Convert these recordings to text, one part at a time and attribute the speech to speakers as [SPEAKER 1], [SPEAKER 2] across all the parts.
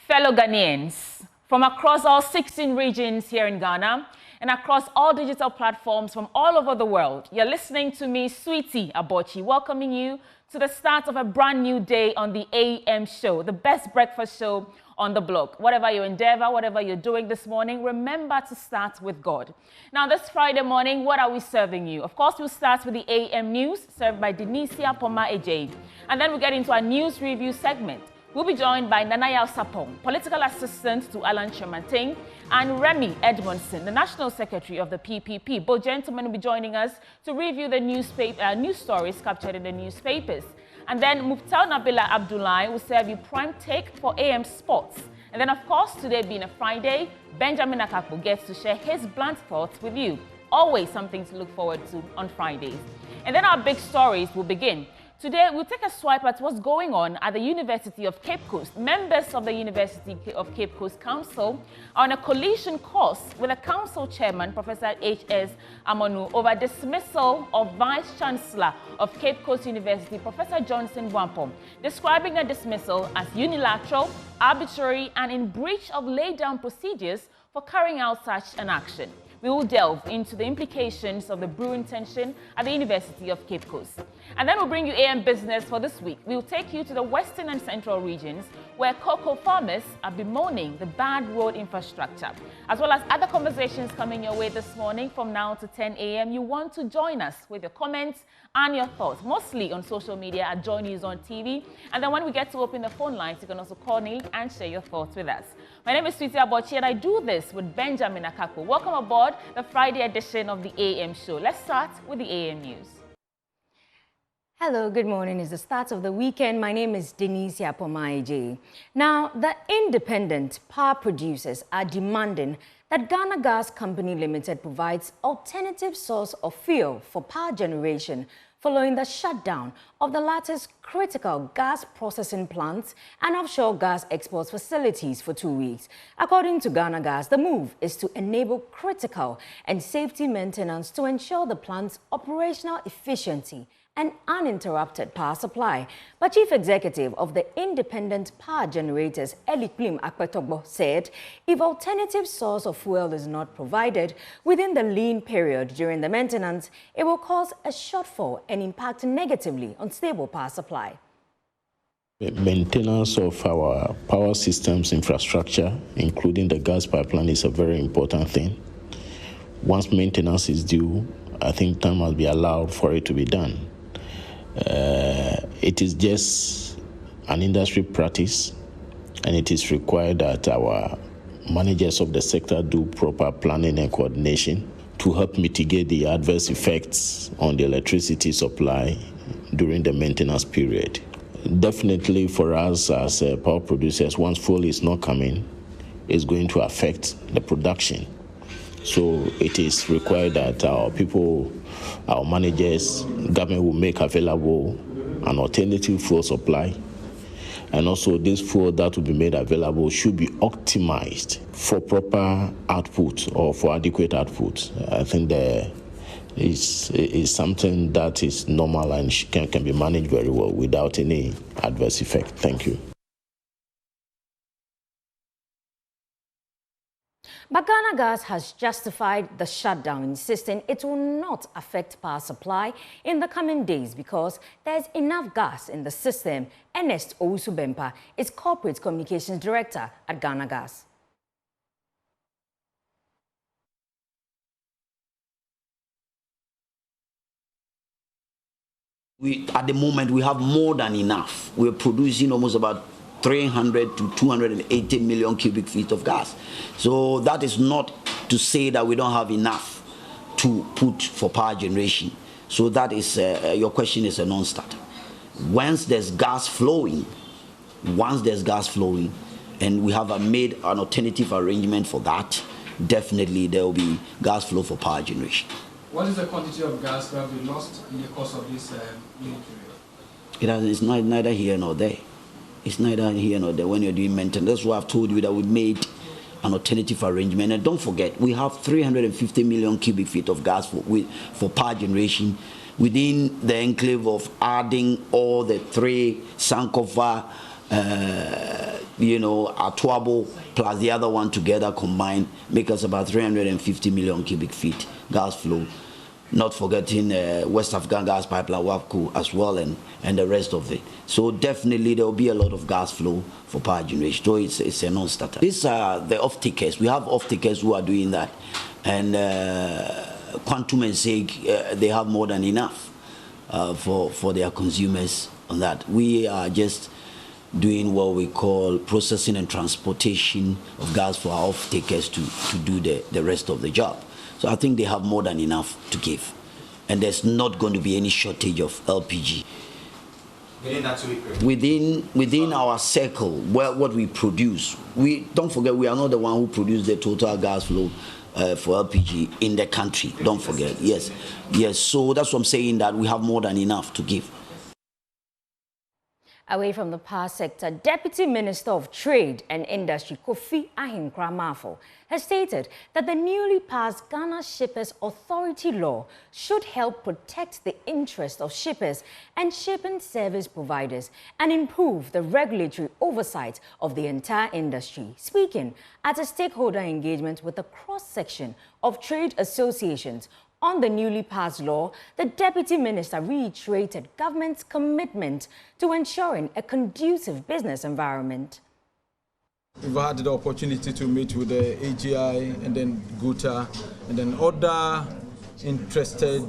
[SPEAKER 1] Fellow Ghanaians, from across all 16 regions here in Ghana and across all digital platforms from all over the world, you're listening to me, Sweetie Abochi, welcoming you to the start of a brand new day on the AM show, the best breakfast show on the block. Whatever your endeavor, whatever you're doing this morning, remember to start with God. Now, this Friday morning, what are we serving you? Of course, we'll start with the AM news, served by Denisia Poma-Ejade. And then we'll get into our news review segment. We'll be joined by Nanaya Sapong, political assistant to Alan Chemanting, and Remy Edmondson, the national secretary of the PPP. Both gentlemen will be joining us to review the news stories captured in the newspapers. And then Muftal Nabila Abdullahi will serve you prime take for AM Sports. And then, of course, today being a Friday, Benjamin Akakpo gets to share his blunt thoughts with you. Always something to look forward to on Fridays. And then our big stories will begin. Today, we'll take a swipe at what's going on at the University of Cape Coast. Members of the University of Cape Coast Council are on a collision course with the council chairman, Professor H.S. Amonu, over dismissal of Vice-Chancellor of Cape Coast University, Professor Johnson Wampom, describing the dismissal as unilateral, arbitrary, and in breach of laid-down procedures for carrying out such an action. We will delve into the implications of the brewing tension at the University of Cape Coast. And then we'll bring you AM Business for this week. We'll take you to the western and central regions where cocoa farmers are bemoaning the bad road infrastructure, as well as other conversations coming your way this morning from now to 10 a.m. You want to join us with your comments and your thoughts, mostly on social media at Joy News on TV. And then when we get to open the phone lines, you can also call me and share your thoughts with us. My name is Sweetie Abochi, and I do this with Benjamin Akakpo. Welcome aboard the Friday edition of the AM show. Let's start with the AM news.
[SPEAKER 2] Hello, good morning. It's the start of the weekend. My name is Denisia Poma-Ejade. Now, the independent power producers are demanding that Ghana Gas Company Limited provides alternative source of fuel for power generation following the shutdown of the latter's critical gas processing plants and offshore gas export facilities for 2 weeks. According to Ghana Gas, the move is to enable critical and safety maintenance to ensure the plant's operational efficiency and uninterrupted power supply. But Chief Executive of the Independent Power Generators, Eliklim Akpetogbo, said if alternative source of fuel is not provided within the lean period during the maintenance, it will cause a shortfall and impact negatively on stable power supply.
[SPEAKER 3] Maintenance of our power systems infrastructure, including the gas pipeline, is a very important thing. Once maintenance is due, I think time must be allowed for it to be done. It is just an industry practice, and it is required that our managers of the sector do proper planning and coordination to help mitigate the adverse effects on the electricity supply during the maintenance period. Definitely for us as power producers, once fuel is not coming, it's going to affect the production. So it is required that our people, our managers, government will make available an alternative fuel supply. And also this fuel that will be made available should be optimized for proper output or for adequate output. I think there is something that is normal and can be managed very well without any adverse effect. Thank you.
[SPEAKER 2] But Ghana Gas has justified the shutdown, insisting it will not affect power supply in the coming days because there's enough gas in the system. Ernest Owusu-Bempa is Corporate Communications Director at Ghana Gas.
[SPEAKER 4] At the moment, we have more than enough. We're producing almost about 300 to 280 million cubic feet of gas. So that is not to say that we don't have enough to put for power generation. So that is, your question is a non-starter. Once there's gas flowing, and we have made an alternative arrangement for that, definitely there will be gas flow for power generation.
[SPEAKER 5] What is the quantity of gas that will be lost in the course of this lean period?
[SPEAKER 4] It's neither here nor there. It's neither here nor there when you're doing maintenance. That's why I've told you that we made an alternative arrangement. And don't forget, we have 350 million cubic feet of gas for power generation within the enclave of adding all the three Sankofa Atuabo plus the other one together combined make us about 350 million cubic feet gas flow. Not forgetting West African gas pipeline, WAPCO as well, and the rest of it. So definitely there will be a lot of gas flow for power generation. So it's a non-starter. These are the off-takers. We have off-takers who are doing that. And Quantum and SEG, they have more than enough for their consumers on that. We are just doing what we call processing and transportation of gas for our off-takers to do the rest of the job. So I think they have more than enough to give. And there's not going to be any shortage of LPG. Within our circle, what we produce, don't forget we are not the one who produce the total gas flow for LPG in the country. Don't forget. Yes. So that's what I'm saying, that we have more than enough to give.
[SPEAKER 2] Away from the power sector, Deputy Minister of Trade and Industry Kofi Ahinkrah-Mafo has stated that the newly passed Ghana Shippers Authority law should help protect the interests of shippers and shipping service providers and improve the regulatory oversight of the entire industry. Speaking at a stakeholder engagement with a cross-section of trade associations on the newly passed law, the Deputy Minister reiterated government's commitment to ensuring a conducive business environment.
[SPEAKER 6] We've had the opportunity to meet with the AGI and then GUTA and then other interested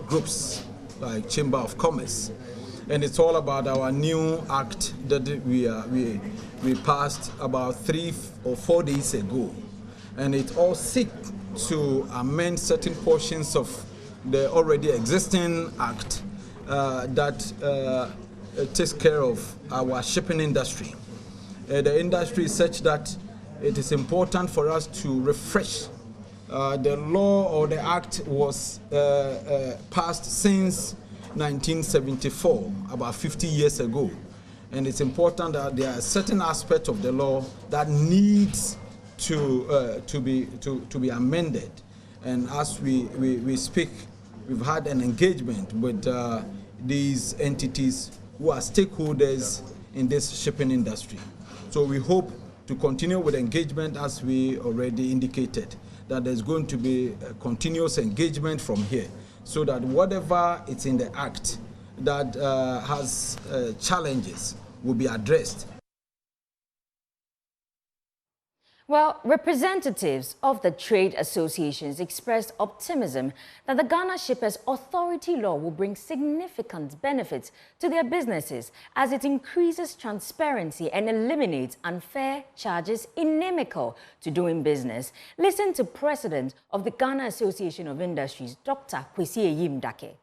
[SPEAKER 6] groups like Chamber of Commerce. And it's all about our new act that we passed about 3 or 4 days ago. And it all seeks to amend certain portions of the already existing act that takes care of our shipping industry. The industry is such that it is important for us to refresh. The law or the act was passed since 1974, about 50 years ago. And it's important that there are certain aspects of the law that needs to be amended. And as we speak, we've had an engagement with these entities who are stakeholders in this shipping industry. So we hope to continue with engagement, as we already indicated, that there's going to be a continuous engagement from here, so that whatever is in the act that has challenges will be addressed.
[SPEAKER 2] Well, representatives of the trade associations expressed optimism that the Ghana Shippers Authority law will bring significant benefits to their businesses as it increases transparency and eliminates unfair charges inimical to doing business. Listen to President of the Ghana Association of Industries, Dr. Quaicoe Dake.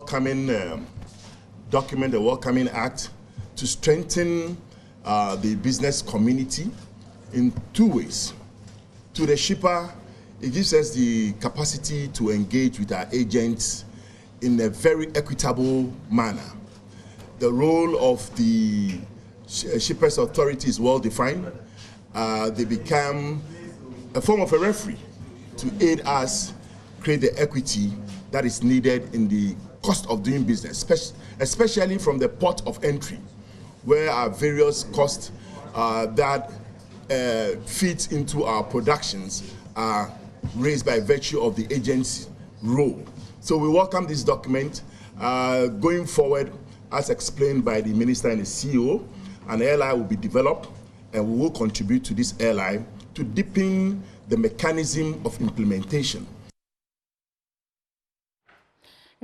[SPEAKER 7] Welcoming document, the welcoming act to strengthen the business community in 2 ways. To the shipper, it gives us the capacity to engage with our agents in a very equitable manner. The role of the Shippers Authority is well defined. They become a form of a referee to aid us create the equity that is needed in the cost of doing business, especially from the port of entry, where our various costs that feeds into our productions are raised by virtue of the agent's role. So we welcome this document. Going forward, as explained by the Minister and the CEO, an LI will be developed, and we will contribute to this LI to deepen the mechanism of implementation.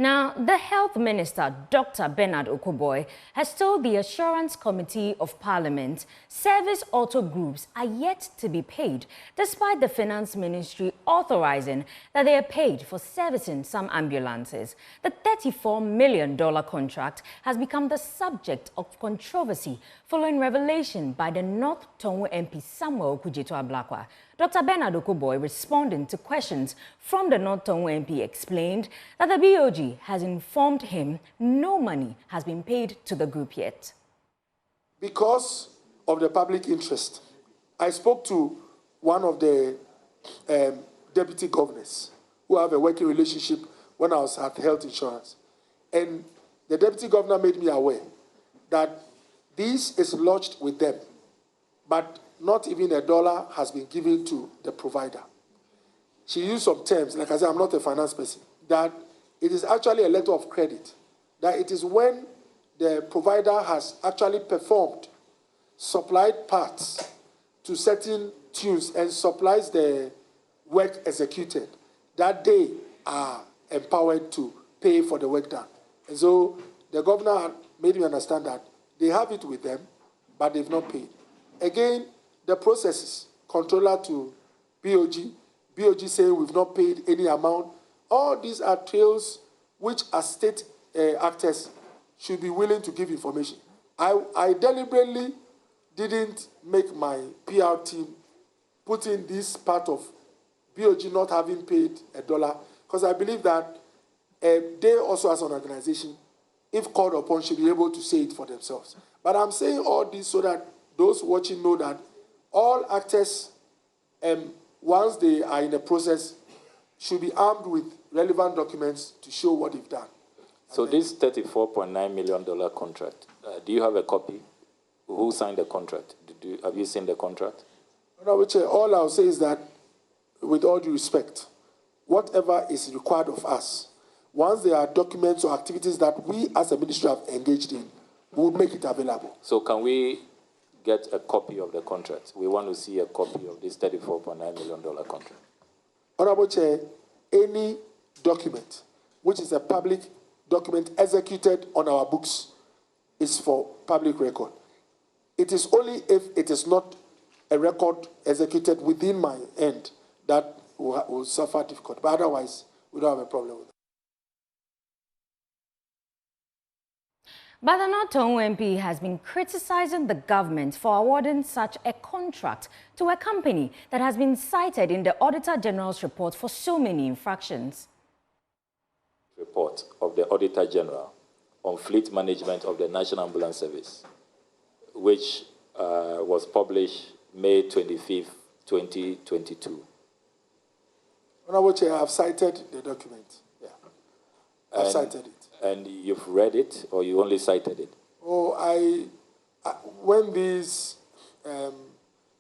[SPEAKER 2] Now, the Health Minister, Dr. Bernard Okoboy, has told the Assurance Committee of Parliament service auto groups are yet to be paid, despite the Finance Ministry authorizing that they are paid for servicing some ambulances. The $34 million contract has become the subject of controversy following revelation by the North Tongu MP Samuel Okudzeto-Ablakwa. Dr. Bernard Okoboy, responding to questions from the North Tongu MP, explained that the BOG has informed him no money has been paid to the group yet.
[SPEAKER 8] Because of the public interest, I spoke to one of the deputy governors who have a working relationship when I was at Health Insurance. And the deputy governor made me aware that This is lodged with them, but not even $1 has been given to the provider. She used some terms, like I said, I'm not a finance person, that it is actually a letter of credit, that it is when the provider has actually performed, supplied parts to certain tunes and supplies the work executed, that they are empowered to pay for the work done. And so the governor made me understand that they have it with them, but they've not paid. Again, the processes, controller to BOG saying we've not paid any amount. All these are trails which as state actors should be willing to give information. I deliberately didn't make my PR team put in this part of BOG not having paid $1, because I believe that they also as an organization, if called upon, should be able to say it for themselves. But I'm saying all this so that those watching know that all actors, once they are in the process, should be armed with relevant documents to show what they've done.
[SPEAKER 9] So this $34.9 million contract, do you have a copy? Who signed the contract? Have you seen the contract?
[SPEAKER 8] No, all I'll say is that, with all due respect, whatever is required of us, once there are documents or activities that we as a ministry have engaged in, we will make it available.
[SPEAKER 9] So can we get a copy of the contract? We want to see a copy of this $34.9 million contract.
[SPEAKER 8] Honorable Chair, any document which is a public document executed on our books is for public record. It is only if it is not a record executed within my end that will suffer difficulty. But otherwise, we don't have a problem with it.
[SPEAKER 2] Badano Tongu MP has been criticizing the government for awarding such a contract to a company that has been cited in the Auditor General's report for so many infractions.
[SPEAKER 9] Report of the Auditor General on fleet management of the National Ambulance Service, which was published May 25th, 2022.
[SPEAKER 8] Honorable Chair, I have cited the document. Yeah, I've cited it.
[SPEAKER 9] And you've read it, or you only cited it?
[SPEAKER 8] Oh, when these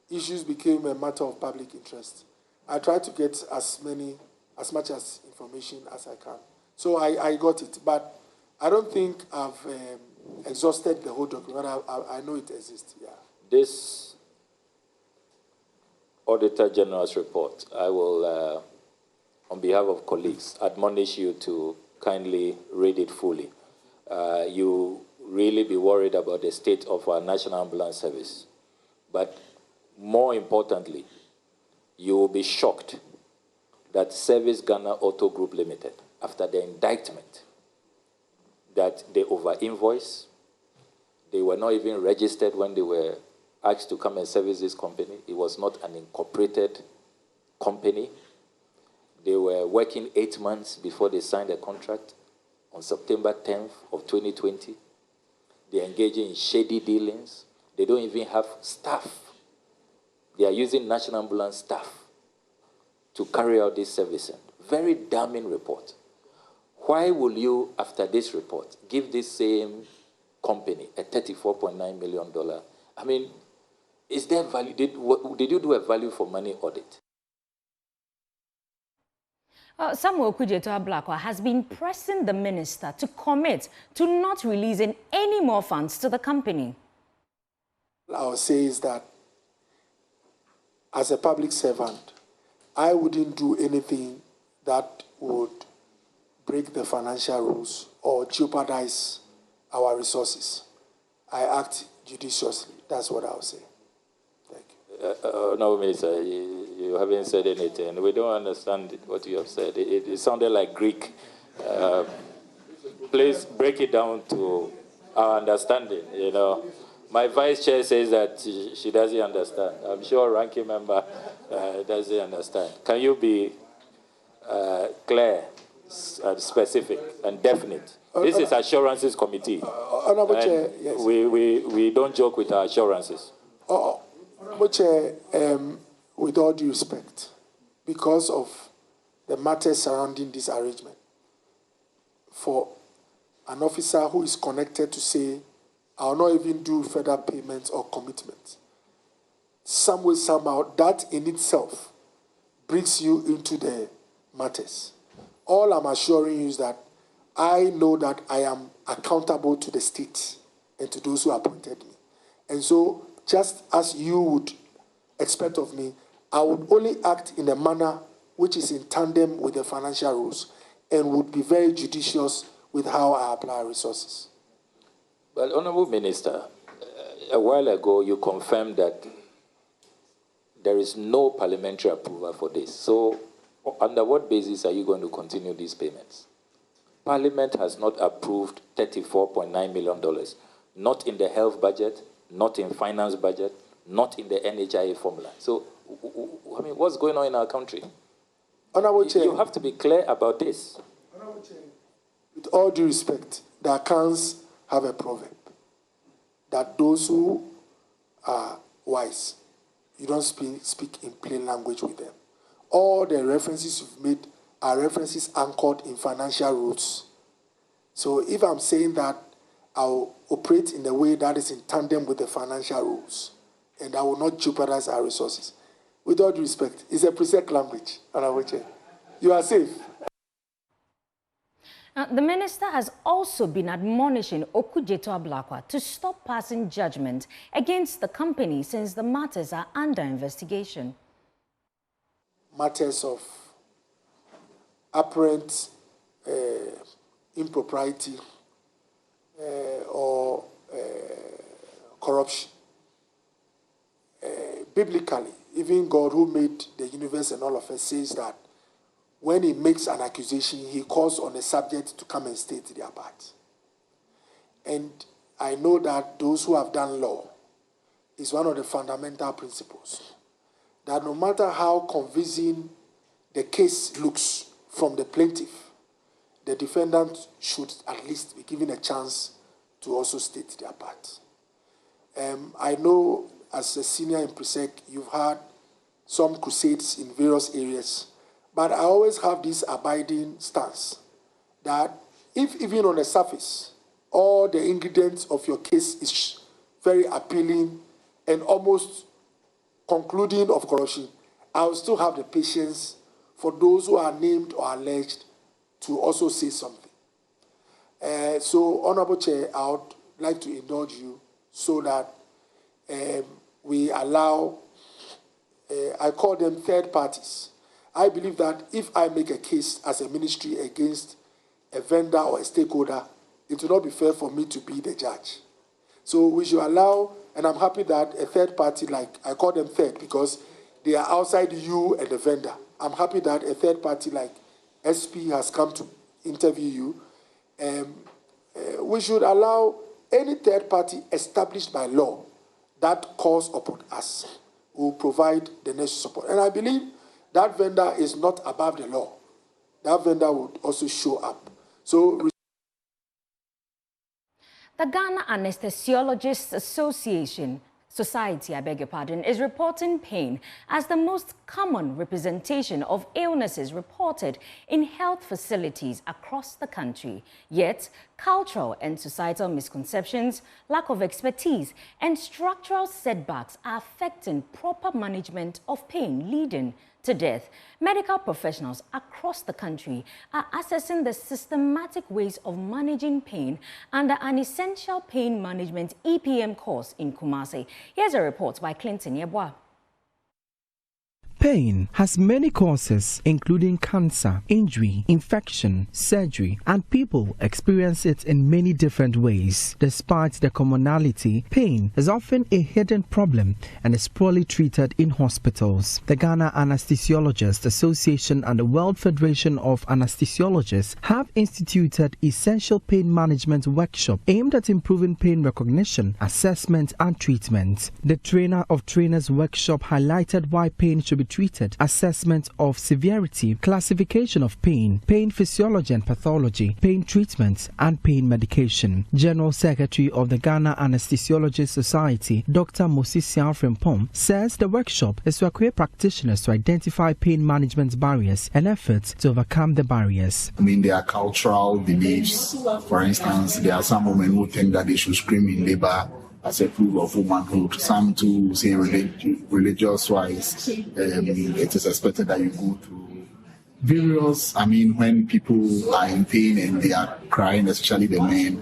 [SPEAKER 8] issues became a matter of public interest, I tried to get as much as information as I can. So I got it, but I don't think I've exhausted the whole document. I know it exists, yeah.
[SPEAKER 9] This Auditor General's report, I will, on behalf of colleagues, admonish you to kindly read it fully. You really be worried about the state of our National Ambulance Service. But more importantly, you will be shocked that Service Ghana Auto Group Limited, after the indictment, that they over-invoice, they were not even registered when they were asked to come and service this company. It was not an incorporated company. They were working 8 months before they signed the contract on September 10th of 2020. They're engaging in shady dealings. They don't even have staff. They are using National Ambulance staff to carry out this servicing. Very damning report. Why will you, after this report, give this same company a $34.9 million? I mean, is there value? Did you do a value for money audit?
[SPEAKER 2] Samuel Kujeto Ablakwa has been pressing the minister to commit to not releasing any more funds to the company.
[SPEAKER 8] I will say is that as a public servant, I wouldn't do anything that would break the financial rules or jeopardize our resources. I act judiciously. That's what I'll say. Thank you.
[SPEAKER 9] No, Minister, you haven't said anything. We don't understand what you have said. It sounded like Greek. Please break it down to our understanding. You know, my vice chair says that she doesn't understand. I'm sure ranking member doesn't understand. Can you be clear, specific, and definite? This is Assurances Committee.
[SPEAKER 8] Honorable Chair, yes.
[SPEAKER 9] We don't joke with our assurances.
[SPEAKER 8] Honorable Chair, with all due respect, because of the matters surrounding this arrangement, for an officer who is connected to say, I'll not even do further payments or commitments. Some way, somehow, that in itself brings you into the matters. All I'm assuring you is that I know that I am accountable to the state and to those who appointed me. And so, just as you would expect of me, I would only act in a manner which is in tandem with the financial rules and would be very judicious with how I apply resources.
[SPEAKER 9] Well, Honorable Minister, a while ago you confirmed that there is no parliamentary approval for this. So, under what basis are you going to continue these payments? Parliament has not approved $34.9 million, not in the health budget, not in finance budget, not in the NHIA formula. So, I mean, what's going on in our country?
[SPEAKER 8] Honorable Chair,
[SPEAKER 9] you have to be clear about this.
[SPEAKER 8] Honorable Chair, with all due respect, the accounts have a proverb that those who are wise, you don't speak in plain language with them. All the references you've made are references anchored in financial rules. So if I'm saying that I'll operate in a way that is in tandem with the financial rules, and I will not jeopardize our resources, with all due respect, it's a preset language, Honorable Chair. You are safe.
[SPEAKER 2] The minister has also been admonishing Okujeto Ablakwa to stop passing judgment against the company since the matters are under investigation.
[SPEAKER 8] Matters of apparent impropriety or corruption. Biblically, even God who made the universe and all of us says that when he makes an accusation, he calls on the subject to come and state their part. And I know that those who have done law is one of the fundamental principles, that no matter how convincing the case looks from the plaintiff, the defendant should at least be given a chance to also state their part. I know as a senior in PRESEC, you've had some crusades in various areas, but I always have this abiding stance that if even on the surface, all the ingredients of your case is very appealing and almost concluding of corruption, I will still have the patience for those who are named or alleged to also say something. So, Honorable Chair, I would like to indulge you so that we allow, I call them third parties. I believe that if I make a case as a ministry against a vendor or a stakeholder, it will not be fair for me to be the judge. So we should allow, and I'm happy that a third party, like I call them third because they are outside you and the vendor. I'm happy that a third party like SP has come to interview you. We should allow any third party established by law that calls upon us will provide the necessary support. And I believe that vendor is not above the law. That vendor would also show up. So
[SPEAKER 2] the Ghana Anesthesiologists Society, is reporting pain as the most common representation of illnesses reported in health facilities across the country. Yet, cultural and societal misconceptions, lack of expertise, and structural setbacks are affecting proper management of pain, leading to death. Medical professionals across the country are assessing the systematic ways of managing pain under an essential pain management EPM course in Kumasi. Here's a report by Clinton Yeboah.
[SPEAKER 10] Pain has many causes, including cancer, injury, infection, surgery, and people experience it in many different ways. Despite the commonality, pain is often a hidden problem and is poorly treated in hospitals. The Ghana Anesthesiologists Association and the World Federation of Anesthesiologists have instituted essential pain management workshop aimed at improving pain recognition, assessment, and treatment. The trainer of trainers workshop highlighted why pain should be treated, assessment of severity, classification of pain, pain physiology and pathology, pain treatment, and pain medication. General Secretary of the Ghana Anesthesiologists Society, Dr. Mosisia Frimpong, says the workshop is to equip practitioners to identify pain management barriers and efforts to overcome the barriers.
[SPEAKER 11] I mean, there are cultural beliefs. For instance, there are some women who think that they should scream in labor as a proof of womanhood. Some too say religious-wise, it is expected that you go through various, when people are in pain and they are crying, especially the men,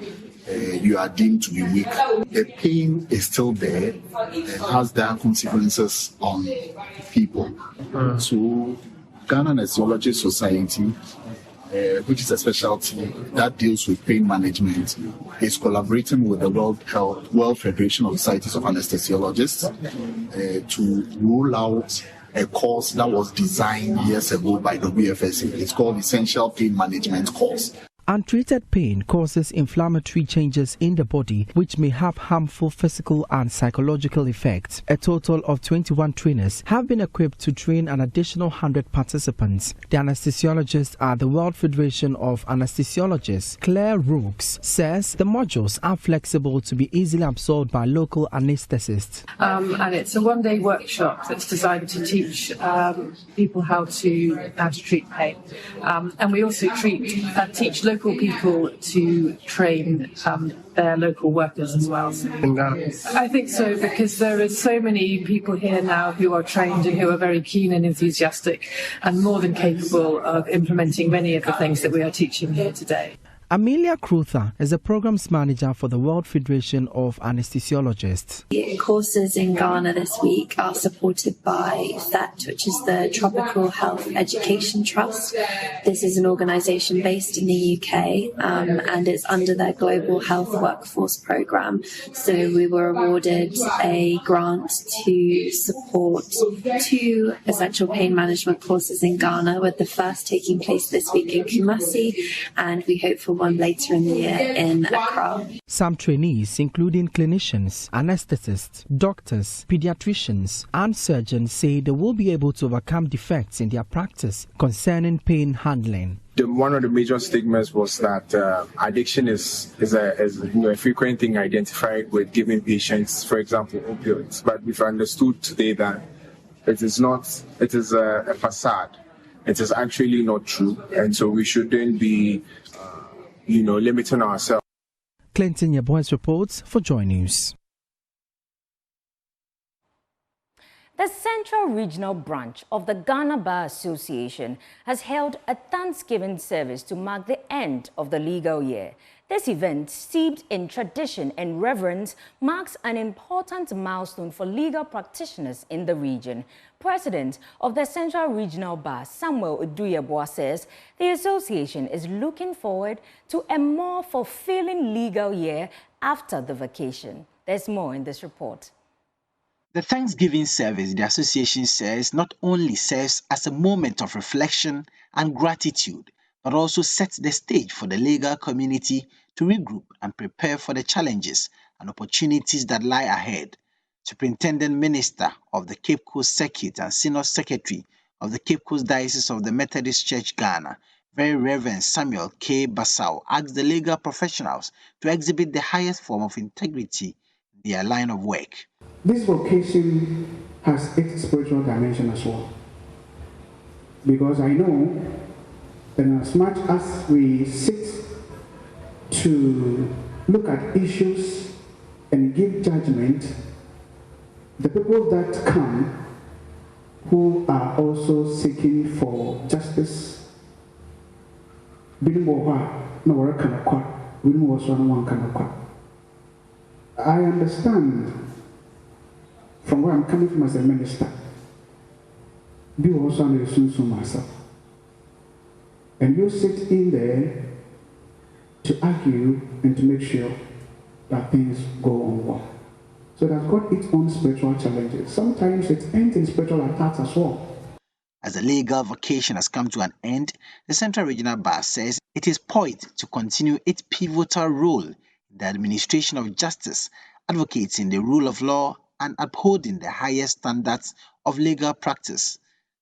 [SPEAKER 11] you are deemed to be weak. The pain is still there and has their consequences on people. So, Ghana Anesthesiologists Society, which is a specialty that deals with pain management, is collaborating with the World Federation of Societies of Anesthesiologists to roll out a course that was designed years ago by WFSA. It's called Essential Pain Management Course.
[SPEAKER 10] Untreated pain causes inflammatory changes in the body, which may have harmful physical and psychological effects. A total of 21 trainers have been equipped to train an additional 100 participants. The anesthesiologists at the World Federation of Anesthesiologists, Claire Rooks, says the modules are flexible to be easily absorbed by local anesthetists.
[SPEAKER 12] And it's a one-day workshop that's designed to teach people how to treat pain. And we also teach local people to train their local workers as well. I think so, because there are so many people here now who are trained and who are very keen and enthusiastic and more than capable of implementing many of the things that we are teaching here today.
[SPEAKER 10] Amelia Cruther is the programs manager for the World Federation of Anesthesiologists.
[SPEAKER 13] The courses in Ghana this week are supported by THET, which is the Tropical Health Education Trust. This is an organisation based in the UK and it's under their Global Health Workforce Programme. So we were awarded a grant to support 2 essential pain management courses in Ghana, with the first taking place this week in Kumasi, and we hope for one later in the year in Accra.
[SPEAKER 10] Some trainees, including clinicians, anesthetists, doctors, pediatricians, and surgeons, say they will be able to overcome defects in their practice concerning pain handling.
[SPEAKER 14] One of the major stigmas was that addiction is a frequent thing identified with giving patients, for example, opioids. But we've understood today that it is a facade. It is actually not true, and so we shouldn't be limiting ourselves.
[SPEAKER 10] Clinton Yeboes reports for Joy News.
[SPEAKER 2] The Central Regional Branch of the Ghana Bar Association has held a Thanksgiving service to mark the end of the legal year. This event, steeped in tradition and reverence, marks an important milestone for legal practitioners in the region. President of the Central Regional Bar, Samuel Uduyeboa, says the association is looking forward to a more fulfilling legal year after the vacation. There's more in this report.
[SPEAKER 15] The Thanksgiving service, the association says, not only serves as a moment of reflection and gratitude, but also sets the stage for the legal community to regroup and prepare for the challenges and opportunities that lie ahead. Superintendent Minister of the Cape Coast Circuit and Senior Secretary of the Cape Coast Diocese of the Methodist Church Ghana, Very Reverend Samuel K. Basau, asked the legal professionals to exhibit the highest form of integrity in their line of work.
[SPEAKER 16] This vocation has its spiritual dimension as well, because I know that as much as we sit to look at issues and give judgment, the people that come who are also seeking for justice, I understand from where I'm coming from as a minister. Be also myself. And you sit in there to argue and to make sure that things go on well. So that's got its own spiritual challenges. Sometimes it ends in spiritual attacks as well.
[SPEAKER 15] As the legal vacation has come to an end, the Central Regional Bar says it is poised to continue its pivotal role in the administration of justice, advocating the rule of law and upholding the highest standards of legal practice.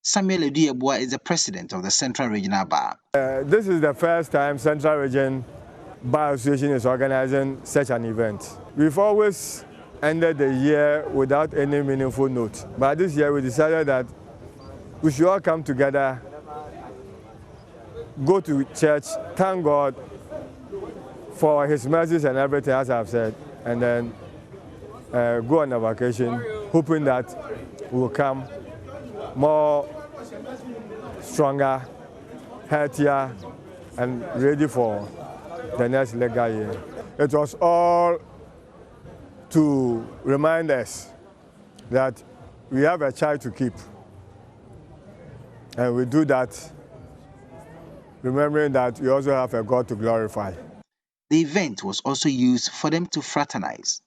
[SPEAKER 15] Samuel Eduyebua is the president of the Central Regional Bar.
[SPEAKER 17] This is the first time Central Region Bar Association is organizing such an event. We've always ended the year without any meaningful note, but this year we decided that we should all come together, go to church, thank God for His mercies and everything, as I've said, and then go on a vacation, hoping that we will come more stronger, healthier, and ready for the next legal year. It was all to remind us that we have a child to keep. And we do that remembering that we also have a God to glorify.
[SPEAKER 15] The event was also used for them to fraternize.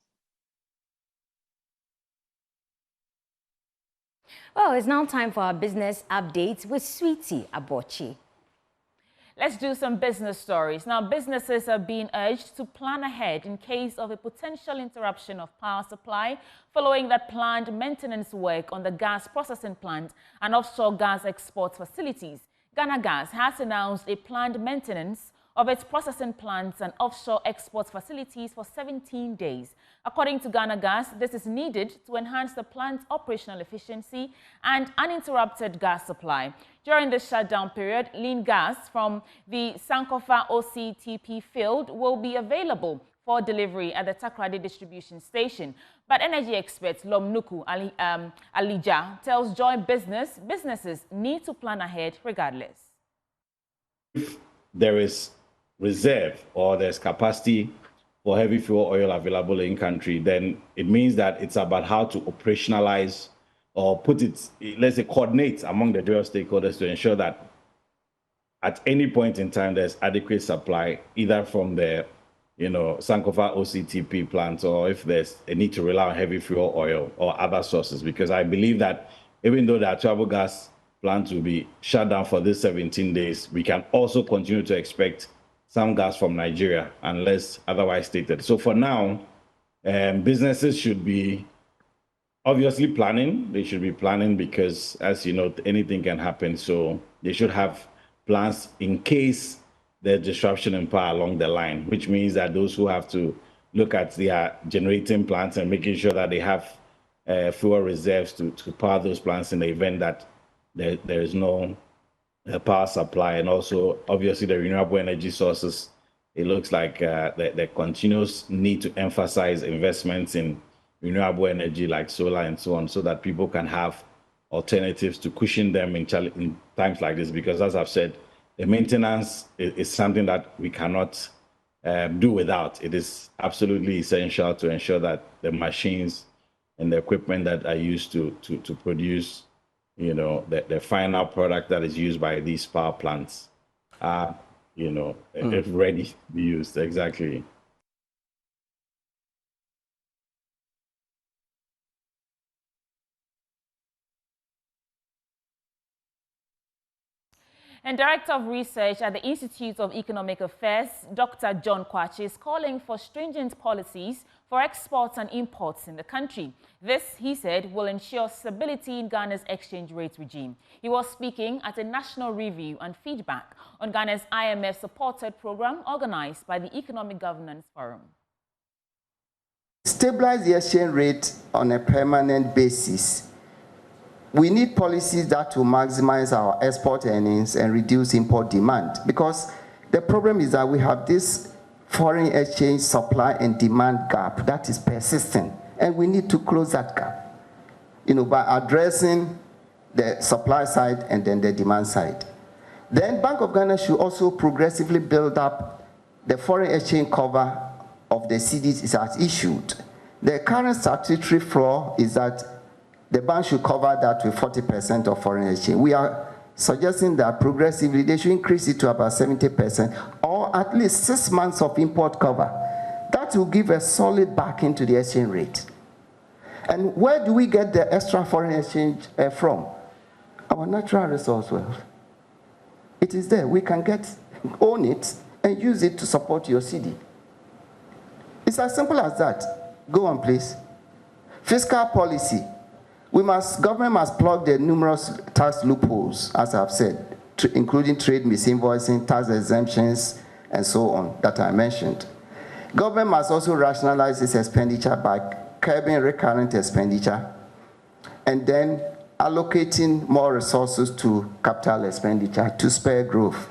[SPEAKER 2] Well, it's now time for our business updates with Sweetie Abochi.
[SPEAKER 1] Let's do some business stories. Now, businesses are being urged to plan ahead in case of a potential interruption of power supply following that planned maintenance work on the gas processing plant and offshore gas export facilities. Ghana Gas has announced a planned maintenance of its processing plants and offshore export facilities for 17 days. According to Ghana Gas, this is needed to enhance the plant's operational efficiency and uninterrupted gas supply. During this shutdown period, lean gas from the Sankofa OCTP field will be available for delivery at the Takrady distribution station. But energy expert Lomnuku Alija tells Joy businesses need to plan ahead regardless.
[SPEAKER 18] If there is reserve or there's capacity for heavy fuel oil available in country, then it means that it's about how to operationalize or put it, let's say, coordinate among the various stakeholders to ensure that at any point in time there's adequate supply, either from the Sankofa OCTP plants, or if there's a need to rely on heavy fuel oil or other sources. Because I believe that even though the travel gas plants will be shut down for this 17 days, we can also continue to expect some gas from Nigeria unless otherwise stated. So for now, businesses should be obviously planning. They should be planning because, as you know, anything can happen. So they should have plans in case there's disruption in power along the line, which means that those who have to look at their generating plants and making sure that they have fuel reserves to power those plants in the event that there is no power supply. And also, obviously, the renewable energy sources, it looks like the continuous need to emphasize investments in renewable energy like solar and so on, so that people can have alternatives to cushion them in times like this. Because as I've said, the maintenance is something that we cannot do without. It is absolutely essential to ensure that the machines and the equipment that are used to produce, the final product that is used by these power plants are, ready to be used. Exactly.
[SPEAKER 1] And Director of Research at the Institute of Economic Affairs, Dr. John Quaicoe, is calling for stringent policies for exports and imports in the country. This, he said, will ensure stability in Ghana's exchange rate regime. He was speaking at a national review and feedback on Ghana's IMF-supported program organized by the Economic Governance Forum.
[SPEAKER 19] Stabilize the exchange rate on a permanent basis. We need policies that will maximize our export earnings and reduce import demand, because the problem is that we have this foreign exchange supply and demand gap that is persistent, and we need to close that gap, by addressing the supply side and then the demand side. Then Bank of Ghana should also progressively build up the foreign exchange cover of the CDs it has issued. The current statutory floor is that the bank should cover that with 40% of foreign exchange. We are suggesting that progressively they should increase it to about 70%, or at least 6 months of import cover. That will give a solid backing to the exchange rate. And where do we get the extra foreign exchange from? Our natural resource wealth. It is there. We can own it and use it to support your CD. It's as simple as that. Go on, please. Fiscal policy. Government must plug the numerous tax loopholes, as I've said, including trade misinvoicing, tax exemptions, and so on that I mentioned. Government must also rationalize its expenditure by curbing recurrent expenditure and then allocating more resources to capital expenditure to spur growth.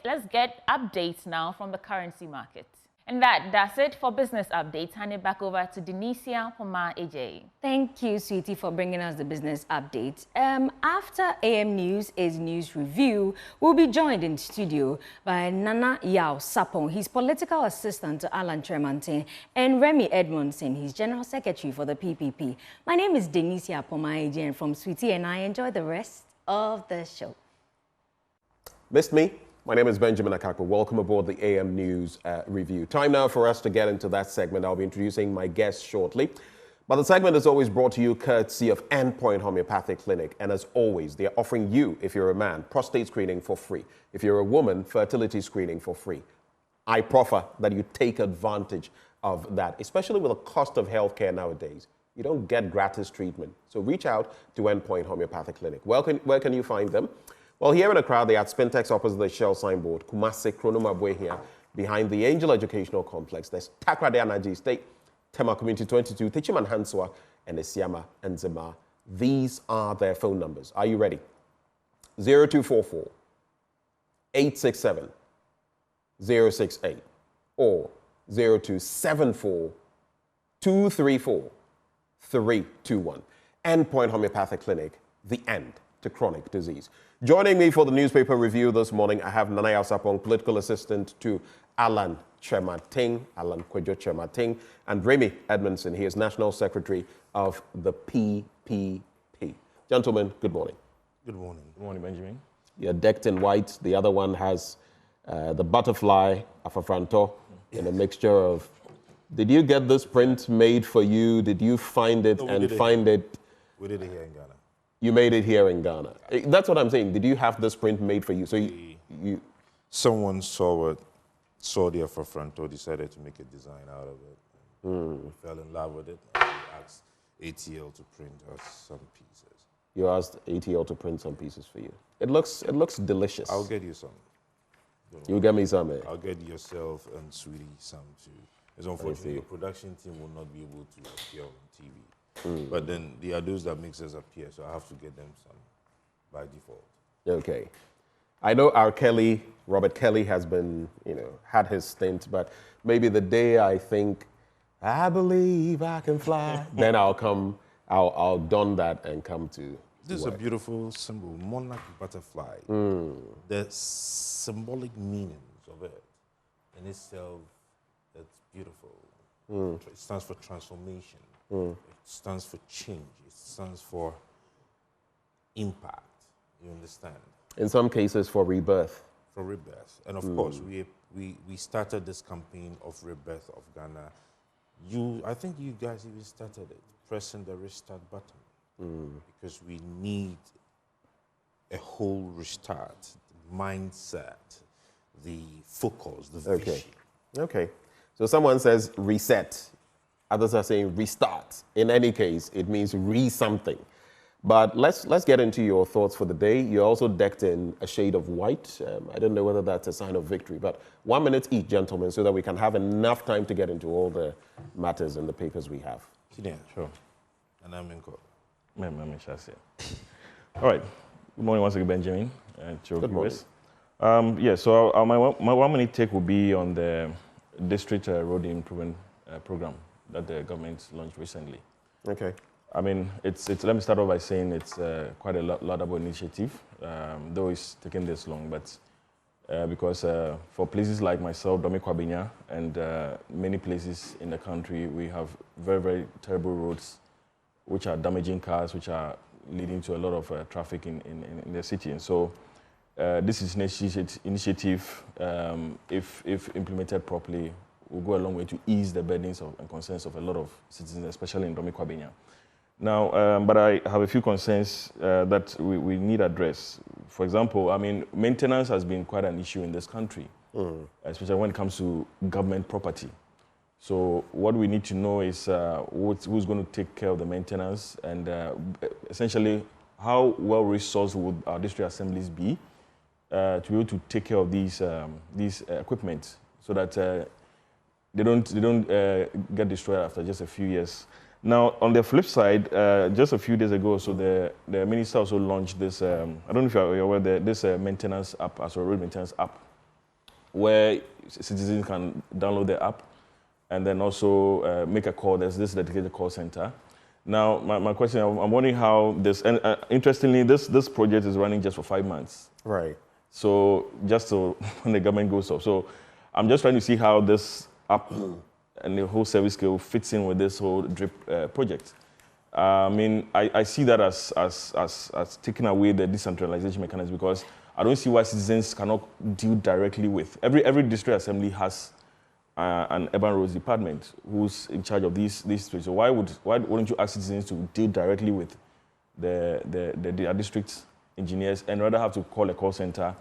[SPEAKER 1] Let's get updates now from the currency market. And that's it for business updates. Hand it back over to Denisia Poma AJ.
[SPEAKER 2] Thank you, Sweetie, for bringing us the business update. After AM News is News Review, we'll be joined in studio by Nana Yao Sapong, his political assistant to Alan Tremantin, and Remy Edmondson, his general secretary for the PPP. My name is Denisia Poma AJ, and from Sweetie and I enjoy the rest of the show.
[SPEAKER 20] Missed me? My name is Benjamin Akakpo. Welcome aboard the AM News Review. Time now for us to get into that segment. I'll be introducing my guests shortly. But the segment is always brought to you courtesy of Endpoint Homeopathic Clinic. And as always, they are offering you, if you're a man, prostate screening for free. If you're a woman, fertility screening for free. I proffer that you take advantage of that, especially with the cost of healthcare nowadays. You don't get gratis treatment. So reach out to Endpoint Homeopathic Clinic. Where can you find them? Well, here in Accra, they are at Spintex opposite the Shell signboard, Kumasi, Kronoma here, behind the Angel Educational Complex. There's Takrade Anaji State, Tema Community 22, Tichiman Hanswa, and Esiama and Zema. These are their phone numbers. Are you ready? 0244 867 068 or 0274 234 321. Endpoint Homeopathic Clinic, the end to chronic disease. Joining me for the newspaper review this morning, I have Nana Yao Sapong, political assistant to Alan Tremantin, Alan Quaicoe Tremantin, and Remy Edmondson. He is national secretary of the PPP. Gentlemen, good morning.
[SPEAKER 21] Good morning. Good morning, Benjamin.
[SPEAKER 20] You're decked in white. The other one has the butterfly afafranto in a mixture of. Did you get this print made for you? Did you find it and find it?
[SPEAKER 21] We did it here in Ghana.
[SPEAKER 20] You made it here in Ghana. That's what I'm saying. Did you have this print made for you? So you
[SPEAKER 21] someone saw the afafranto, decided to make a design out of it. We fell in love with it. And we asked ATL to print us some pieces.
[SPEAKER 20] You asked ATL to print some pieces for you. It looks delicious.
[SPEAKER 21] I'll get you some.
[SPEAKER 20] You'll get me some, eh?
[SPEAKER 21] I'll get yourself and Sweetie some too. It's unfortunate your production team will not be able to appear on TV. But then there are those that makes us appear, so I have to get them some by default.
[SPEAKER 20] Okay. I know our Kelly, Robert Kelly, has been, had his stint, but maybe the day I think, I believe I can fly, then I'll I'll don that and come to
[SPEAKER 21] This is a beautiful symbol, monarch butterfly. The symbolic meanings of it in itself, it's beautiful. It stands for transformation. It stands for change. It stands for impact. You understand?
[SPEAKER 20] In some cases, for rebirth.
[SPEAKER 21] For rebirth. And of course, we started this campaign of rebirth of Ghana. I think you guys even started it, pressing the restart button. Because we need a whole restart, the mindset, the focus, the vision.
[SPEAKER 20] Okay. So someone says reset. Others are saying restart. In any case, it means re-something. But let's get into your thoughts for the day. You're also decked in a shade of white. I don't know whether that's a sign of victory, but 1 minute each, gentlemen, so that we can have enough time to get into all the matters and the papers we have.
[SPEAKER 21] Yeah, sure. And I'm in court. All right.
[SPEAKER 22] Good morning once again, Benjamin.
[SPEAKER 20] Good morning.
[SPEAKER 22] So my 1 minute take will be on the district road improvement program that the government launched recently.
[SPEAKER 20] Okay.
[SPEAKER 22] I mean, let me start off by saying it's quite a laudable initiative, though it's taken this long, but because for places like myself, Dome Kwabinya, and many places in the country, we have very, very terrible roads, which are damaging cars, which are leading to a lot of traffic in the city. And so this is initiative, if implemented properly, will go a long way to ease the burdens and concerns of a lot of citizens, especially in Dome Kwabinya. Now, but I have a few concerns that we need address. For example, I mean, maintenance has been quite an issue in this country, especially when it comes to government property. So what we need to know is who's going to take care of the maintenance, and essentially how well resourced would our district assemblies be to be able to take care of these equipment, so that they don't get destroyed after just a few years. Now, on the flip side, just a few days ago, so the minister also launched this. I don't know if you're aware, this maintenance app, as a road maintenance app, where citizens can download the app and then also make a call. There's this dedicated call center. Now, my question, I'm wondering how this, and interestingly, this project is running just for 5 months.
[SPEAKER 20] Right.
[SPEAKER 22] So just so when the government goes up. So I'm just trying to see how this app and the whole service scale fits in with this whole DRIP project. I mean, I see that as taking away the decentralization mechanism, because I don't see why citizens cannot deal directly with. Every district assembly has an urban roads department who's in charge of these streets. So why wouldn't you ask citizens to deal directly with the district engineers and rather have to call a call center?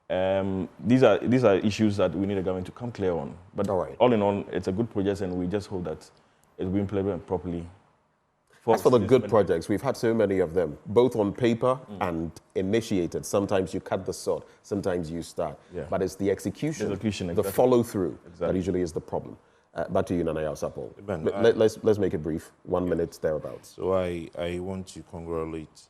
[SPEAKER 22] These are issues that we need the government to come clear on. But all in all, it's a good project, and we just hope that it will be implemented properly.
[SPEAKER 20] As for the good projects, we've had so many of them, both on paper and initiated. Sometimes you cut the sod, sometimes you start. Yeah. But it's the execution,
[SPEAKER 22] exactly.
[SPEAKER 20] The follow-through that usually is the problem. Back to you, Nana Yasapo. Let's make it brief. 1 minute thereabouts.
[SPEAKER 21] So I want to congratulate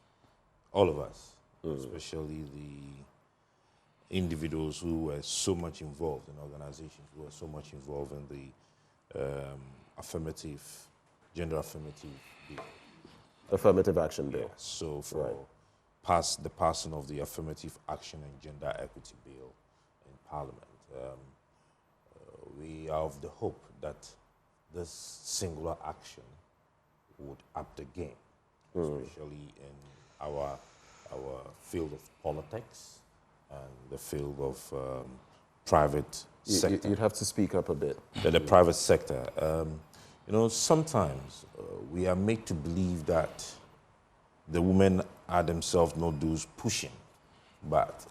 [SPEAKER 21] all of us, especially the individuals who were so much involved in organizations, who were so much involved in the gender affirmative bill.
[SPEAKER 20] Affirmative action bill.
[SPEAKER 21] Yeah, so for the passing of the affirmative action and gender equity bill in Parliament, we are of the hope that this singular action would up the game, especially in our field of politics and the field of private sector.
[SPEAKER 20] You'd have to speak up a bit.
[SPEAKER 21] The private sector. You know, sometimes we are made to believe that the women are themselves not those pushing, but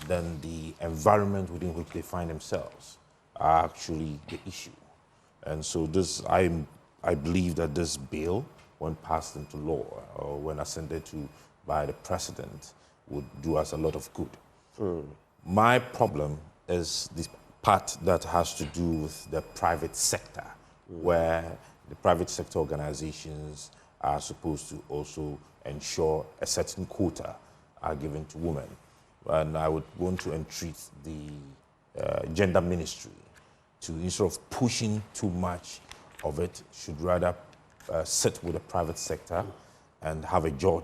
[SPEAKER 21] then the environment within which they find themselves are actually the issue. And so I believe that this bill, when passed into law or when ascended to by the president, would do us a lot of good. My problem is the part that has to do with the private sector, where the private sector organizations are supposed to also ensure a certain quota are given to women. And I would want to entreat the gender ministry to, instead of pushing too much of it, should rather sit with the private sector and have a jaw,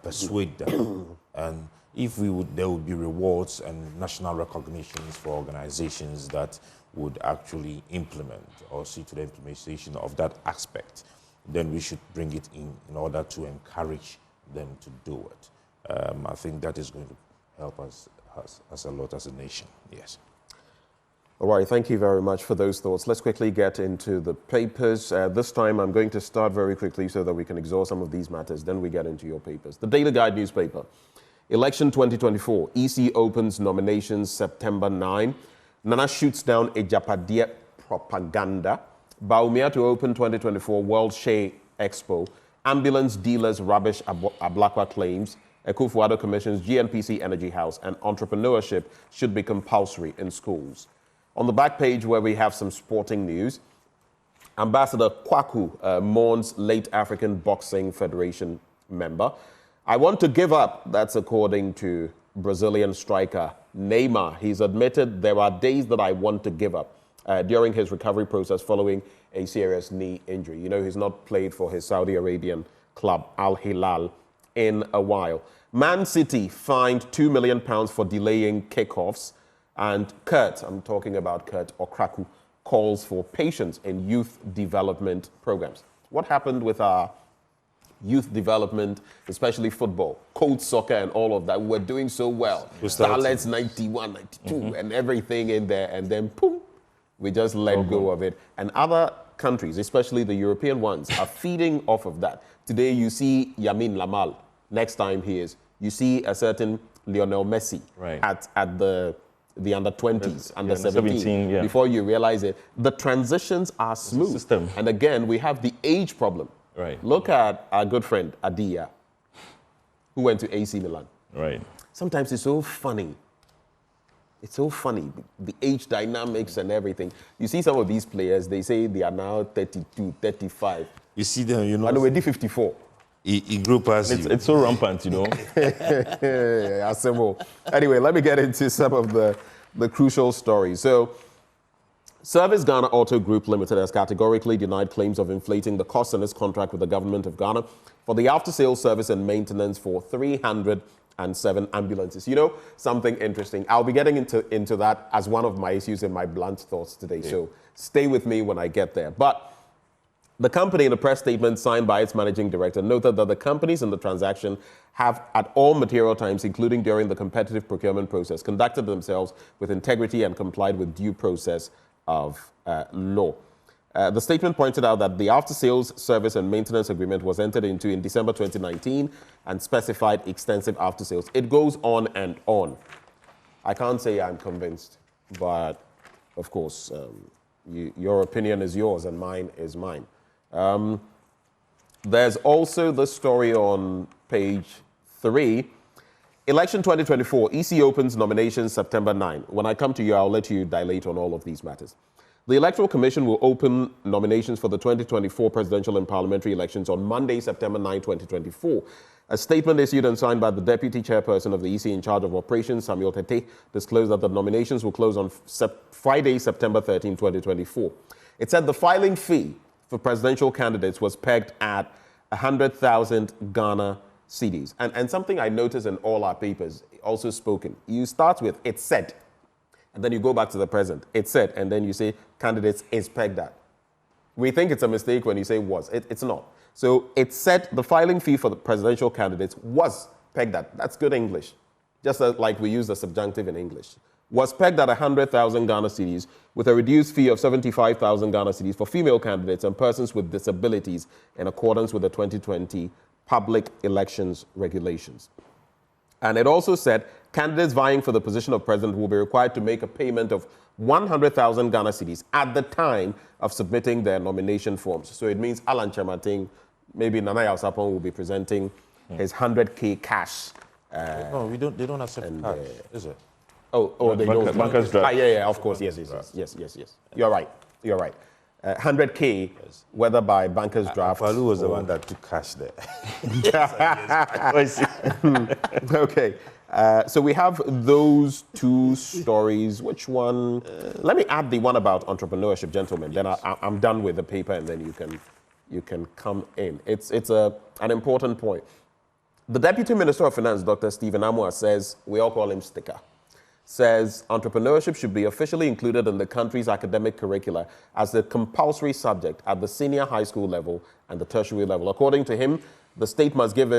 [SPEAKER 21] persuade them. And if there would be rewards and national recognitions for organizations that would actually implement or see to the implementation of that aspect, then we should bring it in order to encourage them to do it. I think that is going to help us a lot as a nation. Yes.
[SPEAKER 20] All right, thank you very much for those thoughts. Let's quickly get into the papers. This time I'm going to start very quickly so that we can exhaust some of these matters. Then we get into your papers. The Daily Guide newspaper. Election 2024. EC opens nominations September 9. Nana shoots down Ejapadia propaganda. Baumia to open 2024 World Shea Expo. Ambulance dealers rubbish Ablakwa claims. Ekufuado commissions GNPC Energy House, and entrepreneurship should be compulsory in schools. On the back page, where we have some sporting news, Ambassador Quaicoe mourns late African Boxing Federation member. I want to give up, that's according to Brazilian striker Neymar. He's admitted there are days that I want to give up during his recovery process following a serious knee injury. You know, he's not played for his Saudi Arabian club, Al Hilal, in a while. Man City fined £2 million for delaying kickoffs. And Kurt, I'm talking about Kurt Okraku, calls for patience in youth development programs. What happened with our youth development, especially football, cold soccer and all of that? We're doing so well. Starlets 91, 92 and everything in there. And then, boom, we just let go of it. And other countries, especially the European ones, are feeding off of that. Today, you see Yamin Lamal. Next time you see a certain Lionel Messi at the the under 20s, under 17, before you realize it. The transitions are smooth.
[SPEAKER 22] System.
[SPEAKER 20] And again, we have the age problem.
[SPEAKER 22] Right.
[SPEAKER 20] Look at our good friend Adia, who went to AC Milan.
[SPEAKER 22] Right.
[SPEAKER 20] Sometimes it's so funny. It's so funny, the age dynamics and everything. You see some of these players, they say they are now 32, 35.
[SPEAKER 21] You see them, you know.
[SPEAKER 20] And we're 54.
[SPEAKER 21] He grew past you.
[SPEAKER 22] It's so rampant, you know.
[SPEAKER 20] Anyway, let me get into some of the crucial stories. So, Service Ghana Auto Group Limited has categorically denied claims of inflating the cost in its contract with the government of Ghana for the after-sales service and maintenance for 307 ambulances. You know, something interesting. I'll be getting into that as one of my issues in my blunt thoughts today. So stay with me when I get there. But the company, in a press statement signed by its managing director, noted that the companies in the transaction have, at all material times, including during the competitive procurement process, conducted themselves with integrity and complied with due process of law. The statement pointed out that the after-sales service and maintenance agreement was entered into in December 2019 and specified extensive after-sales. It goes on and on. I can't say I'm convinced, but of course, your opinion is yours and mine is mine. There's also the story on page 3. Election 2024, EC opens nominations September 9. When I come to you, I'll let you dilate on all of these matters. The Electoral Commission will open nominations for the 2024 presidential and parliamentary elections on Monday, September 9, 2024. A statement issued and signed by the Deputy Chairperson of the EC in charge of operations, Samuel Tete, disclosed that the nominations will close on Friday, September 13, 2024. It said the filing fee for presidential candidates was pegged at 100,000 Ghana cedis. And something I noticed in all our papers, also spoken, you start with, it said, and then you go back to the present, it said, and then you say, candidates is pegged at. We think it's a mistake when you say was. It's not. So it said the filing fee for the presidential candidates was pegged at. That's good English. Just like we use the subjunctive in English. Was pegged at 100,000 Ghana cedis with a reduced fee of 75,000 Ghana cedis for female candidates and persons with disabilities in accordance with the 2020 public elections regulations. And it also said candidates vying for the position of president will be required to make a payment of 100,000 Ghana cedis at the time of submitting their nomination forms. So it means Alan Chamating, maybe Nana Yao-Sapong will be presenting his 100K cash.
[SPEAKER 21] No, they don't accept cash, is it?
[SPEAKER 20] Oh, they don't.
[SPEAKER 22] Bankers draft.
[SPEAKER 20] Yeah, of course, yes. You're right. 100K, whether by bankers draft.
[SPEAKER 21] Palu was the one that took cash there.
[SPEAKER 20] Okay. So we have those two stories. Which one? Let me add the one about entrepreneurship, gentlemen. Then I'm done with the paper, and then you can come in. It's an important point. The Deputy Minister of Finance, Dr. Stephen Amwa, says, we all call him Sticker, says entrepreneurship should be officially included in the country's academic curricula as a compulsory subject at the senior high school level and the tertiary level. According to him, the state must give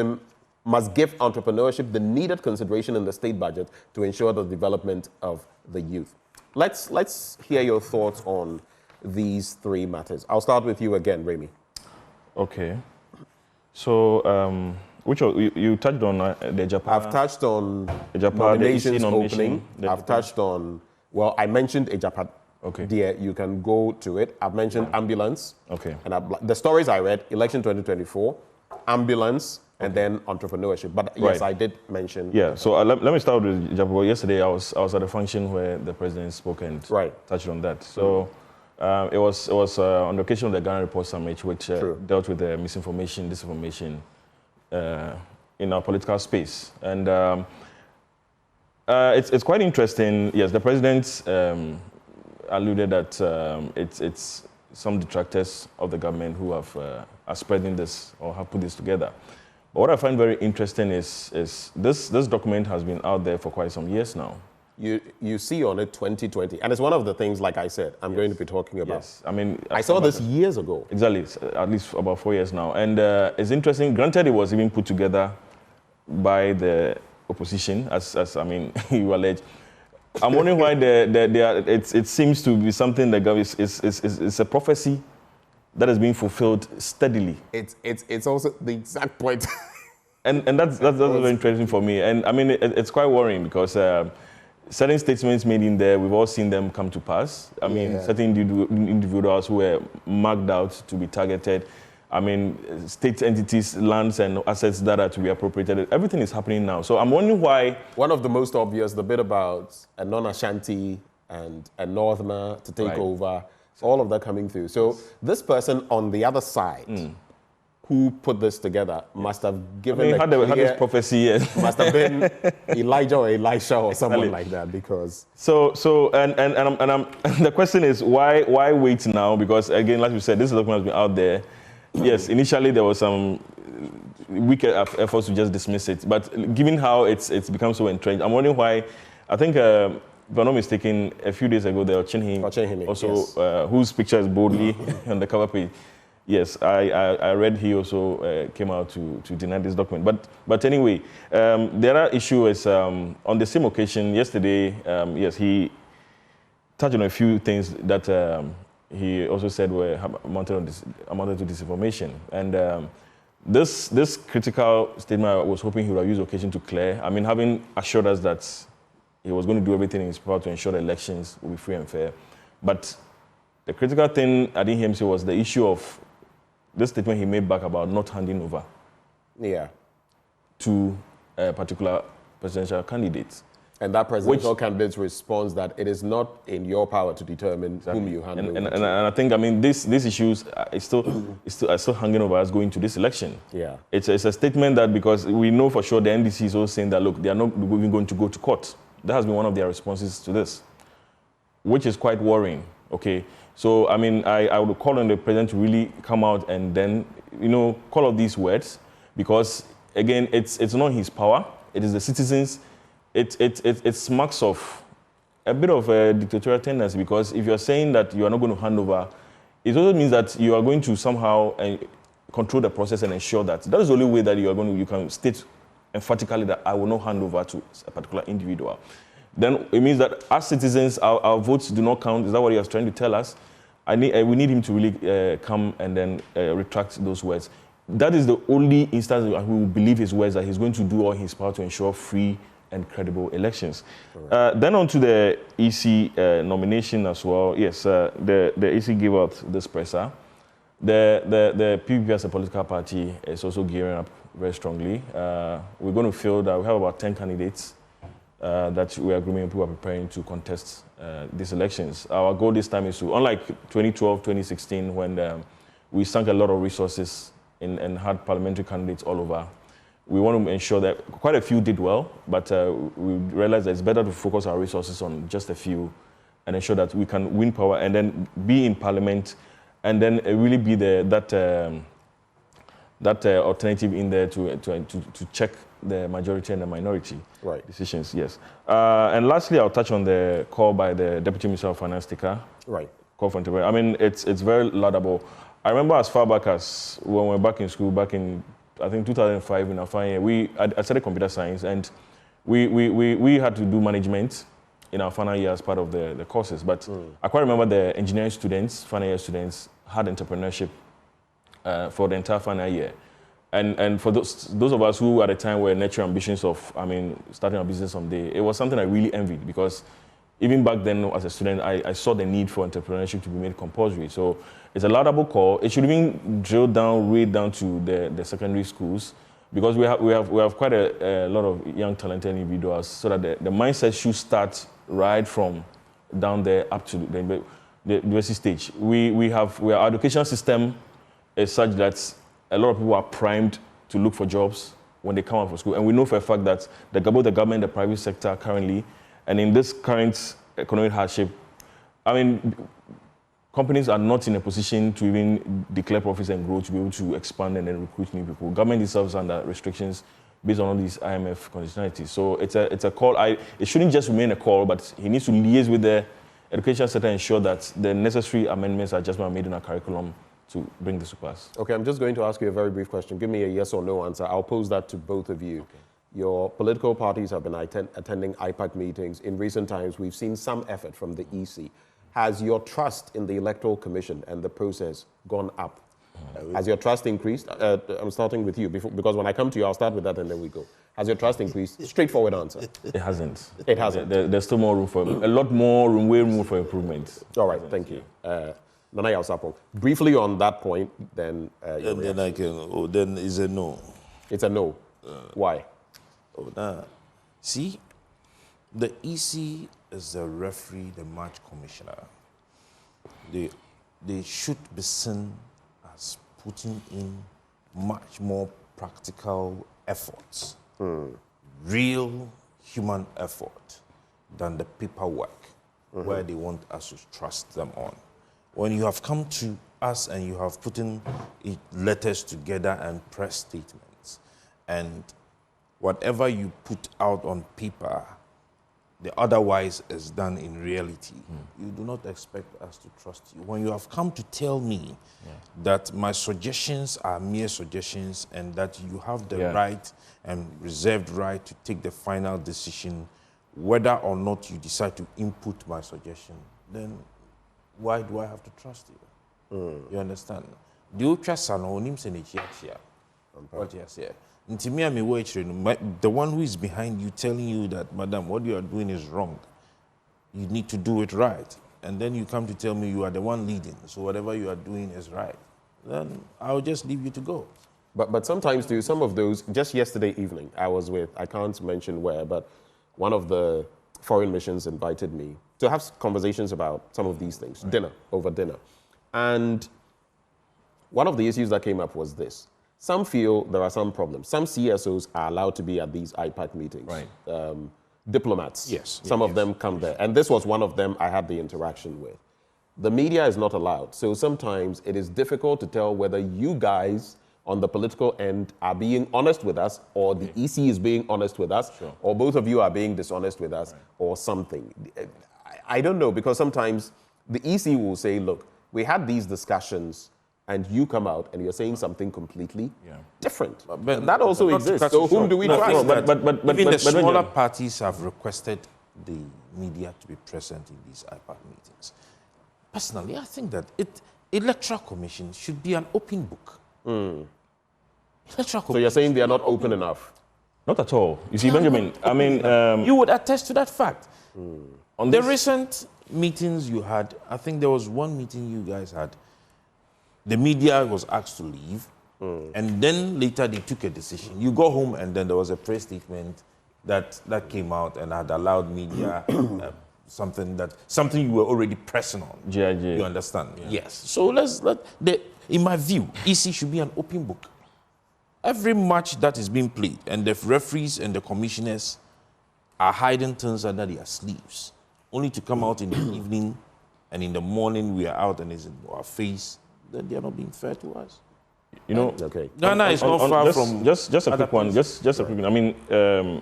[SPEAKER 20] entrepreneurship the needed consideration in the state budget to ensure the development of the youth. Let's hear your thoughts on these three matters. I'll start with you again, Remy.
[SPEAKER 22] Okay. So, you touched on the Japan.
[SPEAKER 20] I've touched on the Japan nominations opening. I've touched on, well, I mentioned a Japan.
[SPEAKER 22] Okay.
[SPEAKER 20] Dear, you can go to it. I've mentioned ambulance.
[SPEAKER 22] Okay.
[SPEAKER 20] And the stories I read, election 2024, ambulance, and then entrepreneurship. But yes, right. I did mention.
[SPEAKER 22] Yeah. So let me start with Japan. Yesterday, I was at a function where the president spoke and touched on that. So. It was on the occasion of the Ghana Report Summit, which dealt with the misinformation, disinformation in our political space. And it's quite interesting. Yes, the president alluded that it's some detractors of the government who are spreading this or have put this together. But what I find very interesting is this document has been out there for quite some years now.
[SPEAKER 20] You see on it 2020, and it's one of the things, like I said, I'm going to be talking about.
[SPEAKER 22] Yes, I mean,
[SPEAKER 20] I saw this years ago.
[SPEAKER 22] Exactly, at least about 4 years now. And it's interesting, granted it was even put together by the opposition, as I mean, you allege. I'm wondering why it seems to be something that it's a prophecy that is being fulfilled steadily.
[SPEAKER 20] It's also the exact point.
[SPEAKER 22] and that's very interesting for me. And I mean, it's quite worrying because certain statements made in there, we've all seen them come to pass. I mean, certain individuals who were marked out to be targeted. I mean, state entities, lands and assets that are to be appropriated. Everything is happening now. So I'm wondering why.
[SPEAKER 20] One of the most obvious, the bit about a non-Ashanti and a Northerner to take over, all of that coming through. So this person on the other side, who put this together, must have given
[SPEAKER 22] had this prophecy.
[SPEAKER 20] Must have been Elijah or Elisha or someone like that, because.
[SPEAKER 22] So the question is why wait now? Because again, like you said, this document has been out there. Yes, initially there was some weak efforts to just dismiss it, but given how it's become so entrenched, I'm wondering why. I think, if I'm not mistaken, a few days ago, there was Chinhim also, whose picture is boldly on the cover page. Yes, I read he also came out to deny this document. But anyway, the other issue is on the same occasion yesterday. Yes, he touched on a few things that. He also said were amounted to disinformation. And this critical statement, I was hoping he would have used the occasion to clear. I mean, having assured us that he was going to do everything in his power to ensure the elections will be free and fair. But the critical thing I didn't hear him say was the issue of this statement he made back about not handing over to a particular presidential candidate.
[SPEAKER 20] And that presidential candidate's response that it is not in your power to determine whom you hand over to.
[SPEAKER 22] And I think, I mean, these issues are still hanging over us going to this election.
[SPEAKER 20] Yeah.
[SPEAKER 22] It's a statement that, because we know for sure the NDC is also saying that, look, they are not even going to go to court. That has been one of their responses to this, which is quite worrying, okay? So, I mean, I would call on the president to really come out and then, call out these words, because, again, it's not his power. It is the citizens. It smacks of a bit of a dictatorial tendency, because if you're saying that you are not going to hand over, it also means that you are going to somehow control the process and ensure that is the only way that you can state emphatically that I will not hand over to a particular individual. Then it means that as citizens, our votes do not count. Is that what he was trying to tell us? We need him to really come and then retract those words. That is the only instance where we will believe his words, that he's going to do all his power to ensure free and credible elections. Then on to the EC nomination as well. Yes, the EC gave out this presser. The PPP as a political party is also gearing up very strongly. We're going to feel that we have about 10 candidates that we are grooming, people are preparing to contest these elections. Our goal this time is to, unlike 2012, 2016, when we sunk a lot of resources and had parliamentary candidates all over, we want to ensure that quite a few did well, but we realized that it's better to focus our resources on just a few and ensure that we can win power and then be in parliament and then really be that alternative in there to check the majority and the minority decisions. Yes. And lastly, I'll touch on the call by the Deputy Minister of Finance, call for intervention. I mean, it's very laudable. I remember as far back as when we were back in school, back in I think 2005 in our final year, I studied computer science, and we had to do management in our final year as part of the courses. But I quite remember the engineering students, final year students, had entrepreneurship for the entire final year. And for those of us who at the time were natural ambitions of, starting a business someday, it was something I really envied, because even back then as a student, I saw the need for entrepreneurship to be made compulsory. So it's a laudable call. It should even drill down, way down to the secondary schools, because we have quite a lot of young talented individuals, so that the mindset should start right from down there up to the university stage. Our education system is such that a lot of people are primed to look for jobs when they come out from school. And we know for a fact that both the government and the private sector currently, and in this current economic hardship, companies are not in a position to even declare profits and grow to be able to expand and then recruit new people. Government itself is under restrictions based on all these IMF conditionalities. So it's a call. It shouldn't just remain a call, but he needs to liaise with the education sector and ensure that the necessary amendments are just made in our curriculum to bring this to pass.
[SPEAKER 20] Okay, I'm just going to ask you a very brief question. Give me a yes or no answer. I'll pose that to both of you. Okay. Your political parties have been attending IPAC meetings. In recent times, we've seen some effort from the EC. Has your trust in the Electoral Commission and the process gone up? Has your trust increased? I'm starting with you, because when I come to you, I'll start with that and then we go. Has your trust increased? Straightforward answer.
[SPEAKER 22] It hasn't.
[SPEAKER 20] It hasn't.
[SPEAKER 22] There's still more room for, a lot more room, way more for improvement.
[SPEAKER 20] All right, thank you. Nana Yausapong, briefly on that point, then...
[SPEAKER 21] then I can, then it's a no.
[SPEAKER 20] It's a no. Why?
[SPEAKER 21] See, the EC is the referee, the match commissioner. They should be seen as putting in much more practical efforts, real human effort, than the paperwork where they want us to trust them on. When you have come to us and you have put in letters together and press statements, and whatever you put out on paper, the otherwise is done in reality, you do not expect us to trust you. When you have come to tell me that my suggestions are mere suggestions and that you have the right and reserved right to take the final decision whether or not you decide to input my suggestion, then why do I have to trust you? You understand? What you say? The one who is behind you telling you that, madam, what you are doing is wrong. You need to do it right. And then you come to tell me you are the one leading, so whatever you are doing is right. Then I'll just leave you to go.
[SPEAKER 20] But sometimes, too, some of those, just yesterday evening, I was with, I can't mention where, but one of the foreign missions invited me to have conversations about some of these things, over dinner. And one of the issues that came up was this. Some feel there are some problems. Some CSOs are allowed to be at these IPAC meetings. Diplomats, some of them come there. And this was one of them I had the interaction with. The media is not allowed. So sometimes it is difficult to tell whether you guys on the political end are being honest with us, or the EC is being honest with us, or both of you are being dishonest with us, or something. I don't know, because sometimes the EC will say, look, we had these discussions, and you come out and you're saying something completely different. But that also exists. So whom do we trust?
[SPEAKER 21] But even the smaller parties have requested the media to be present in these IPAC meetings. Personally, I think that Electoral Commission should be an open book.
[SPEAKER 20] So you're saying they are not open enough?
[SPEAKER 22] Not at all. You see, Benjamin, I mean...
[SPEAKER 21] you would attest to that fact. On the recent meetings you had, I think there was one meeting you guys had, the media was asked to leave, and then later they took a decision. You go home and then there was a press statement that came out and had allowed media something you were already pressing on. You understand? Yes. So in my view, EC should be an open book. Every match that is being played, and the referees and the commissioners are hiding things under their sleeves, only to come out in the evening, and in the morning we are out and it's in our face, then they are not being fair to us.
[SPEAKER 22] You know,
[SPEAKER 21] Ghana is not far from
[SPEAKER 22] just a quick one. Just a quick one. I mean,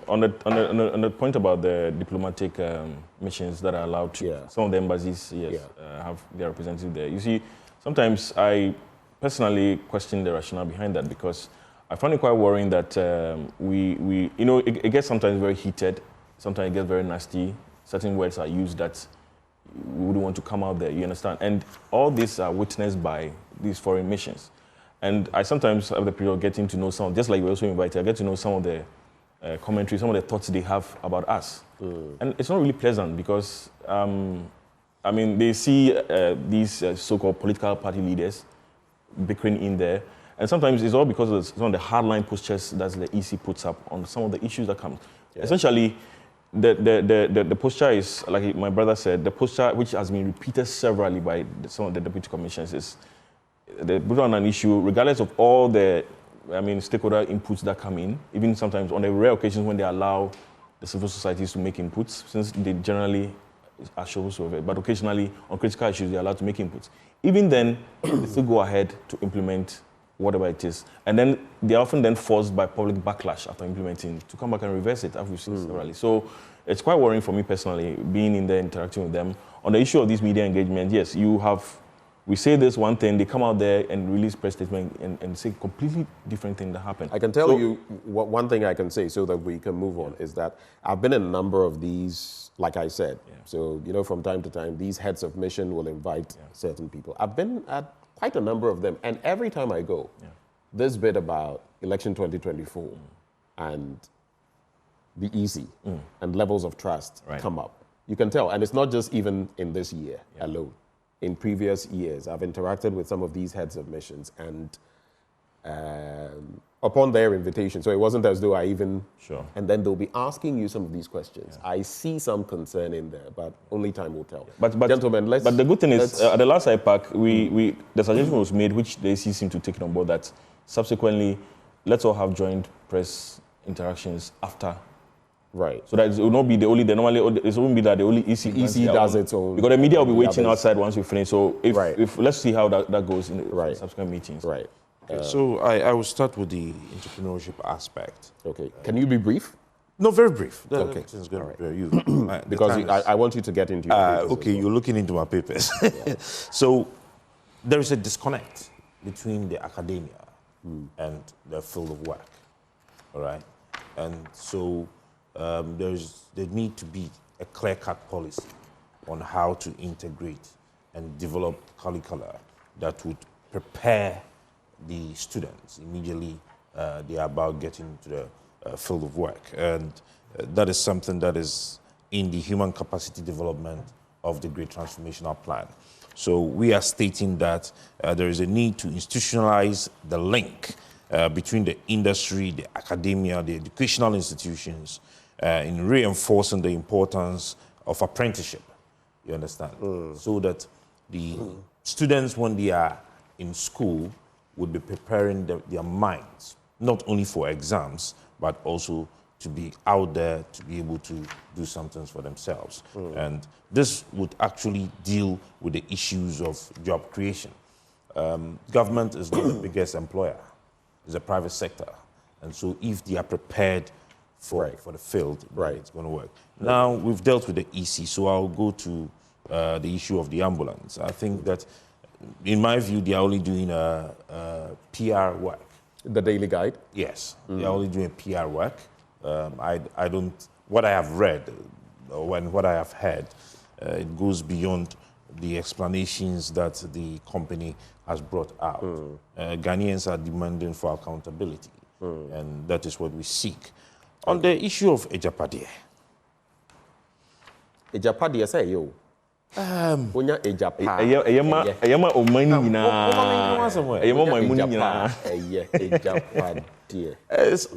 [SPEAKER 22] on the point about the diplomatic missions that are allowed to, some of the embassies, have their representative there. You see, sometimes I personally question the rationale behind that, because I find it quite worrying that we you know, it gets sometimes very heated, sometimes it gets very nasty. Certain words are used that we wouldn't want to come out there, you understand? And all these are witnessed by these foreign missions. And I sometimes have the period of getting to know some, just like you were also invited, I get to know some of the commentary, some of the thoughts they have about us. And it's not really pleasant, because, I mean, they see these so-called political party leaders bickering in there. And sometimes it's all because of some of the hardline postures that the EC puts up on some of the issues that come. Essentially, the posture is, like my brother said, the posture which has been repeated severally by some of the deputy commissioners is they put on an issue, regardless of all the, stakeholder inputs that come in, even sometimes on the rare occasions when they allow the civil societies to make inputs, since they generally are supposed to have it, but occasionally on critical issues they're allowed to make inputs. Even then, they still go ahead to implement whatever it is. And then they're often then forced by public backlash after implementing to come back and reverse it, as we've seen severally. So it's quite worrying for me personally, being in there, interacting with them. On the issue of these media engagement, yes, we say this one thing, they come out there and release press statement and say completely different thing that happened.
[SPEAKER 20] I can tell you one thing I can say so that we can move on is that I've been in a number of these, like I said. So, you know, from time to time, these heads of mission will invite certain people. I've been at quite a number of them, and every time I go, this bit about election 2024 and the EC and levels of trust come up. You can tell, and it's not just even in this year alone. In previous years, I've interacted with some of these heads of missions, and upon their invitation, so it wasn't as though I even, and then they'll be asking you some of these questions. I see some concern in there, but only time will tell.
[SPEAKER 22] But
[SPEAKER 20] gentlemen, let's...
[SPEAKER 22] But the good thing is, at the last IPAC, the suggestion was made, which the AC seemed to take it on board, that subsequently, let's all have joint press interactions after.
[SPEAKER 20] Right.
[SPEAKER 22] So that it will not be it won't be that the only EC
[SPEAKER 20] does its own.
[SPEAKER 22] Because the media will be waiting outside once we finish. So if let's see how that goes in the subsequent meetings.
[SPEAKER 20] Right.
[SPEAKER 21] Okay, so I will start with the entrepreneurship aspect.
[SPEAKER 20] Okay. Can you be brief?
[SPEAKER 21] No, very brief.
[SPEAKER 20] Okay.
[SPEAKER 21] You.
[SPEAKER 20] Because I want you to get into your papers.
[SPEAKER 21] Okay, you're looking into my papers. So there is a disconnect between the academia and the field of work. All right? And so there need to be a clear-cut policy on how to integrate and develop curricula that would prepare the students immediately they are about getting into the field of work. And that is something that is in the human capacity development of the Great Transformational Plan. So we are stating that there is a need to institutionalize the link between the industry, the academia, the educational institutions, in reinforcing the importance of apprenticeship, you understand? So that the students, when they are in school, would be preparing their minds, not only for exams, but also to be out there, to be able to do something for themselves. And this would actually deal with the issues of job creation. Government is not the biggest employer, it's the private sector. And so if they are prepared for the field, it's going to work. Now, we've dealt with the EC, so I'll go to the issue of the ambulance. I think that, in my view, they are only doing PR work.
[SPEAKER 20] The Daily Guide?
[SPEAKER 21] Yes, they are only doing PR work. I don't, what I have read, or what I have heard, it goes beyond the explanations that the company has brought out. Ghanaians are demanding for accountability, and that is what we seek. On the issue of Ejapade.
[SPEAKER 20] Ejapade, say yo. Onya Ejapa.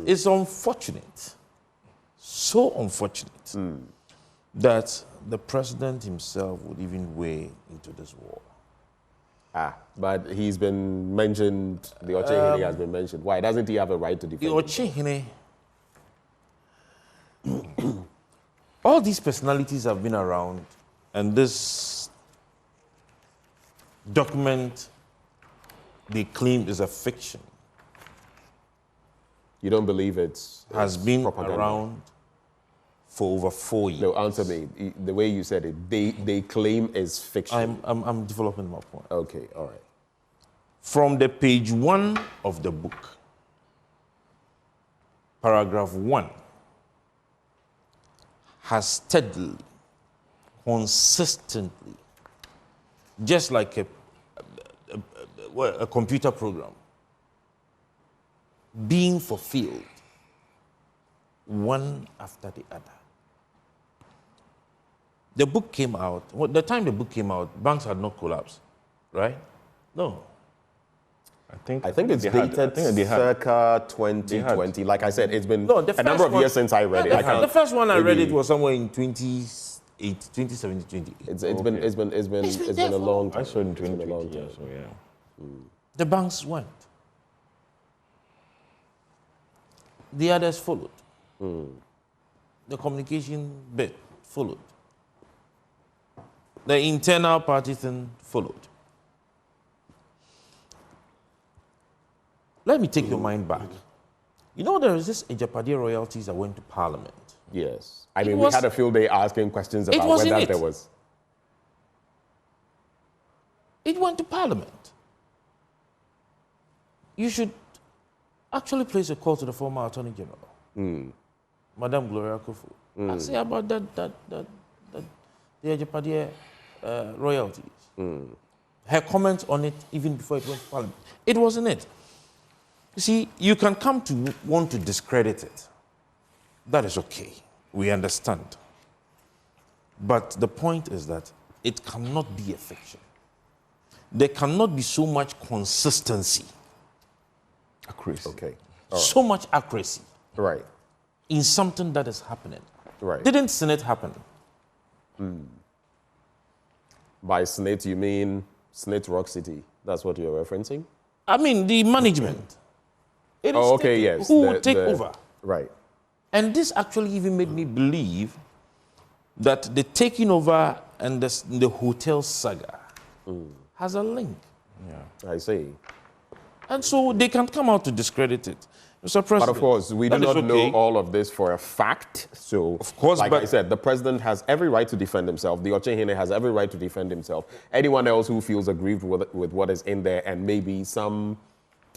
[SPEAKER 21] It's unfortunate, so unfortunate, that the president himself would even weigh into this war.
[SPEAKER 20] But he's been mentioned, the Ochehene has been mentioned. Why doesn't he have a right to defend?
[SPEAKER 21] The Ochehene, all these personalities have been around, and this document they claim is a fiction.
[SPEAKER 20] You don't believe
[SPEAKER 21] has been propaganda around for over 4 years.
[SPEAKER 20] No, answer me. The way you said it, they claim is fiction.
[SPEAKER 21] I'm developing my point.
[SPEAKER 20] Okay, all right.
[SPEAKER 21] From the page 1 of the book, paragraph 1, has steadily, consistently, just like a computer program, being fulfilled one after the other. The book came out, the time the book came out, banks had not collapsed, right? No.
[SPEAKER 20] I think it's dated circa 2020. Like I said, it's been a number of years since I read it.
[SPEAKER 21] The first one I read it was somewhere in 2017, 2018.
[SPEAKER 20] It's been a long time.
[SPEAKER 22] I saw it in 2020, so yeah.
[SPEAKER 21] The banks went. The others followed. The communication bit followed. The internal party thing followed. Let me take your mind back. You know, there is this Ejapade royalties that went to Parliament.
[SPEAKER 20] Yes. I mean, we had a field day asking questions about whether there was.
[SPEAKER 21] It went to Parliament. You should actually place a call to the former Attorney General, Madam Gloria Kufu, and say about the Ejapade royalties. Her comments on it even before it went to Parliament. It wasn't it. You see, you can come to want to discredit it. That is okay. We understand. But the point is that it cannot be a fiction. There cannot be so much consistency.
[SPEAKER 20] Accuracy. Okay.
[SPEAKER 21] So much accuracy.
[SPEAKER 20] Right.
[SPEAKER 21] In something that is happening.
[SPEAKER 20] Right.
[SPEAKER 21] Didn't Senate happen?
[SPEAKER 20] By Senate, you mean Senate Rock City? That's what you're referencing?
[SPEAKER 21] I mean, the management. It is
[SPEAKER 20] okay, yes.
[SPEAKER 21] Who will take over?
[SPEAKER 20] Right.
[SPEAKER 21] And this actually even made me believe that the taking over and the hotel saga has a link.
[SPEAKER 20] Yeah, I see.
[SPEAKER 21] And so they can come out to discredit it. Mr. President,
[SPEAKER 20] but of course, we do not know all of this for a fact. So,
[SPEAKER 21] of course,
[SPEAKER 20] like I said, the president has every right to defend himself. The Ochehene has every right to defend himself. Anyone else who feels aggrieved with what is in there and maybe some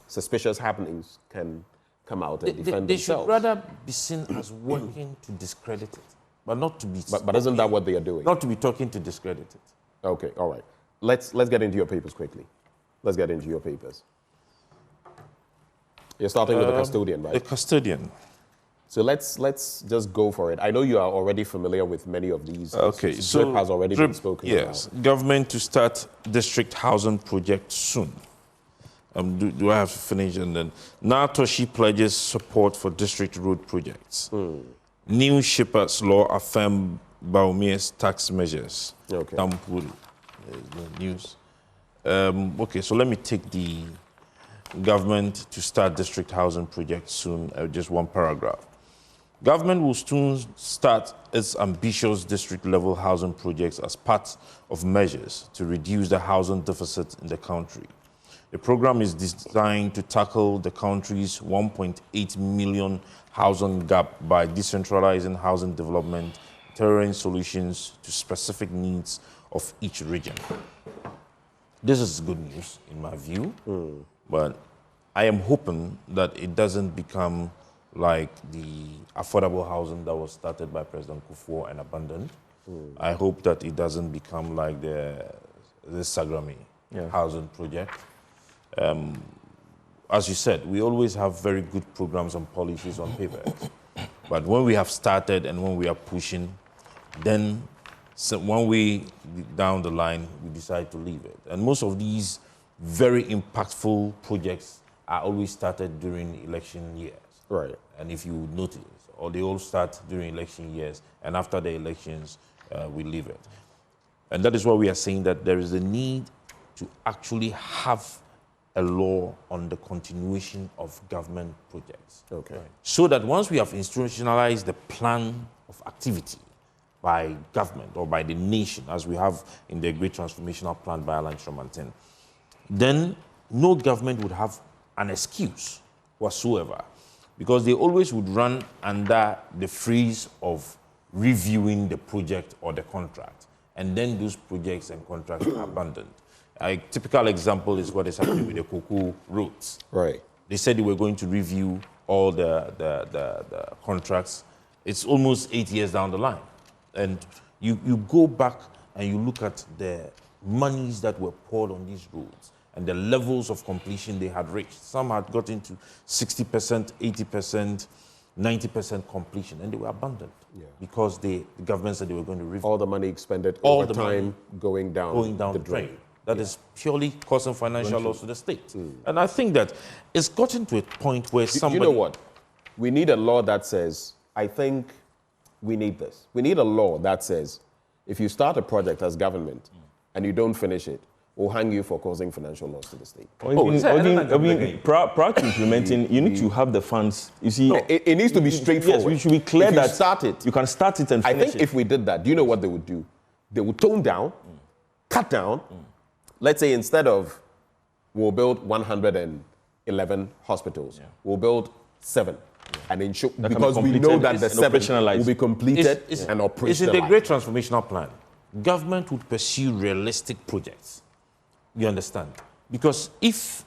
[SPEAKER 20] suspicious happenings can come out and defend
[SPEAKER 21] they
[SPEAKER 20] themselves.
[SPEAKER 21] Should rather be seen as working to discredit it, but not to be.
[SPEAKER 20] But isn't that what they are doing?
[SPEAKER 21] Not to be talking to discredit it.
[SPEAKER 20] Okay, all right. Let's get into your papers quickly. Let's get into your papers. You're starting with the custodian, right?
[SPEAKER 21] The custodian.
[SPEAKER 20] So let's just go for it. I know you are already familiar with many of these.
[SPEAKER 21] Okay,
[SPEAKER 20] so DRIP has already been spoken about.
[SPEAKER 21] Yes, government to start district housing project soon. Do I have to finish? And then Natoshi pledges support for district road projects. New shippers law affirm Baumia's tax measures.
[SPEAKER 20] Okay.
[SPEAKER 21] Tampuru. The news. Okay, so let me take the government to start district housing project soon, just one paragraph. Government will soon start its ambitious district-level housing projects as part of measures to reduce the housing deficit in the country. The program is designed to tackle the country's 1.8 million housing gap by decentralizing housing development, tailoring solutions to specific needs of each region. This is good news, in my view. But I am hoping that it doesn't become like the affordable housing that was started by President Kufuor and abandoned. I hope that it doesn't become like the Sagrami housing project. As you said, we always have very good programs and policies on paper. But when we have started and when we are pushing, then one way down the line, we decide to leave it. And most of these very impactful projects are always started during election years.
[SPEAKER 20] Right.
[SPEAKER 21] And if you notice, or they all start during election years, and after the elections, we leave it. And that is why we are saying that there is a need to actually have a law on the continuation of government projects.
[SPEAKER 20] Okay.
[SPEAKER 21] Right. So that once we have institutionalized the plan of activity by government or by the nation, as we have in the Great Transformational Plan by Alan Shomantin, then no government would have an excuse whatsoever, because they always would run under the freeze of reviewing the project or the contract, and then those projects and contracts are abandoned. A typical example is what is happening with the Quaicoe roads.
[SPEAKER 20] Right.
[SPEAKER 21] They said they were going to review all the contracts. It's almost 8 years down the line. And you go back and you look at the monies that were poured on these roads and the levels of completion they had reached. Some had gotten to 60%, 80%, 90% completion, and they were abandoned because the government said they were going to review.
[SPEAKER 20] All the money expended
[SPEAKER 21] all
[SPEAKER 20] over
[SPEAKER 21] the
[SPEAKER 20] time going down
[SPEAKER 21] the drain. That is purely causing financial loss to the state. And I think that it's gotten to a point where somebody...
[SPEAKER 20] You know what? We need a law that says, I think we need this. We need a law that says, if you start a project as government and you don't finish it, we'll hang you for causing financial loss to the state.
[SPEAKER 22] Prior to implementing, you need to have the funds. You see,
[SPEAKER 20] it needs to be straightforward.
[SPEAKER 22] Yes, we should be clear that
[SPEAKER 20] start it,
[SPEAKER 22] you can start it and finish it.
[SPEAKER 20] I think if we did that, do you know what they would do? They would tone down, cut down. Let's say instead of we'll build 111 hospitals, we'll build 7. And ensure, because we know that the 7 will be completed and operationalized.
[SPEAKER 21] It's in the Great Transformational Plan. Government would pursue realistic projects. You understand? Because if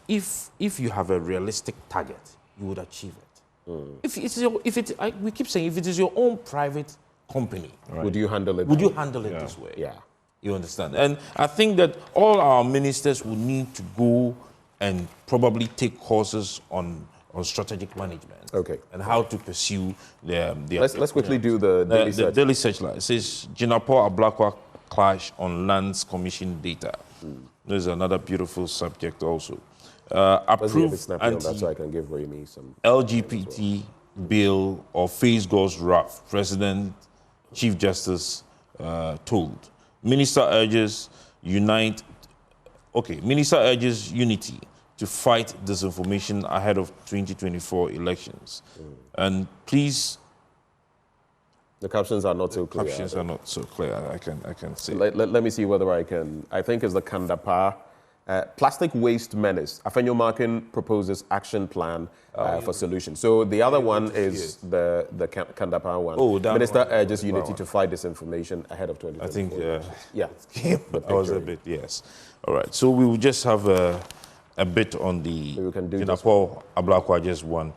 [SPEAKER 21] you have a realistic target, you would achieve it. We keep saying, if it is your own private company,
[SPEAKER 20] would you handle it?
[SPEAKER 21] Would you handle it this way?
[SPEAKER 20] Yeah.
[SPEAKER 21] You understand? And I think that all our ministers will need to go and probably take courses on on strategic management.
[SPEAKER 20] Okay.
[SPEAKER 21] And how to pursue the
[SPEAKER 20] let's quickly do the daily search.
[SPEAKER 21] The daily search line. It says Jinapo Ablakwa clash on lands commission data. There's another beautiful subject also. Approved
[SPEAKER 20] so I can give Remy some
[SPEAKER 21] LGBT bill or face God's wrath. President, Chief Justice told. Minister urges Minister urges unity to fight disinformation ahead of 2024 elections. And please.
[SPEAKER 20] The captions are not so clear.
[SPEAKER 21] Captions are not so clear. I can say.
[SPEAKER 20] Let me see whether I can. I think it's the Kandapa plastic waste menace. Afenyo Markin proposes action plan for solution. So the other one is the Kandapa one.
[SPEAKER 21] Oh, that
[SPEAKER 20] Minister
[SPEAKER 21] one,
[SPEAKER 20] urges unity to fight disinformation ahead of 2024.
[SPEAKER 21] I think.
[SPEAKER 20] Yeah.
[SPEAKER 21] I was a bit. Yes. All right. So we will just have a bit on the Jinapo Ablakwa just one.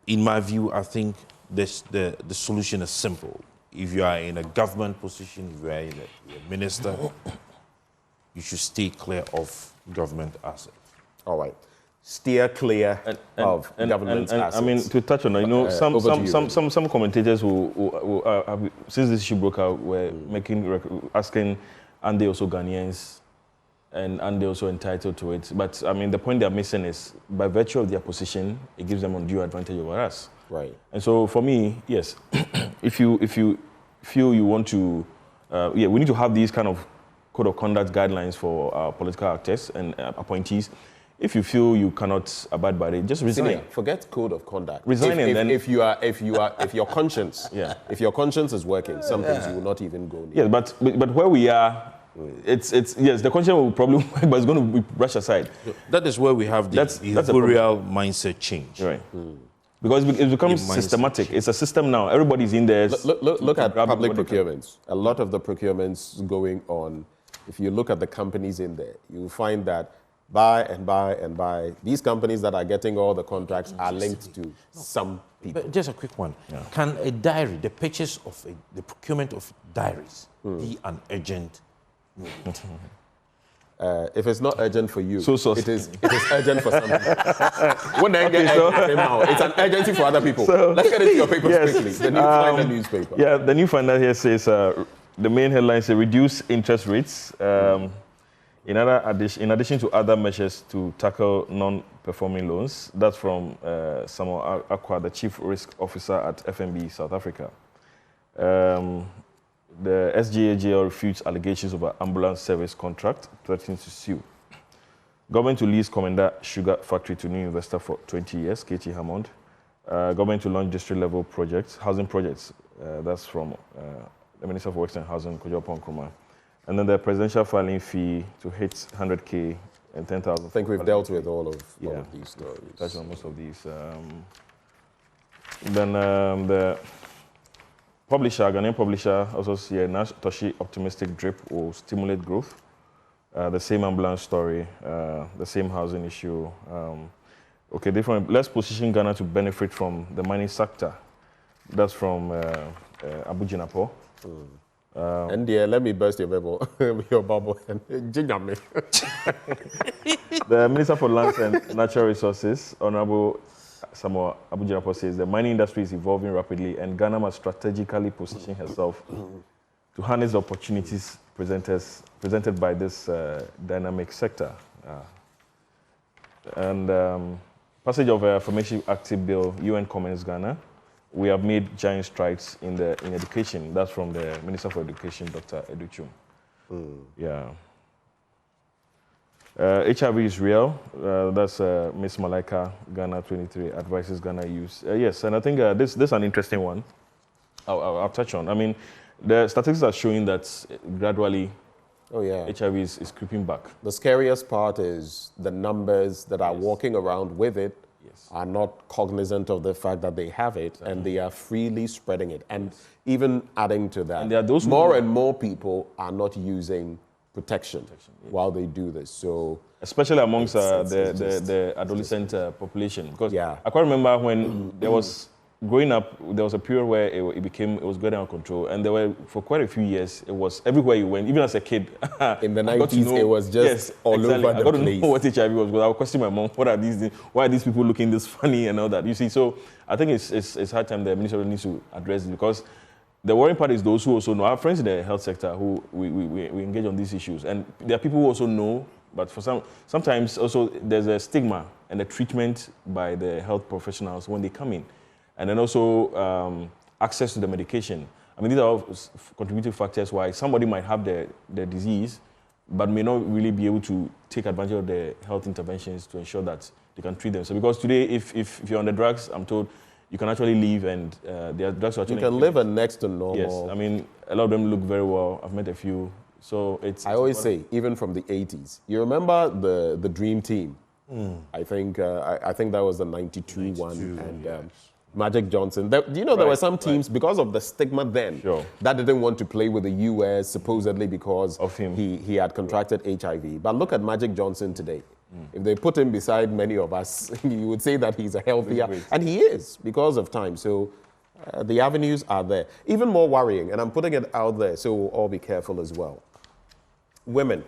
[SPEAKER 21] In my view, I think the solution is simple. If you are in a government position, if you are a minister, you should stay clear of government assets.
[SPEAKER 20] All right. Steer clear of government assets.
[SPEAKER 22] I mean, to touch on, some commentators who since this issue broke out, were asking, and they also Ghanaians, and they're also entitled to it. But I mean, the point they're missing is, by virtue of their position, it gives them undue advantage over us.
[SPEAKER 20] Right.
[SPEAKER 22] And so, for me, yes, if you feel you want to, we need to have these kind of code of conduct guidelines for our political actors and appointees. If you feel you cannot abide by it, just resign.
[SPEAKER 20] Senior, forget code of conduct.
[SPEAKER 22] Resign,
[SPEAKER 20] if your conscience, if your conscience is working, some things you will not even go near.
[SPEAKER 22] Yeah, but where we are. It's yes, the conscience will probably work, but it's going to be brushed aside.
[SPEAKER 21] That is where we have the behavioral mindset change.
[SPEAKER 22] Right. Because it becomes systematic. It's a system now. Everybody's in there.
[SPEAKER 20] Look at public procurements. A lot of the procurements going on, if you look at the companies in there, you'll find that buy and buy and buy. These companies that are getting all the contracts are linked to some people.
[SPEAKER 21] But just a quick one. Yeah. Can a diary, the purchase of the procurement of diaries, be an urgent movement?
[SPEAKER 20] If it's not urgent for you, it is urgent for some people. It's an urgency for other people. So, let's get into your papers quickly. The New Finder newspaper.
[SPEAKER 22] Yeah, the New Finder here says the main headline is reduce interest rates. In addition to other measures to tackle non-performing loans. That's from Samuel Akwa, the Chief Risk Officer at FNB South Africa. The SGAJL refutes allegations over ambulance service contract, threatening to sue. Government to lease Commander Sugar Factory to new investor for 20 years, KT Hammond. Government to launch district-level projects, housing projects. That's from the Minister for Works and Housing, Kojo Nkrumah. And then the presidential filing fee to hit 100K and 10,000.
[SPEAKER 20] I think we've dealt with all of these stories.
[SPEAKER 22] Touched on most of these. Then the publisher, Ghanaian publisher, also says Nash Toshi optimistic drip will stimulate growth. The same ambulance story, the same housing issue. Okay, different. Let's position Ghana to benefit from the mining sector. That's from Abu Jinapo.
[SPEAKER 20] And let me burst your bubble. The
[SPEAKER 22] Minister for Lands and Natural Resources, Honorable Samuel Abu Jinapo, says the mining industry is evolving rapidly and Ghana must strategically position herself to harness the opportunities presented by this dynamic sector. Passage of Affirmation Active Bill, UN comments Ghana. We have made giant strides in education. That's from the Minister for Education, Dr. Educhum. Yeah. HIV is real. That's Ms. Malaika, Ghana 23, advises Ghana use. Yes, and I think this is an interesting one. I'll touch on. I mean, the statistics are showing that gradually HIV is creeping back.
[SPEAKER 20] The scariest part is the numbers that are walking around with it are not cognizant of the fact that they have it, and they are freely spreading it. And even adding to that,
[SPEAKER 22] and there are those
[SPEAKER 20] more and more people are not using protection while they do this. So
[SPEAKER 22] especially amongst the adolescent population, because I quite remember when there was growing up, there was a period where it was getting out of control, and there were, for quite a few years, it was everywhere you went, even as a kid.
[SPEAKER 20] In the 90s, it was just all over the place.
[SPEAKER 22] I got to know what HIV was, because I would question my mom, what are these things? Why are these people looking this funny and all that? You see, so I think it's high time the ministry needs to address it, because the worrying part is those who also know. Our friends in the health sector who we engage on these issues, and there are people who also know, but for sometimes also there's a stigma and a treatment by the health professionals when they come in. And then also access to the medication. I mean, these are all contributing factors why somebody might have the disease, but may not really be able to take advantage of the health interventions to ensure that they can treat them. So because today, if you're on the drugs, I'm told, you can actually leave, and their drugs are actually...
[SPEAKER 20] You can live a next to normal.
[SPEAKER 22] Yes, I mean, a lot of them look very well. I've met a few. So it's...
[SPEAKER 20] I always say, even from the 80s, you remember the Dream Team? I think that was the 92 one. And, yes. Magic Johnson. There were some teams, because of the stigma then, that didn't want to play with the US, supposedly because of him. He had contracted HIV. But look at Magic Johnson today. If they put him beside many of us, you would say that he's a healthier, and he is, because of time. So the avenues are there. Even more worrying, and I'm putting it out there, so we'll all be careful as well. Women,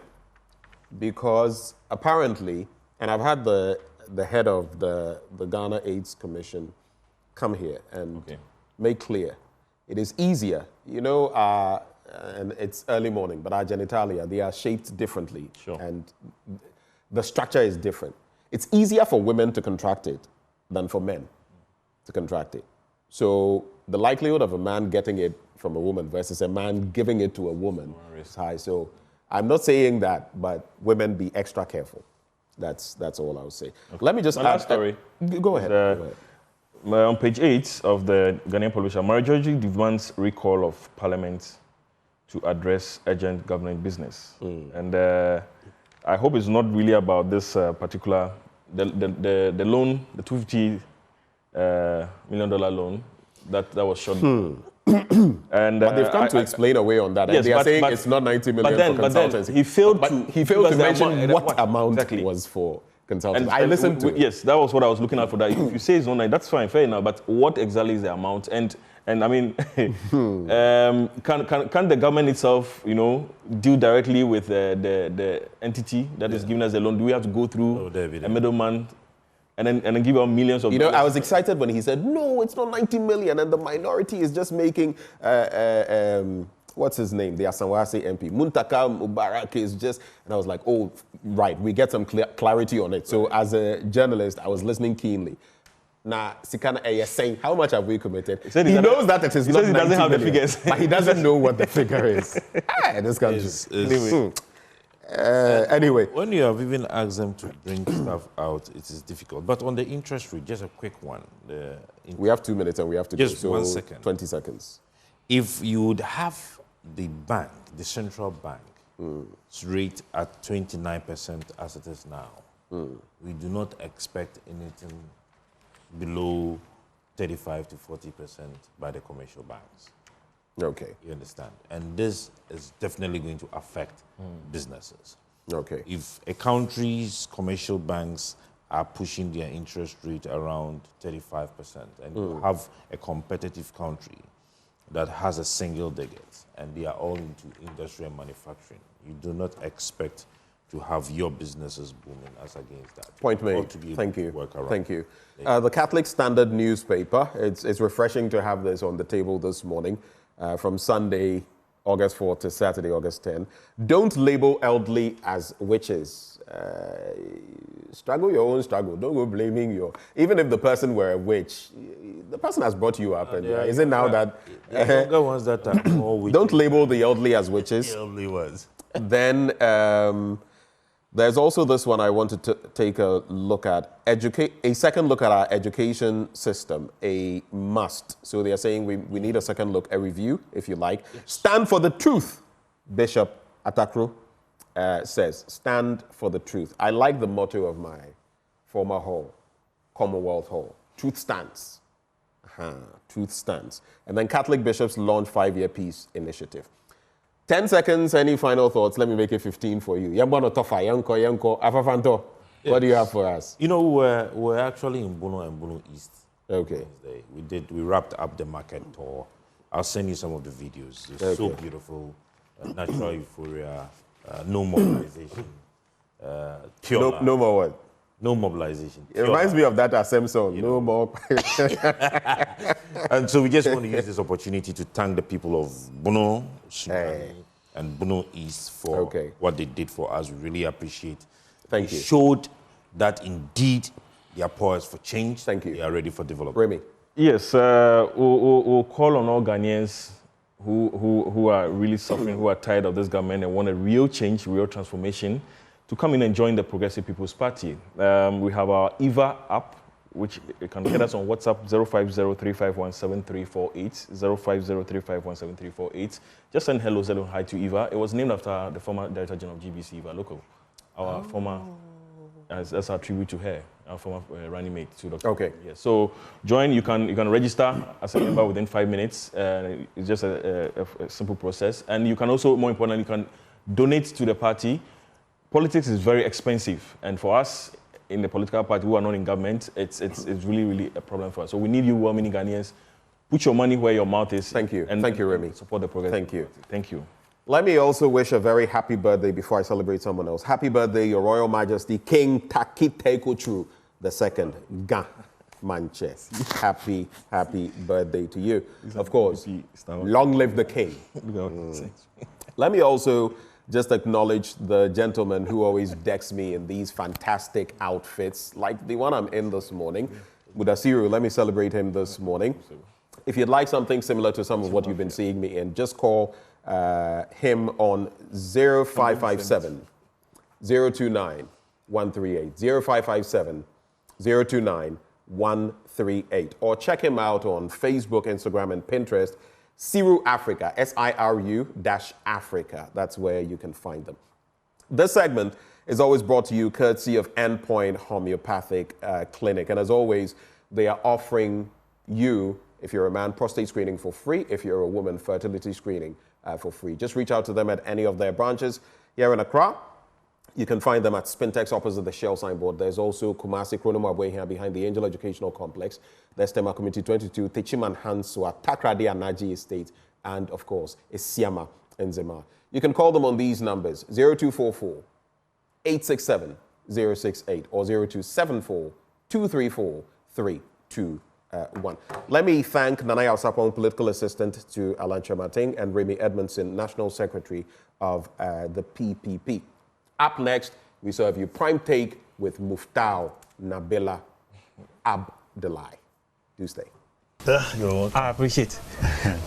[SPEAKER 20] because apparently, and I've had the head of the Ghana AIDS Commission come here and make clear it is easier. You know, and it's early morning, but our genitalia, they are shaped differently. And the structure is different. It's easier for women to contract it than for men to contract it. So the likelihood of a man getting it from a woman versus a man giving it to a woman is high. So I'm not saying that, but women, be extra careful. That's all I'll say. Let me just add...
[SPEAKER 22] Last story.
[SPEAKER 20] Go ahead.
[SPEAKER 22] On page 8 of the Ghanaian publisher, Marjorie demands recall of Parliament to address urgent government business. And I hope it's not really about this particular, the loan, the $250 million loan that was shot. And,
[SPEAKER 20] but they've come to explain away on that. Yes, they are saying it's not 90 million for consultants.
[SPEAKER 22] He failed
[SPEAKER 20] to mention what amount was for consultants. I listened to it.
[SPEAKER 22] Yes, that was what I was looking at for that. If you say it's not 90, that's fine, fair enough. But what exactly is the amount? And I mean, can the government itself, deal directly with the entity that is giving us the loan? Do we have to go through a middleman? And then give out millions of dollars.
[SPEAKER 20] I was excited when he said, no, it's not 90 million, and the minority is just making, what's his name? The Asanwase MP. Muntaka Mubarak is just, and I was like, oh, right, we get some clarity on it. So as a journalist, I was listening keenly. Now, Sikana is saying, how much have we committed? He knows that it is not 90 million. He doesn't have the figures. But he doesn't know what the figure is. This country. Anyway.
[SPEAKER 21] When you have even asked them to bring stuff out, it is difficult. But on the interest rate, just a quick one.
[SPEAKER 20] We have 2 minutes and we have to
[SPEAKER 21] just
[SPEAKER 20] go.
[SPEAKER 21] So
[SPEAKER 20] 1 second. 20 seconds.
[SPEAKER 21] If you would have the bank, the central bank, rate at 29% as it is now, we do not expect anything below 35 to 40% by the commercial banks.
[SPEAKER 20] Okay.
[SPEAKER 21] You understand? And this is definitely going to affect businesses.
[SPEAKER 20] Okay.
[SPEAKER 21] If a country's commercial banks are pushing their interest rate around 35%, and you have a competitive country that has a single digit, and they are all into industry and manufacturing, you do not expect to have your businesses booming as against that.
[SPEAKER 20] Point made. Thank you. Thank you. The Catholic Standard newspaper, it's refreshing to have this on the table this morning. From Sunday, August 4 to Saturday, August 10. Don't label elderly as witches. Struggle your own struggle. Don't go blaming your... Even if the person were a witch, the person has brought you up. And is it now that...
[SPEAKER 21] The ones that are more witches.
[SPEAKER 20] Don't label the elderly as witches.
[SPEAKER 21] The elderly ones.
[SPEAKER 20] Then there's also this one I wanted to take a look at. A second look at our education system, a must. So they are saying we need a second look, a review, if you like. Yes. Stand for the truth, Bishop Atakro says. Stand for the truth. I like the motto of my former hall, Commonwealth Hall. Truth stands. Truth stands. And then Catholic bishops launch 5-year peace initiative. 10 seconds, any final thoughts? Let me make it 15 for you. What do you have for us?
[SPEAKER 21] We're actually in Bono and Bono East.
[SPEAKER 20] Okay.
[SPEAKER 21] We wrapped up the market tour. I'll send you some of the videos. It's so beautiful. Natural euphoria, no mobilization. Pure
[SPEAKER 20] no more what?
[SPEAKER 21] No mobilization.
[SPEAKER 20] It reminds me of that Assem song, no more.
[SPEAKER 21] And so we just want to use this opportunity to thank the people of Bono, Sumani, and Bono East for what they did for us. We really appreciate.
[SPEAKER 20] Thank you.
[SPEAKER 21] Showed that indeed they are poised for change.
[SPEAKER 20] Thank you.
[SPEAKER 21] They are ready for development.
[SPEAKER 20] Remy.
[SPEAKER 22] Yes, we'll call on all Ghanaians who are really suffering, who are tired of this government and want a real change, real transformation, to come in and join the Progressive People's Party. We have our EVA app, which you can get us on WhatsApp 050-351-7348, 050-351-7348. Just send hello and hi to EVA. It was named after the former Director General of GBC, Eva Local, our former, as our tribute to her, our former running mate to Dr.
[SPEAKER 20] Okay.
[SPEAKER 22] Yeah. So join. You can register as a member within 5 minutes. It's just a simple process, and you can also, more importantly, you can donate to the party. Politics is very expensive, and for us in the political party who are not in government, it's really a problem for us. So we need you, well-meaning Ghanaians. Put your money where your mouth is.
[SPEAKER 20] Thank you. And thank you, Remy.
[SPEAKER 22] Support the Progressive
[SPEAKER 20] Thank you.
[SPEAKER 22] Party. Thank you.
[SPEAKER 20] Let me also wish a very happy birthday before I celebrate someone else. Happy birthday, Your Royal Majesty, King Quaicoe II, Ga Manches. Happy birthday to you. Of course, long live the king. Let me also just acknowledge the gentleman who always decks me in these fantastic outfits, like the one I'm in this morning. Mudasiru, let me celebrate him this morning. If you'd like something similar to some of what you've been seeing me in, just call him on 0557 029 138, 0557 029 138, or check him out on Facebook, Instagram, and Pinterest. Siru Africa, SIRU-Africa. That's where you can find them. This segment is always brought to you courtesy of Endpoint Homeopathic Clinic. And as always, they are offering you, if you're a man, prostate screening for free. If you're a woman, fertility screening for free. Just reach out to them at any of their branches here in Accra. You can find them at Spintex opposite the Shell signboard. There's also Kumasi Kronomabwe here behind the Angel Educational Complex. There's Tema Community 22, Techiman Hansua, Takrade Anaji Estate, and of course, Isiama and Zema. You can call them on these numbers, 0244 867 068 or 0274 234 321. Let me thank Nanaya Osapong, political assistant to Alan Chemating, and Remy Edmondson, national secretary of the PPP. Up next, we serve you Prime Take with Muftau Nabila Abdullahi. Do stay.
[SPEAKER 3] I appreciate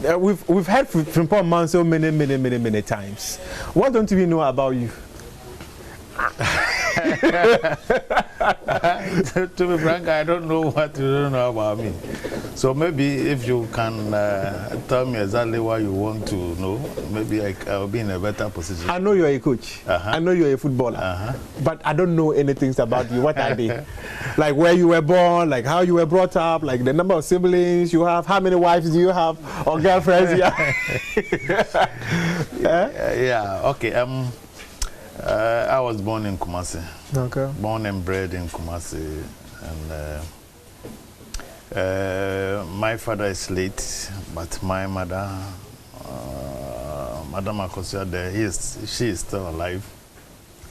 [SPEAKER 3] it. We've heard from Paul Manso many times. What don't we know about you?
[SPEAKER 5] To be frank, I don't know what you don't know about me. So maybe if you can tell me exactly what you want to know, maybe I'll be in a better position.
[SPEAKER 3] I know you're a coach. I know you're a footballer. But I don't know anything about you. What are they? Like where you were born, like how you were brought up, like the number of siblings you have, how many wives do you have, or girlfriends?
[SPEAKER 5] Yeah, okay. I was born in Kumasi.
[SPEAKER 3] Okay.
[SPEAKER 5] Born and bred in Kumasi, and my father is late, but my mother, Madam Akosia, she is still alive.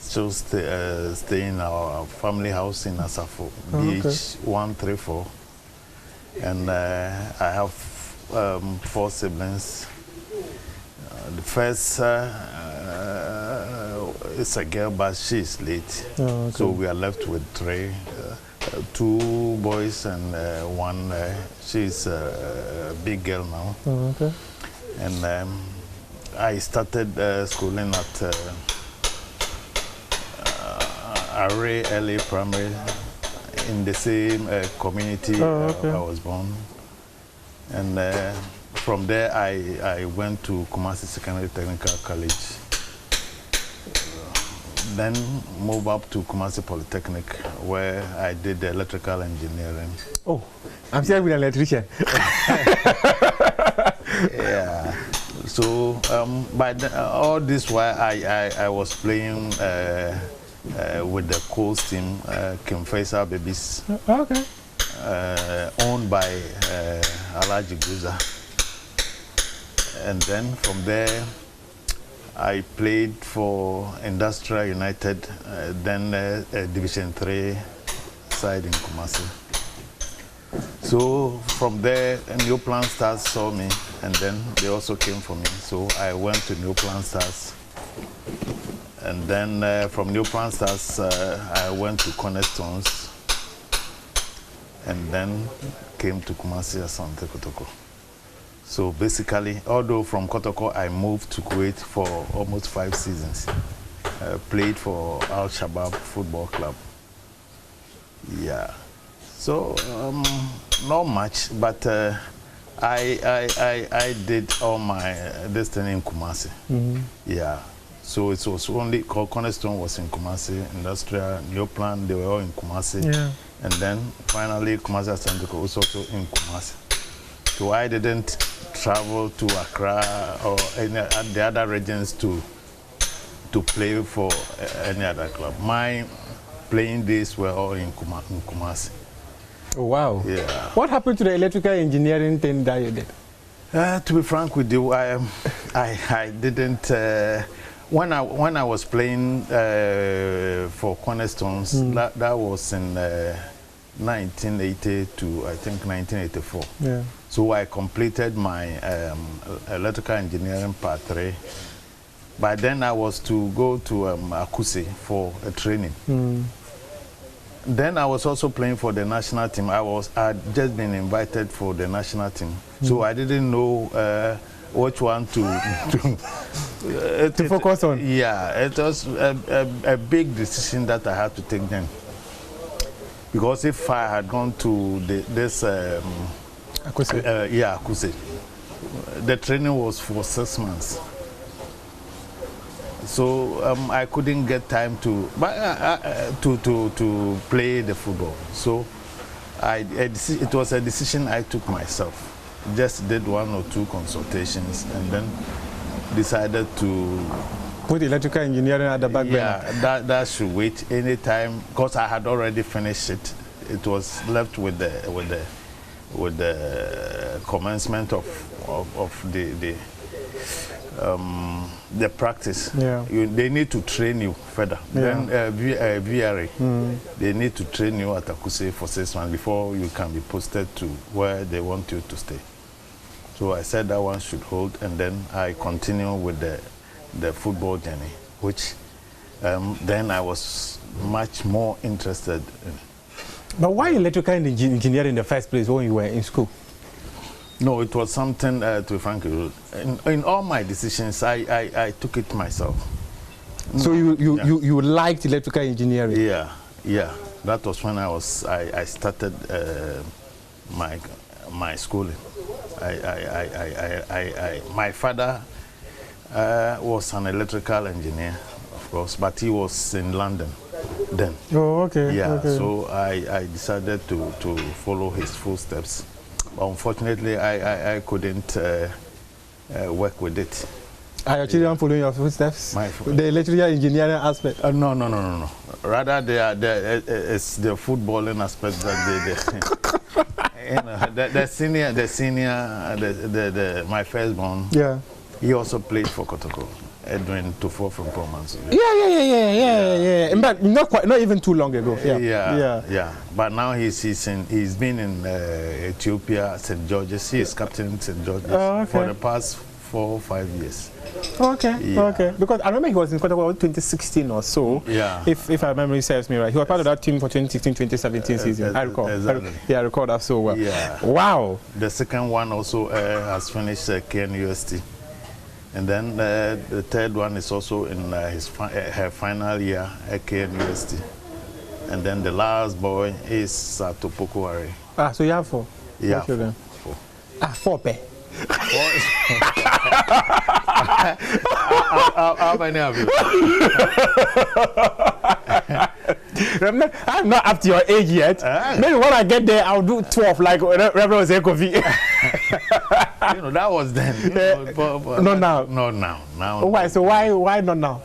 [SPEAKER 5] She'll stay in our family house in Asafo, BH 134, and I have 4 siblings. The first is a girl, but she is late. So we are left with 3, 2 boys and 1. She's a big girl now. And I started schooling at Array LA Primary in the same community I was born. And from there, I went to Kumasi Secondary Technical College. Then moved up to Kumasi Polytechnic, where I did electrical engineering.
[SPEAKER 3] Oh, I'm still with an electrician.
[SPEAKER 5] Yeah. So, but all this while, I was playing with the Coast team, Kim Faisal Babies.
[SPEAKER 3] Okay.
[SPEAKER 5] owned by Alaji Guza. And then from there, I played for Industrial United, then Division 3 side in Kumasi. So from there, New Plan Stars saw me, and then they also came for me. So I went to New Plan Stars. And then from New Plan Stars, I went to Cornerstones, and then came to Kumasi Asante Kotoko. So basically, although from Kotoko, I moved to Kuwait for almost 5 seasons. Played for Al Shabaab Football Club. Yeah. So, not much, but I did all my destiny in Kumasi. Yeah. So it was only Cornerstone was in Kumasi, Industrial, New Plan, they were all in Kumasi.
[SPEAKER 3] Yeah.
[SPEAKER 5] And then finally Kumasi Asante was also in Kumasi. So I didn't travel to Accra or any the other regions to play for any other club. My playing days were all in Kumasi.
[SPEAKER 3] Oh, wow.
[SPEAKER 5] Yeah.
[SPEAKER 3] What happened to the electrical engineering thing that you did?
[SPEAKER 5] To be frank with you, I didn't. When I was playing for Cornerstones, that was in 1980 to I think 1984.
[SPEAKER 3] Yeah.
[SPEAKER 5] So I completed my electrical engineering part 3. By then I was to go to Akuse for a training. Then I was also playing for the national team. I'd just been invited for the national team, so I didn't know which one to
[SPEAKER 3] focus on.
[SPEAKER 5] Yeah, it was a big decision that I had to take then. Because if I had gone to this
[SPEAKER 3] Akuse.
[SPEAKER 5] Akuse, the training was for 6 months. So I couldn't get time to play the football. So it was a decision I took myself. Just did 1 or 2 consultations and then decided to
[SPEAKER 3] put electrical engineering at the back burner.
[SPEAKER 5] Yeah, that should wait any time because I had already finished it. It was left with the commencement of the practice.
[SPEAKER 3] Yeah.
[SPEAKER 5] They need to train you further.
[SPEAKER 3] Yeah.
[SPEAKER 5] Then VRA, they need to train you at Akuse for 6 months before you can be posted to where they want you to stay. So I said that one should hold, and then I continue with the football journey, which then I was much more interested in.
[SPEAKER 3] But why electrical engineering in the first place when you were in school?
[SPEAKER 5] No, it was something, to be frank, in all my decisions, I took it myself.
[SPEAKER 3] So you liked electrical engineering?
[SPEAKER 5] Yeah. That was when I started my schooling. My father was an electrical engineer, of course, but he was in London then.
[SPEAKER 3] Oh, okay.
[SPEAKER 5] Yeah,
[SPEAKER 3] okay.
[SPEAKER 5] so I decided to follow his footsteps. Unfortunately, I couldn't work with it.
[SPEAKER 3] Are your children following your footsteps? The electrical engineering aspect?
[SPEAKER 5] No. Rather, it's the footballing aspect that the senior, my firstborn. Yeah. He also played for Kotoko. Edwin Tufo from Promans.
[SPEAKER 3] Yeah. But not even too long ago.
[SPEAKER 5] Yeah. But now he's been in Ethiopia, St. George's. He is captain St. George's for the past 4 or 5 years.
[SPEAKER 3] Okay. Because I remember he was in Quaicoe 2016 or so.
[SPEAKER 5] Yeah.
[SPEAKER 3] If my memory serves me right, he was part of that team for 2016-2017 season. I recall.
[SPEAKER 5] Exactly.
[SPEAKER 3] I recall that so well.
[SPEAKER 5] Yeah.
[SPEAKER 3] Wow.
[SPEAKER 5] The second one also has finished KNUST. And then the third one is also in her final year at KNUST. And then the last boy is Satopokuare.
[SPEAKER 3] So you have 4?
[SPEAKER 5] Yeah.
[SPEAKER 3] 4 children? 4. 4 pair.
[SPEAKER 5] How many of you?
[SPEAKER 3] I'm not up to your age yet. Maybe when I get there, I'll do 12, like Reverend Zekovi.
[SPEAKER 5] That was then.
[SPEAKER 3] Not now.
[SPEAKER 5] Not now.
[SPEAKER 3] Why? So why not now?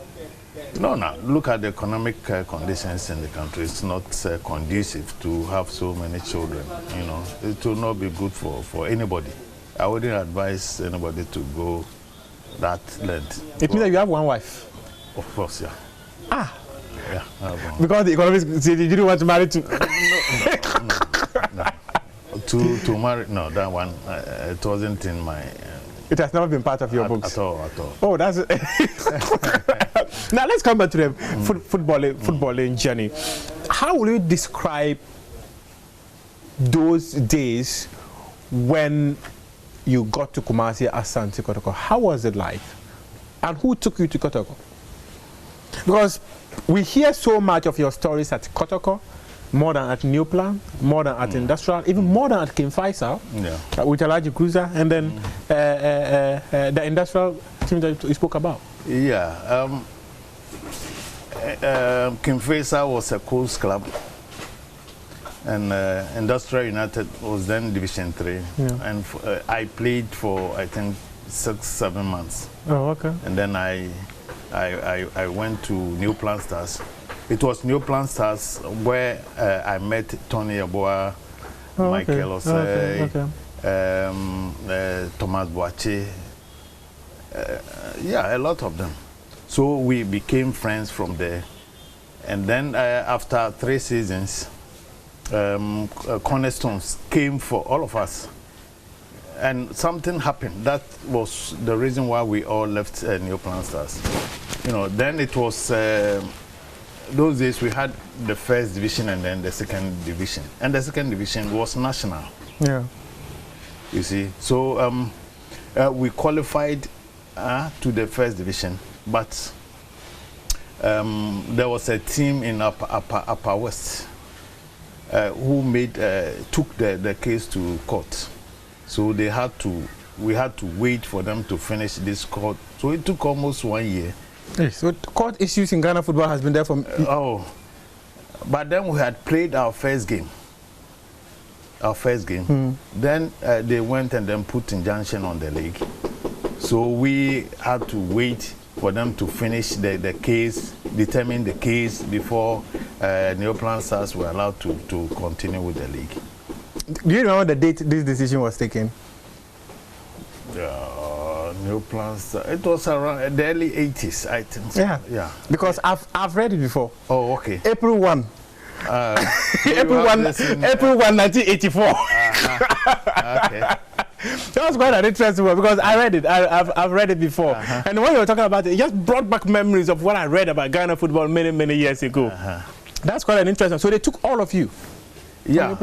[SPEAKER 5] No. Look at the economic conditions in the country. It's not conducive to have so many children. You know, it will not be good for anybody. I wouldn't advise anybody to go that length.
[SPEAKER 3] It means that you have one wife?
[SPEAKER 5] Of course, yeah.
[SPEAKER 3] Ah.
[SPEAKER 5] Yeah, I have one.
[SPEAKER 3] Because the economists said you didn't want to marry two.
[SPEAKER 5] No. To marry, no, that one, it wasn't in my...
[SPEAKER 3] it has never been part of your books?
[SPEAKER 5] At all.
[SPEAKER 3] Oh, that's it. Now let's come back to the footballing journey. How will you describe those days when you got to Kumasi Asante Kotoko? How was it like? And who took you to Kotoko? Because we hear so much of your stories at Kotoko, more than at New Plan, more than at Industrial, even more than at King Faisal, with a large cruiser, and then the Industrial team that you spoke about.
[SPEAKER 5] Yeah. King Faisal was a coast club, and Industrial United was then Division 3. Yeah. And I played for, I think, 6-7 months.
[SPEAKER 3] Oh, okay.
[SPEAKER 5] And then I went to New Plan Stars. It was New Plan Stars where I met Tony Yeboah, Michael Osei, Thomas Boache, yeah, a lot of them. So we became friends from there. And then after 3 seasons, Cornerstones came for all of us. And something happened. That was the reason why we all left New Plan Stars. You know, then it was... those days we had the first division and then the second division. And the second division was national.
[SPEAKER 3] Yeah.
[SPEAKER 5] You see. So we qualified to the first division, but there was a team in Upper West who took the case to court. So we had to wait for them to finish this court. So it took almost 1 year.
[SPEAKER 3] Yes, so court issues in Ghana football has been there for...
[SPEAKER 5] but then we had played our first game. Then they went and then put injunction on the league. So we had to wait for them to finish the case, determine the case before New Plan Stars were allowed to continue with the league.
[SPEAKER 3] Do you remember the date this decision was taken?
[SPEAKER 5] New Plans. It was around the early 80s, I think. So. Yeah.
[SPEAKER 3] Because I've read it before.
[SPEAKER 5] Oh, okay.
[SPEAKER 3] April 1. April 1984.
[SPEAKER 5] Okay.
[SPEAKER 3] That was quite an interesting one because I read it. I've read it before. And when you were talking about it, it just brought back memories of what I read about Ghana football many years ago. That's quite an interesting. So they took all of you.
[SPEAKER 5] Yeah.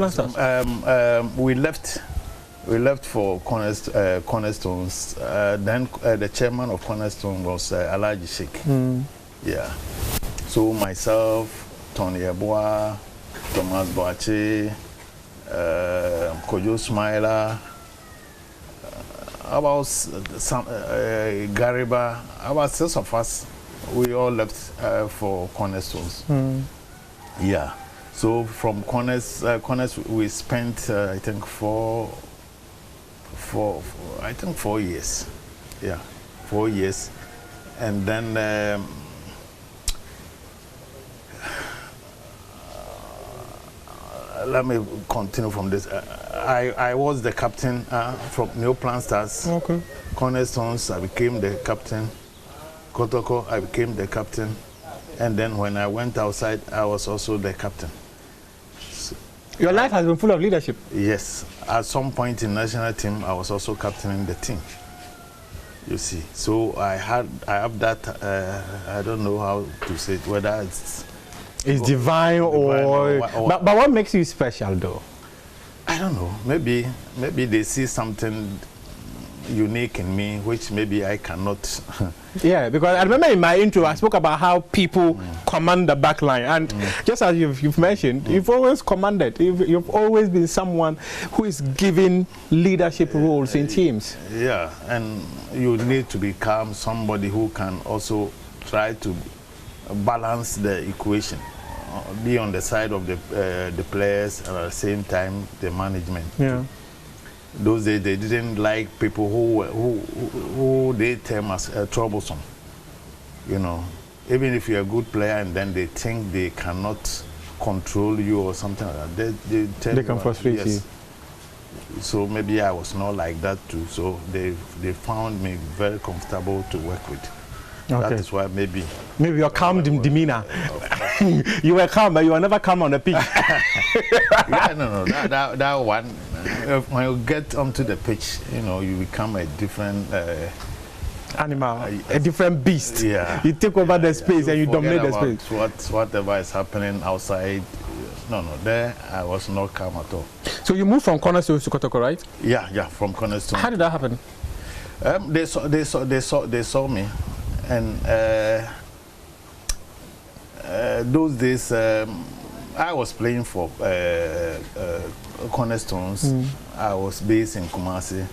[SPEAKER 5] We left for Cornerstones. Then the chairman of Cornerstone was Alhaji Sheikh. Yeah. So myself, Tony Yeboah, Thomas Boache, Kojo Smiler, about some Gariba, about 6 of us, we all left for Cornerstones. Yeah. So from Corners we spent I think 4 years. Yeah, 4 years. And then let me continue from this. I was the captain from New Plan Stars.
[SPEAKER 3] Okay.
[SPEAKER 5] Cornerstones, I became the captain. Kotoko, I became the captain. And then when I went outside, I was also the captain.
[SPEAKER 3] Your life has been full of leadership.
[SPEAKER 5] Yes. At some point in national team, I was also captaining the team. You see. So I have that, I don't know how to say it, whether it's
[SPEAKER 3] divine or but what makes you special though?
[SPEAKER 5] I don't know. Maybe they see something unique in me, which maybe I cannot.
[SPEAKER 3] Yeah, because I remember in my intro, I spoke about how people command the back line. And just as you've mentioned, you've always commanded. You've always been someone who is given leadership roles in teams.
[SPEAKER 5] Yeah, and you need to become somebody who can also try to balance the equation, be on the side of the players and at the same time the management.
[SPEAKER 3] Yeah.
[SPEAKER 5] Those days they didn't like people who they term as troublesome. You know, even if you're a good player and then they think they cannot control you or something like that, they
[SPEAKER 3] can frustrate you.
[SPEAKER 5] So maybe I was not like that too. So they found me very comfortable to work with.
[SPEAKER 3] Okay.
[SPEAKER 5] That is why maybe
[SPEAKER 3] your calm demeanor. You were calm, but you were never calm on the pitch.
[SPEAKER 5] Yeah, no, that one. When you get onto the pitch, you know, you become a different
[SPEAKER 3] animal, a different beast.
[SPEAKER 5] Yeah,
[SPEAKER 3] you take over the space and you dominate the space.
[SPEAKER 5] Whatever is happening outside. No, there I was not calm at all.
[SPEAKER 3] So you moved from Cornerstone to Quaicoe, right?
[SPEAKER 5] Yeah, from Cornerstone.
[SPEAKER 3] How did that happen?
[SPEAKER 5] They saw me, and those days I was playing for Cornerstones. I was based in Kumasi.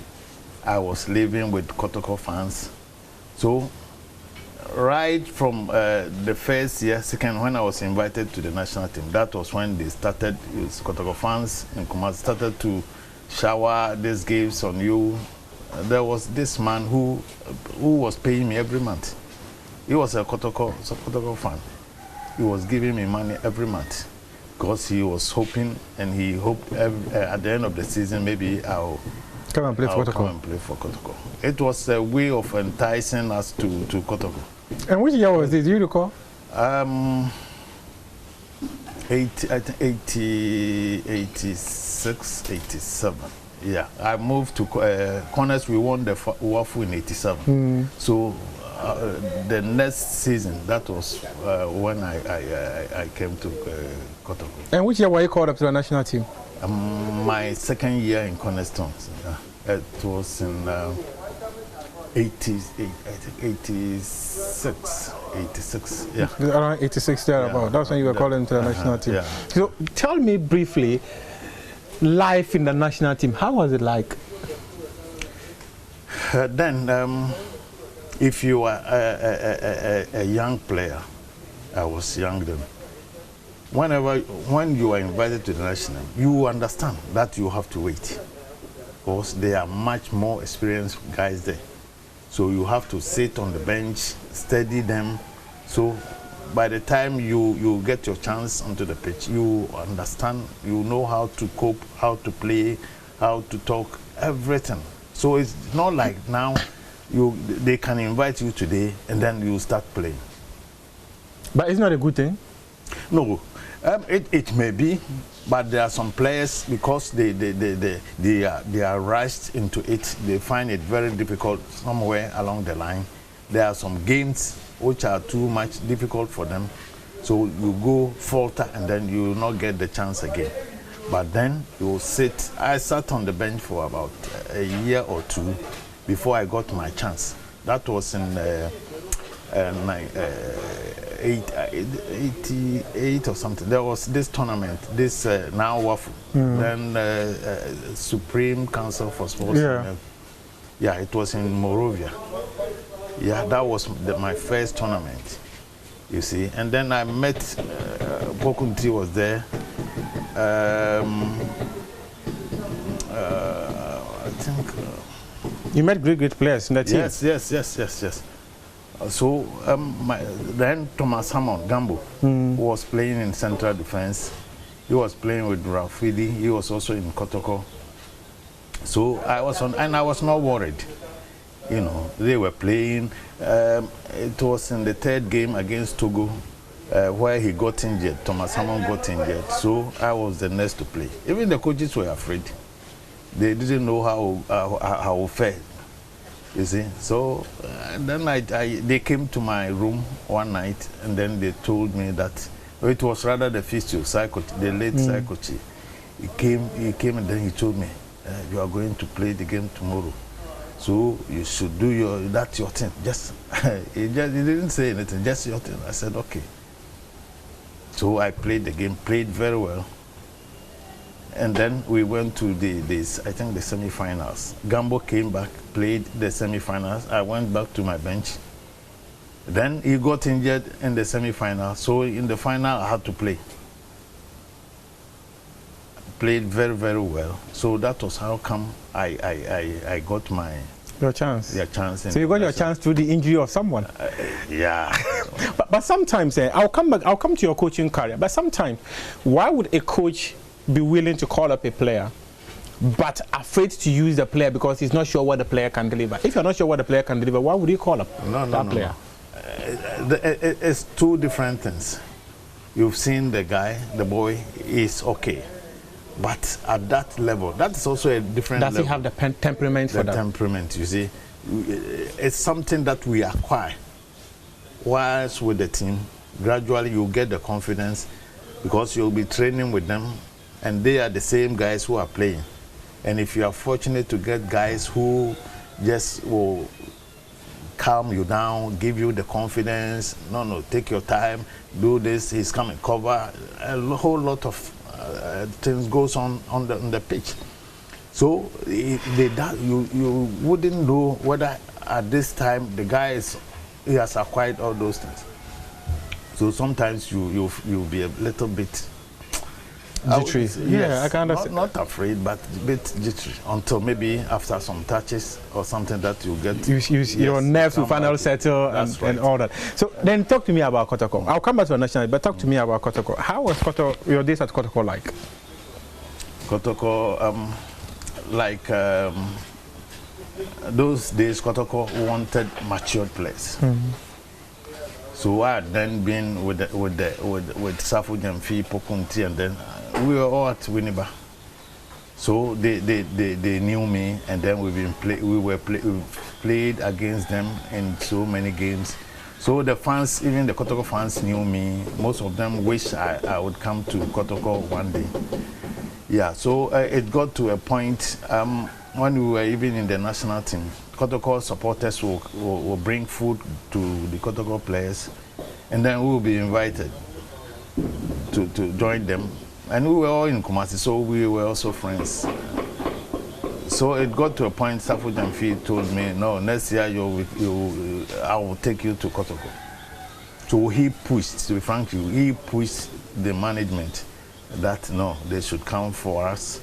[SPEAKER 5] I was living with Quaicoe fans. So right from the first year, second, when I was invited to the national team, that was when they started, Quaicoe fans in Kumasi started to shower these gifts on you. There was this man who was paying me every month. He was a Quaicoe fan. He was giving me money every month because he was hoping, and he hoped at the end of the season maybe I'll
[SPEAKER 3] come and play for
[SPEAKER 5] Quaicoe. It was a way of enticing us to Quaicoe.
[SPEAKER 3] And which year was this? Do you recall?
[SPEAKER 5] 86, 87. Yeah, I moved to Corners. We won the Wafu in 87. So the next season, that was when I came to Quaicoe.
[SPEAKER 3] And which year were you called up to the national team?
[SPEAKER 5] My second year in Cornerstone. It was in 86, yeah.
[SPEAKER 3] Around 86, thereabout. Yeah. That's when you were called into the national team.
[SPEAKER 5] Yeah.
[SPEAKER 3] So tell me briefly, life in the national team, how was it like?
[SPEAKER 5] Then, if you are a young player, I was young then. When you are invited to the national, you understand that you have to wait, because there are much more experienced guys there. So you have to sit on the bench, study them. So by the time you get your chance onto the pitch, you understand, you know how to cope, how to play, how to talk, everything. So it's not like now they can invite you today and then you start playing.
[SPEAKER 3] But it's not a good thing?
[SPEAKER 5] No. It may be, but there are some players, because they are rushed into it, they find it very difficult somewhere along the line. There are some games which are too much difficult for them, so you go falter and then you will not get the chance again. But then you sit. I sat on the bench for about a year or two before I got my chance. That was in 88 or something. There was this tournament, this now Wafu, then Supreme Council for Sports. Yeah, it was in Morovia. Yeah, that was my first tournament, you see. And then I met, Bokunti was there. I think...
[SPEAKER 3] you met great players in that team?
[SPEAKER 5] Yes. So then Thomas Hammond Gambo was playing in central defense. He was playing with Rafidi. He was also in Quaicoe. So I was on, and I was not worried. You know, they were playing. It was in the third game against Togo where he got injured. Thomas Hammond got injured. So I was the next to play. Even the coaches were afraid. They didn't know how fair. You see, so then they came to my room one night, and then they told me that it was rather the physio, the late Quaicoe. He came, and then he told me, "You are going to play the game tomorrow, so you should do that's your thing." He didn't say anything, just your thing. I said, "Okay." So I played the game, played very well. And then we went to the semi-finals. Gambo came back, played the semi-finals. I went back to my bench. Then he got injured in the semi-final. So in the final, I had to play. Played very, very well. So that was how come I got
[SPEAKER 3] your chance.
[SPEAKER 5] Your chance.
[SPEAKER 3] So you got your chance through the injury of someone.
[SPEAKER 5] Yeah.
[SPEAKER 3] But sometimes, I'll come to your coaching career. But sometimes, why would a coach be willing to call up a player, but afraid to use the player because he's not sure what the player can deliver? If you're not sure what the player can deliver, why would you call up that player?
[SPEAKER 5] It's two different things. You've seen the guy, the boy is okay. But at that level, that's also a different level.
[SPEAKER 3] Does he have the temperament for that?
[SPEAKER 5] The temperament, you see. It's something that we acquire. Whilst with the team, gradually you'll get the confidence because you'll be training with them and they are the same guys who are playing. And if you are fortunate to get guys who just will calm you down, give you the confidence, no, take your time, do this, he's coming, cover, a whole lot of things goes on the pitch. So you wouldn't know whether at this time the guy he has acquired all those things. So sometimes you'll be a little bit
[SPEAKER 3] jittery. Yeah, I can understand.
[SPEAKER 5] Not afraid, but a bit jittery until maybe after some touches or something that you get.
[SPEAKER 3] Your nerves will finally settle and all that. So then talk to me about Quaicoe. I'll come back to the national, but talk to me about Quaicoe. How was your days at Quaicoe like?
[SPEAKER 5] Quaicoe, those days, Quaicoe wanted matured players. So I had then been with Safu Jamfi, Pokunti, and then we were all at Winneba. So they knew me, and then we played against them in so many games. So the fans, even the Quaicoe fans, knew me. Most of them wish I would come to Quaicoe one day. Yeah. So it got to a point when we were even in the national team. Quaicoe supporters will bring food to the Quaicoe players, and then we will be invited to join them. And we were all in Kumasi, so we were also friends. So it got to a point, Safu Jamfi told me, no, next year I will take you to Quaicoe. So he pushed, to be frank, he pushed the management that, no, they should come for us.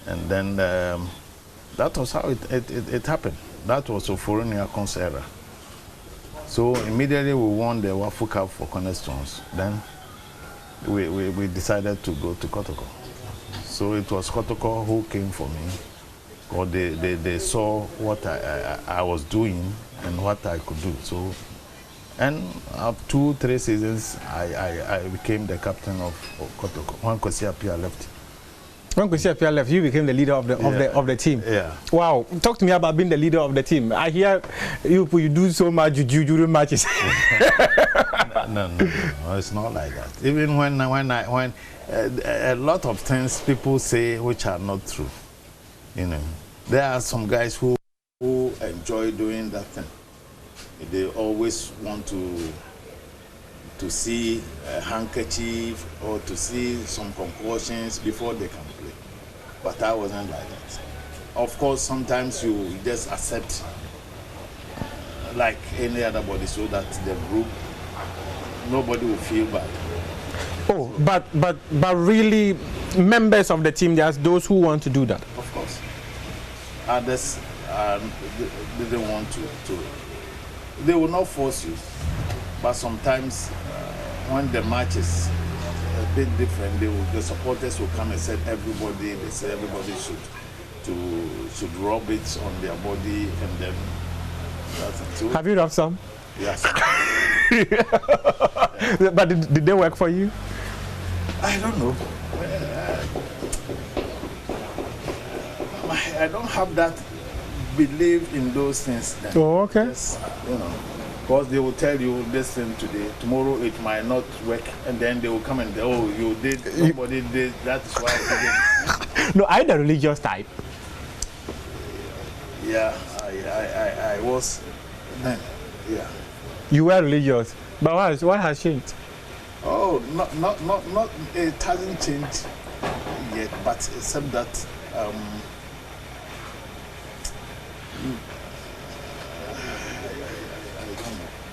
[SPEAKER 5] And then that was how it happened. That was a Foronia Consera. So immediately we won the Wafu Cup for Cornerstones. Then we decided to go to Quaicoe. So it was Quaicoe who came for me. Or they saw what I was doing and what I could do. So, and after 2-3 seasons, I became the captain of Quaicoe. When Kwesi Appiah left.
[SPEAKER 3] When Kwesi Appiah left, you became the leader of the team.
[SPEAKER 5] Yeah.
[SPEAKER 3] Wow. Talk to me about being the leader of the team. I hear you do so much juju during matches.
[SPEAKER 5] No, it's not like that. Even when a lot of things people say which are not true, you know, there are some guys who enjoy doing that thing. They always want to see a handkerchief or to see some concussions before they can play. But I wasn't like that. Of course, sometimes you just accept like any other body so that the group, nobody will feel bad.
[SPEAKER 3] Oh, but really, members of the team, there's those who want to do that.
[SPEAKER 5] Of course. Others didn't want to. They will not force you. But sometimes when the match is a bit different, the supporters will come and say everybody should rub it on their body, and then that's it too.
[SPEAKER 3] Have you rubbed some?
[SPEAKER 5] Yes.
[SPEAKER 3] But did they work for you?
[SPEAKER 5] I don't know. I don't have that belief in those things. Then.
[SPEAKER 3] Oh, okay.
[SPEAKER 5] Yes, you know, because they will tell you this thing today, tomorrow it might not work, and then they will come and oh, you did, somebody did, that's why I didn't.
[SPEAKER 3] No, I'm the religious type.
[SPEAKER 5] Yeah, I was then. Yeah.
[SPEAKER 3] You were religious, but what has changed?
[SPEAKER 5] Oh, not. It hasn't changed yet, but except that.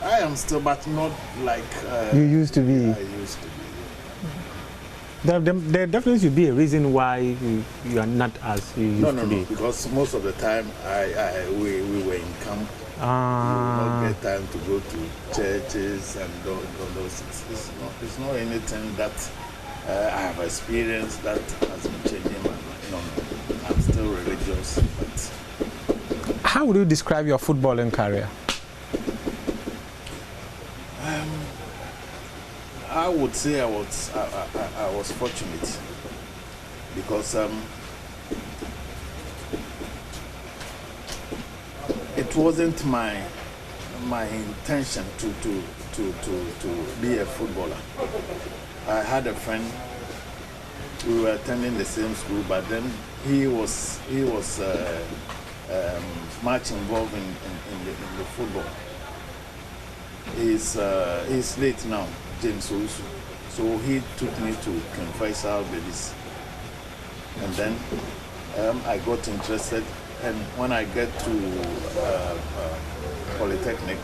[SPEAKER 5] I am still, but not like
[SPEAKER 3] you used to be.
[SPEAKER 5] I used to be.
[SPEAKER 3] There definitely should be a reason why you are not as you used to be.
[SPEAKER 5] No, because most of the time we were in camp
[SPEAKER 21] You will not get time to go to churches and those things. It's not anything that I have experienced that has been changing my mind. No, I'm still religious. But
[SPEAKER 3] how would you describe your footballing career?
[SPEAKER 21] I would say I was fortunate because it wasn't my intention to be a footballer. I had a friend. We were attending the same school, but then he was much involved in the football. He's late now, James Owusu. So he took me to King Faisal Babies. And then I got interested, and when I get to Polytechnic,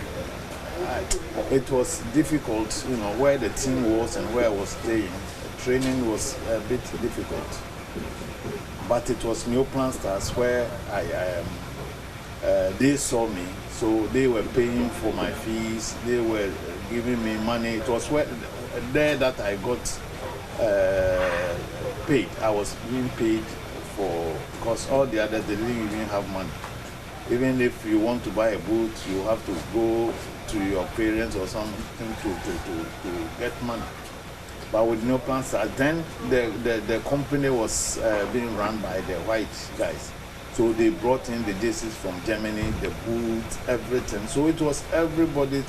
[SPEAKER 21] it was difficult, where the team was and where I was staying. Training was a bit difficult. But it was New Plan Stars where they saw me, so they were paying for my fees, they were giving me money. It was there that I got paid. I was being paid because all the others, they didn't even have money. Even if you want to buy a boot, you have to go to your parents or something to get money. But with New Plan Stars, then the company was being run by the white guys. So they brought in the jerseys from Germany, the boots, everything. So it was everybody's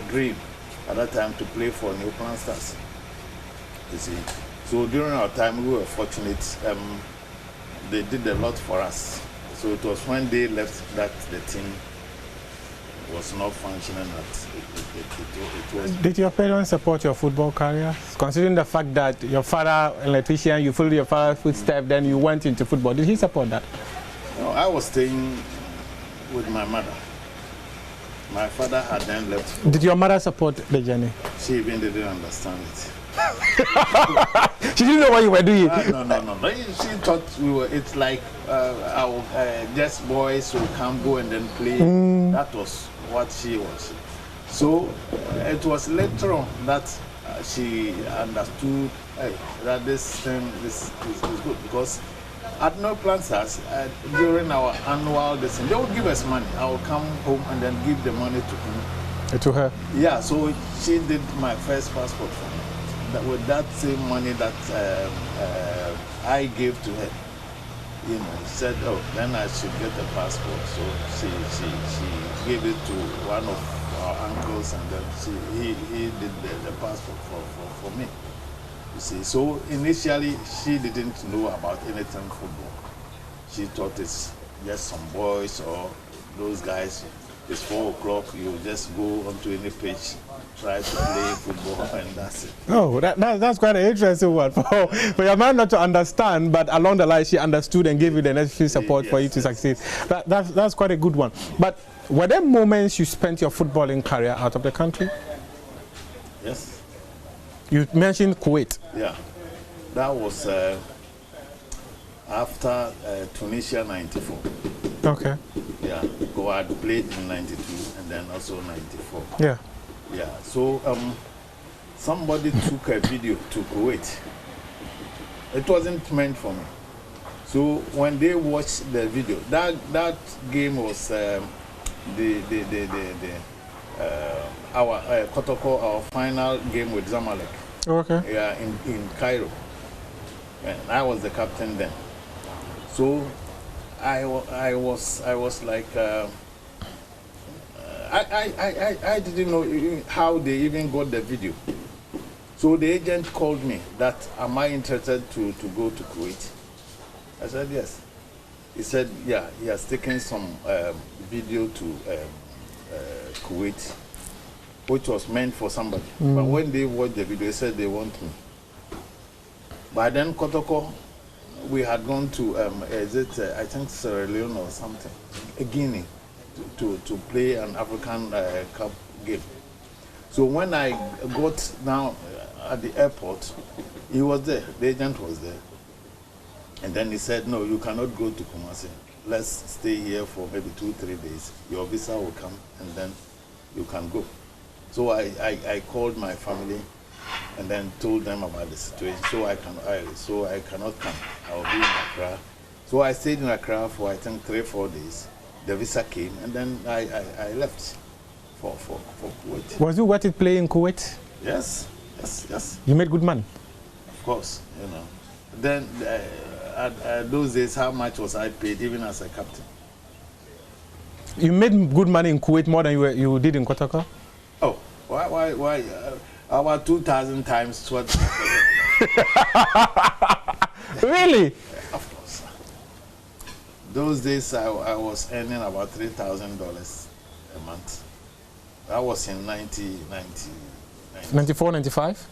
[SPEAKER 21] dream at that time to play for New Plan Stars. You see. So during our time, we were fortunate. They did a lot for us. So it was when they left that the team was not functioning. It was.
[SPEAKER 3] Did your parents support your football career? Considering the fact that your father, an electrician, you followed your father's footsteps, then you went into football. Did he support that?
[SPEAKER 21] No, I was staying with my mother. My father had then left.
[SPEAKER 3] Did your mother support the journey?
[SPEAKER 21] She even didn't understand it.
[SPEAKER 3] She didn't know what you were doing.
[SPEAKER 21] No. She thought it's like just boys who come go and then play. That was what she was. So it was later on that she understood that this thing is good, because at No Plan Stars, during our annual lesson, they would give us money. I would come home and then give the money to him.
[SPEAKER 3] To her?
[SPEAKER 21] Yeah, so she did my first passport for me. With that same money that I gave to her, she said, "Oh, then I should get a passport." So she gave it to one of our uncles, and then he did the passport for me. You see, so initially she didn't know about anything football. She thought it's just some boys or those guys. It's 4 o'clock, you just go onto any pitch, try to play football, and that's it.
[SPEAKER 3] Oh, that's quite an interesting one for your man not to understand, but along the line she understood and gave you the necessary support for you to succeed. That's quite a good one. But were there moments you spent your footballing career out of the country?
[SPEAKER 21] Yes.
[SPEAKER 3] You mentioned Kuwait.
[SPEAKER 21] Yeah, that was after Tunisia '94.
[SPEAKER 3] Okay.
[SPEAKER 21] Yeah, go I played in '92 and then also '94.
[SPEAKER 3] Yeah.
[SPEAKER 21] Yeah. So somebody took a video to Kuwait. It wasn't meant for me. So when they watched the video, that game was our Quaicoe, our final game with Zamalek.
[SPEAKER 3] Okay.
[SPEAKER 21] Yeah, in Cairo. And I was the captain then. So I was like I didn't know how they even got the video. So the agent called me that, am I interested to go to Kuwait? I said yes. He said, yeah, he has taken some video to Kuwait, which was meant for somebody. But when they watched the video, they said they want me. By then, Quaicoe, we had gone to, I think Sierra Leone or something, Guinea, to play an African Cup game. So when I got now at the airport, he was there, the agent was there.
[SPEAKER 5] And then he said, no, you cannot go to Kumasi. Let's stay here for maybe 2-3 days. Your visa will come, and then you can go. So I called my family and then told them about the situation. So I cannot come. I will be in Accra. So I stayed in Accra for I think 3-4 days. The visa came, and then I left for Kuwait.
[SPEAKER 3] Was it worth it playing in Kuwait?
[SPEAKER 5] Yes.
[SPEAKER 3] You made good money?
[SPEAKER 5] Of course, you know. Then at those days, how much was I paid even as a captain?
[SPEAKER 3] You made good money in Kuwait more than you did in Quaicoe?
[SPEAKER 5] Oh, why? About 2,000 times what?
[SPEAKER 3] Really?
[SPEAKER 5] Of course. Those days I was earning about $3,000 a month. That was in
[SPEAKER 3] 94, 95?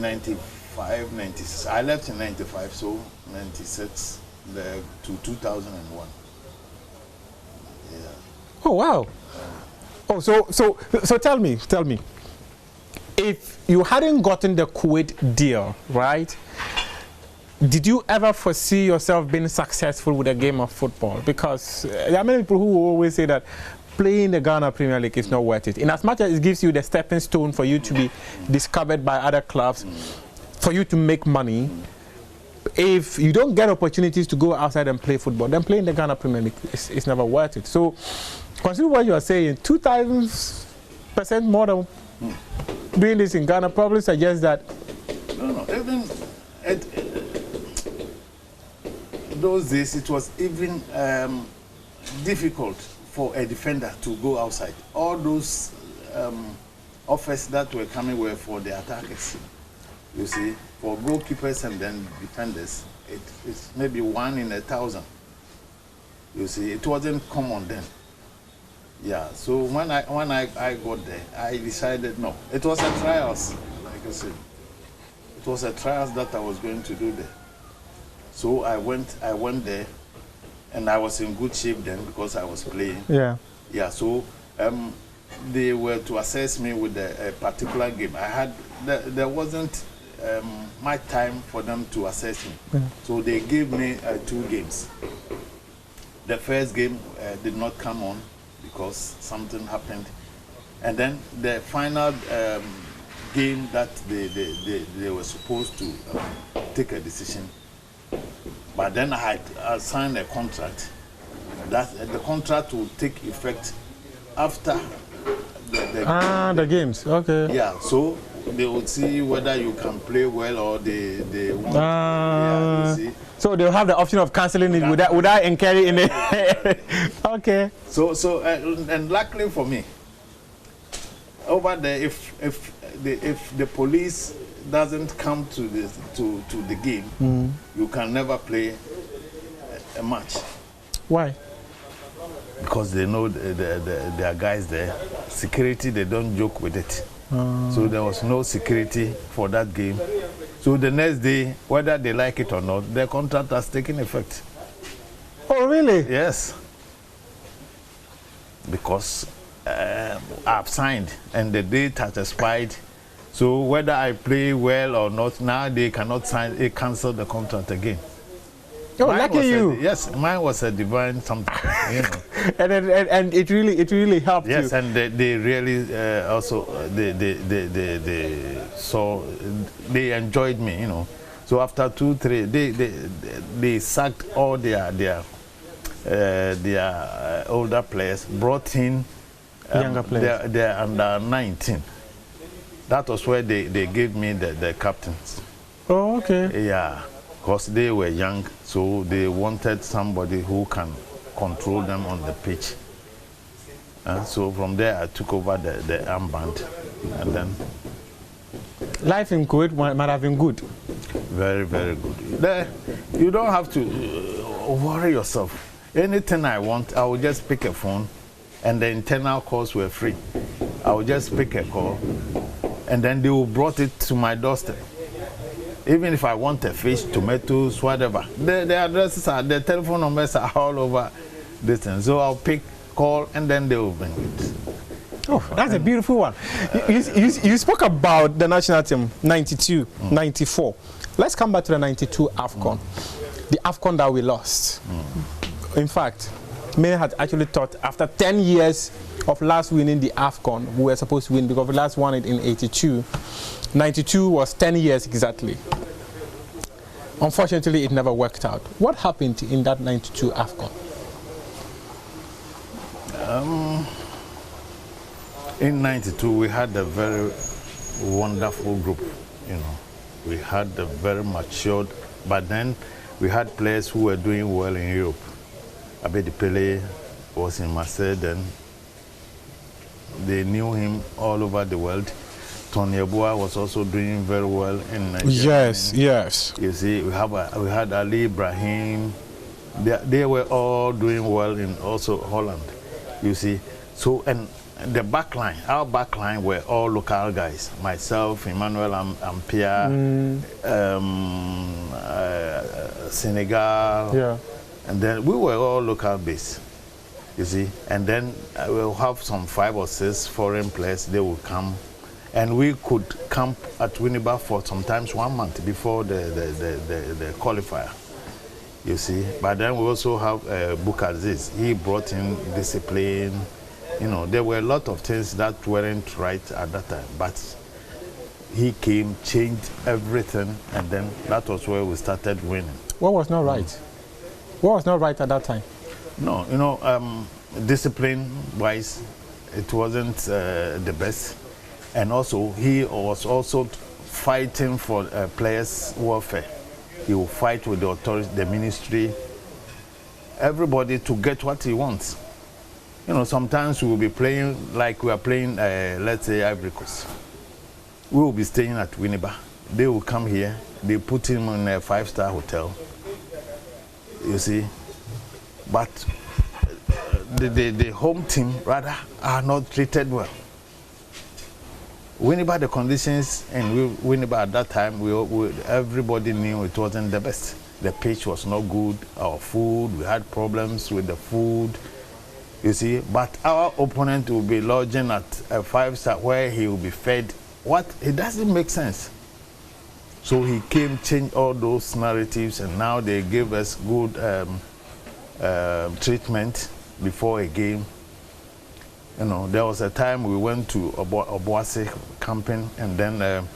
[SPEAKER 5] 95, 96. I left in 95, so 96 to 2001. Yeah.
[SPEAKER 3] Oh, wow. Oh, so tell me, if you hadn't gotten the Kuwait deal, right, did you ever foresee yourself being successful with a game of football? Because there are many people who always say that playing the Ghana Premier League is not worth it. In as much as it gives you the stepping stone for you to be discovered by other clubs, for you to make money, if you don't get opportunities to go outside and play football, then playing the Ghana Premier League is never worth it. So consider what you are saying. 2,000% more than doing this in Ghana probably suggests that.
[SPEAKER 5] No. Even those days, it was even difficult for a defender to go outside. All those offers that were coming were for the attackers. You see, for goalkeepers and then defenders, it's maybe 1 in 1,000. You see, it wasn't common then. Yeah, so when I got there, I decided no. It was a trials, like I said. It was a trials that I was going to do there. So I went there, and I was in good shape then because I was playing.
[SPEAKER 3] Yeah.
[SPEAKER 5] Yeah. So they were to assess me with a particular game. There wasn't much time for them to assess me. So they gave me 2 games. The first game did not come on because something happened, and then the final game that they were supposed to take a decision. But then I signed a contract that the contract will take effect after
[SPEAKER 3] the games. Okay.
[SPEAKER 5] Yeah, so they will see whether you can play well or they want. Yeah, you see.
[SPEAKER 3] So they'll have the option of cancelling it without incurring in it. Okay.
[SPEAKER 5] So and luckily for me, over there, if the police doesn't come to the game, you can never play a match.
[SPEAKER 3] Why?
[SPEAKER 5] Because they know there are guys there. Security, they don't joke with it. So there was no security for that game. So the next day, whether they like it or not, their contract has taken effect.
[SPEAKER 3] Oh, really?
[SPEAKER 5] Yes. Because I've signed and the date has expired. So whether I play well or not, now they cannot cancel the contract again.
[SPEAKER 3] Oh, lucky you.
[SPEAKER 5] Yes, mine was a divine something, you know.
[SPEAKER 3] and it really helped you.
[SPEAKER 5] Yes, and they really also they enjoyed me, you know. So after 2-3, they sacked all their older players, brought in
[SPEAKER 3] younger players.
[SPEAKER 5] They're under 19. That was where they gave me the captains.
[SPEAKER 3] Oh, okay.
[SPEAKER 5] Yeah, because they were young, so they wanted somebody who can control them on the pitch. So from there, I took over the armband, and then.
[SPEAKER 3] Life in Kuwait might have been good.
[SPEAKER 5] Very, very good. There, you don't have to worry yourself. Anything I want, I will just pick a phone, and the internal calls were free. I will just pick a call, and then they will brought it to my doorstep. Even if I want a fish, tomatoes, whatever, the addresses are, the telephone numbers are all over this thing. So I'll pick, call, and then they will bring it.
[SPEAKER 3] Oh, that's a beautiful one. You spoke about the national team, 92, 94. Let's come back to the 92 AFCON. the AFCON that we lost. In fact, many had actually thought after 10 years of last winning the AFCON, we were supposed to win because we last won it in 82. 92 was 10 years exactly. Unfortunately, it never worked out. What happened in that 92 AFCON?
[SPEAKER 5] In 92, we had a very wonderful group, you know. We had a very matured, but then we had players who were doing well in Europe. Abedi Pele was in Marseille then. They knew him all over the world. Tony Yeboah was also doing very well in Nigeria.
[SPEAKER 3] Yes, yes.
[SPEAKER 5] You see, we had Ali Ibrahim. They were all doing well in also Holland. You see, so and the backline, our backline were all local guys. Myself, Emmanuel Ampia, Senegal,
[SPEAKER 3] yeah.
[SPEAKER 5] And then we were all local based. You see, and then we'll have some 5 or 6 foreign players. They will come, and we could camp at Winneba for sometimes 1 month before the qualifier. You see, but then we also have Bukaziz. He brought in discipline. You know, there were a lot of things that weren't right at that time, but he came, changed everything, and then that was where we started winning.
[SPEAKER 3] What was not right? What was not right at that time?
[SPEAKER 5] No, you know, discipline-wise, it wasn't the best. And also, he was also fighting for players' welfare. He will fight with the authorities, the ministry, everybody to get what he wants. You know, sometimes we will be playing like we are playing, let's say, Ivory Coast. We will be staying at Winneba. They will come here, they put him in a 5-star hotel. You see? But the home team, rather, are not treated well. Winneba, the conditions in Winneba at that time, everybody knew it wasn't the best. The pitch was not good, our food, we had problems with the food, you see. But our opponent will be lodging at a 5-star where he will be fed. It doesn't make sense. So he came, changed all those narratives, and now they give us good treatment before a game. You know, there was a time we went to Obuasi camping, and then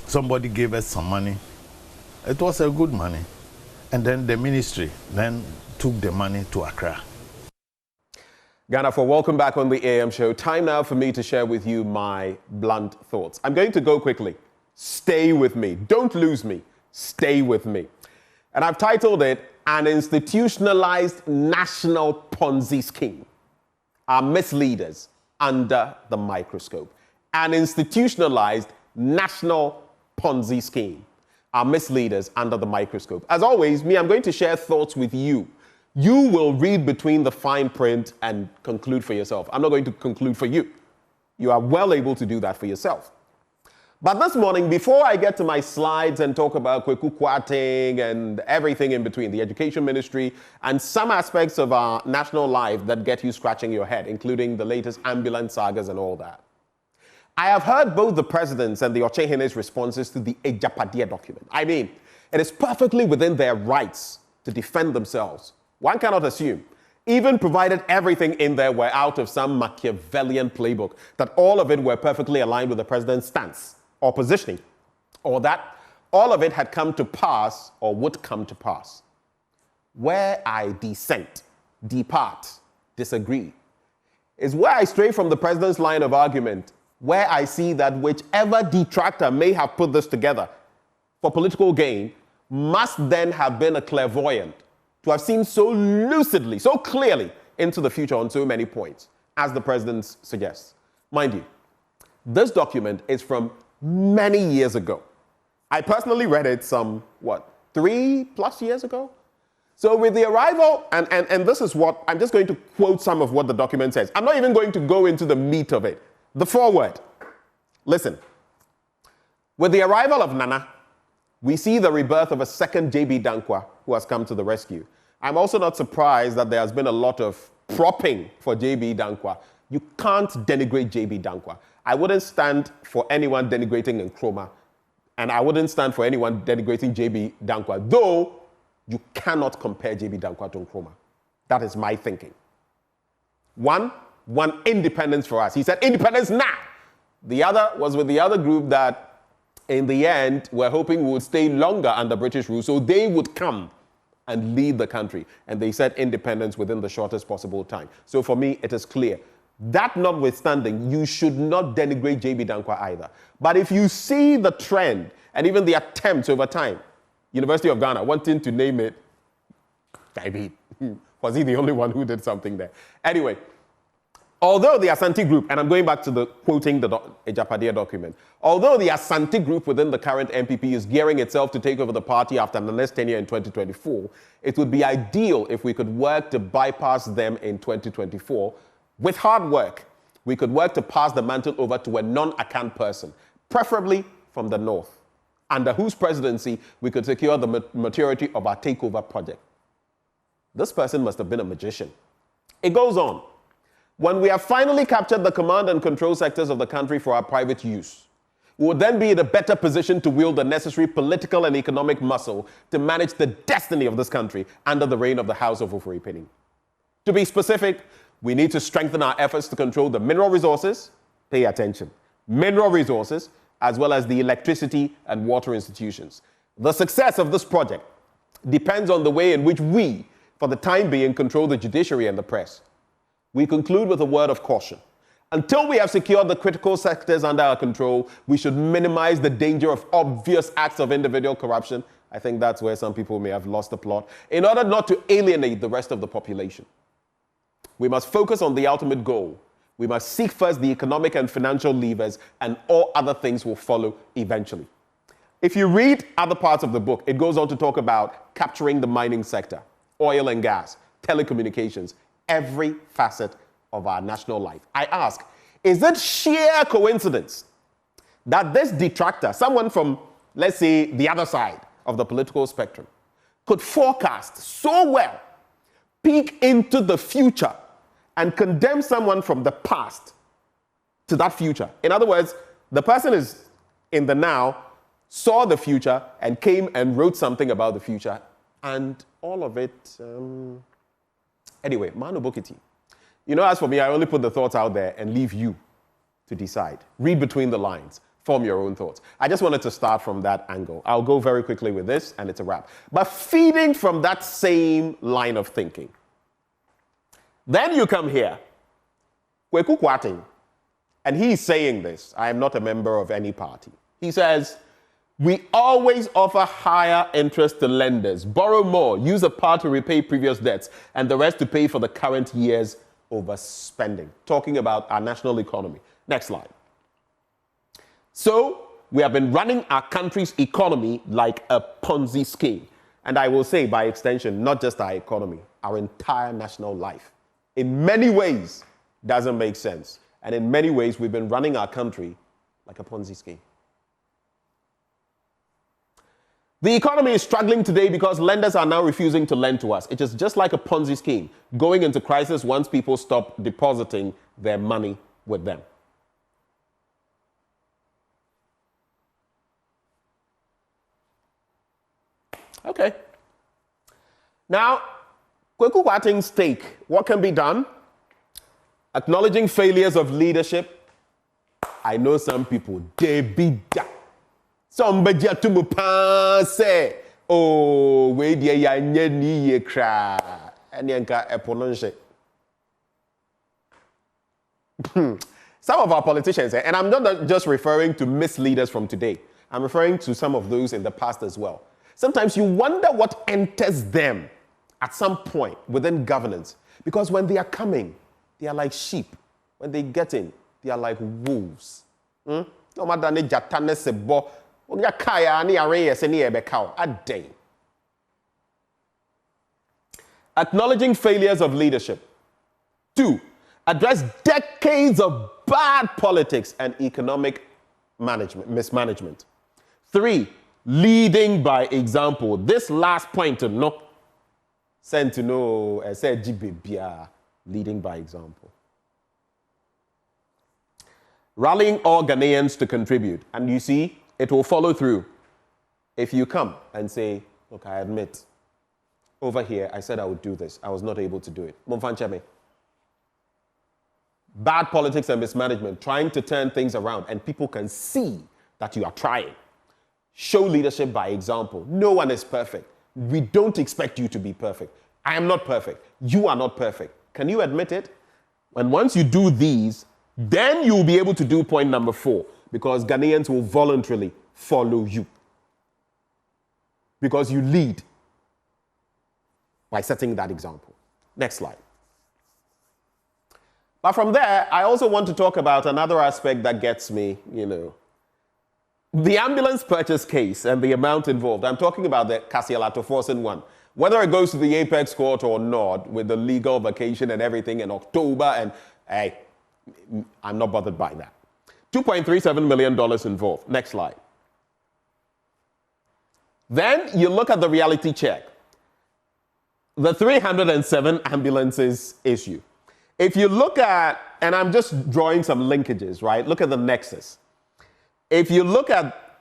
[SPEAKER 5] somebody gave us some money. It was a good money. And then the ministry then took the money to Accra.
[SPEAKER 20] Ghana, welcome back on the AM show. Time now for me to share with you my blunt thoughts. I'm going to go quickly. Stay with me. Don't lose me. Stay with me. And I've titled it, An Institutionalized National Ponzi Scheme. Our misleaders under the microscope. An institutionalized national Ponzi scheme. Our misleaders under the microscope. As always, I'm going to share thoughts with you. You will read between the fine print and conclude for yourself. I'm not going to conclude for you. You are well able to do that for yourself. But this morning, before I get to my slides and talk about Quaicoe and everything in between, the education ministry, and some aspects of our national life that get you scratching your head, including the latest ambulance sagas and all that, I have heard both the president's and the Ochehene's responses to the Ejapadia document. I mean, it is perfectly within their rights to defend themselves. One cannot assume, even provided everything in there were out of some Machiavellian playbook, that all of it were perfectly aligned with the president's stance or positioning, or that all of it had come to pass or would come to pass. Where I dissent, depart, disagree, is where I stray from the president's line of argument, where I see that whichever detractor may have put this together for political gain must then have been a clairvoyant to have seen so lucidly, so clearly into the future on so many points, as the president suggests. Mind you, this document is from many years ago. I personally read it some, 3+ years ago? So with the arrival, and this is what, I'm just going to quote some of what the document says. I'm not even going to go into the meat of it. The foreword. Listen. With the arrival of Nana, we see the rebirth of a second J.B. Dankwa who has come to the rescue. I'm also not surprised that there has been a lot of propping for J.B. Dankwa. You can't denigrate J.B. Dankwa. I wouldn't stand for anyone denigrating Nkrumah, and I wouldn't stand for anyone denigrating J.B. Dankwa, though You cannot compare JB Dankwa to Nkrumah. That is my thinking. One independence for us. He said independence now. The other was with the other group that in the end we're hoping would stay longer under British rule, so they would come and lead the country. And they said independence within the shortest possible time. So for me, it is clear. That notwithstanding, you should not denigrate JB Dankwa either. But if you see the trend and even the attempts over time, University of Ghana wanting to name it, I mean, was he the only one who did something there? Anyway, although the Asante group, and I'm going back to the quoting the Ejapadia document, although the Asante group within the current MPP is gearing itself to take over the party after Nane's tenure in 2024, it would be ideal if we could work to bypass them in 2024. With hard work, we could work to pass the mantle over to a non-Akan person, preferably from the north, under whose presidency we could secure the maturity of our takeover project. This person must have been a magician. It goes on. When we have finally captured the command and control sectors of the country for our private use, we will then be in a better position to wield the necessary political and economic muscle to manage the destiny of this country under the reign of the House of Ofori-Penning. To be specific, we need to strengthen our efforts to control the mineral resources, pay attention, mineral resources, as well as the electricity and water institutions. The success of this project depends on the way in which we, for the time being, control the judiciary and the press. We conclude with a word of caution. Until we have secured the critical sectors under our control, we should minimize the danger of obvious acts of individual corruption. I think that's where some people may have lost the plot, in order not to alienate the rest of the population. We must focus on the ultimate goal. We must seek first the economic and financial levers, and all other things will follow eventually. If you read other parts of the book, it goes on to talk about capturing the mining sector, oil and gas, telecommunications, every facet of our national life. I ask, is it sheer coincidence that this detractor, someone from, let's say, the other side of the political spectrum, could forecast so well, peek into the future, and condemn someone from the past to that future? In other words, the person is in the now, saw the future, and came and wrote something about the future, and all of it... Anyway, Manu Bokiti. You know, as for me, I only put the thoughts out there and leave you to decide. Read between the lines. Form your own thoughts. I just wanted to start from that angle. I'll go very quickly with this, and it's a wrap. But feeding from that same line of thinking, then you come here, Quaicoe Quating, and he's saying this. I am not a member of any party. He says, we always offer higher interest to lenders, borrow more, use a part to repay previous debts, and the rest to pay for the current year's overspending. Talking about our national economy. Next slide. So, we have been running our country's economy like a Ponzi scheme. And I will say, by extension, not just our economy, our entire national life. In many ways, doesn't make sense. And in many ways, we've been running our country like a Ponzi scheme. The economy is struggling today because lenders are now refusing to lend to us. It is just like a Ponzi scheme, going into crisis once people stop depositing their money with them. Okay. Now, Quaicoe Quating's take, what can be done? Acknowledging failures of leadership. I know some people, they be that. Somebody to me say, oh, we dear ya ye cry. And yanka epononche. Some of our politicians, and I'm not just referring to misleaders from today, I'm referring to some of those in the past as well. Sometimes you wonder what enters them at some point within governance. Because when they are coming, they are like sheep. When they get in, they are like wolves. Acknowledging failures of leadership. 2, address decades of bad politics and economic mismanagement. 3, leading by example. This last point, no, sent to know, said leading by example. Rallying all Ghanaians to contribute. And you see, it will follow through. If you come and say, look, I admit, over here, I said I would do this. I was not able to do it. Mumfancheme. Bad politics and mismanagement, trying to turn things around, and people can see that you are trying. Show leadership by example. No one is perfect. We don't expect you to be perfect. I am not perfect. You are not perfect. Can you admit it? And once you do these, then you'll be able to do point number 4, because Ghanaians will voluntarily follow you. Because you lead by setting that example. Next slide. But from there, I also want to talk about another aspect that gets me, the ambulance purchase case and the amount involved. I'm talking about the Kasialato Forsen one. Whether it goes to the apex court or not, with the legal vacation and everything in October, and hey, I'm not bothered by that. $2.37 million involved. Next slide. Then you look at the reality check. The 307 ambulances issue. If you look at, and I'm just drawing some linkages, right? Look at the nexus. If you look at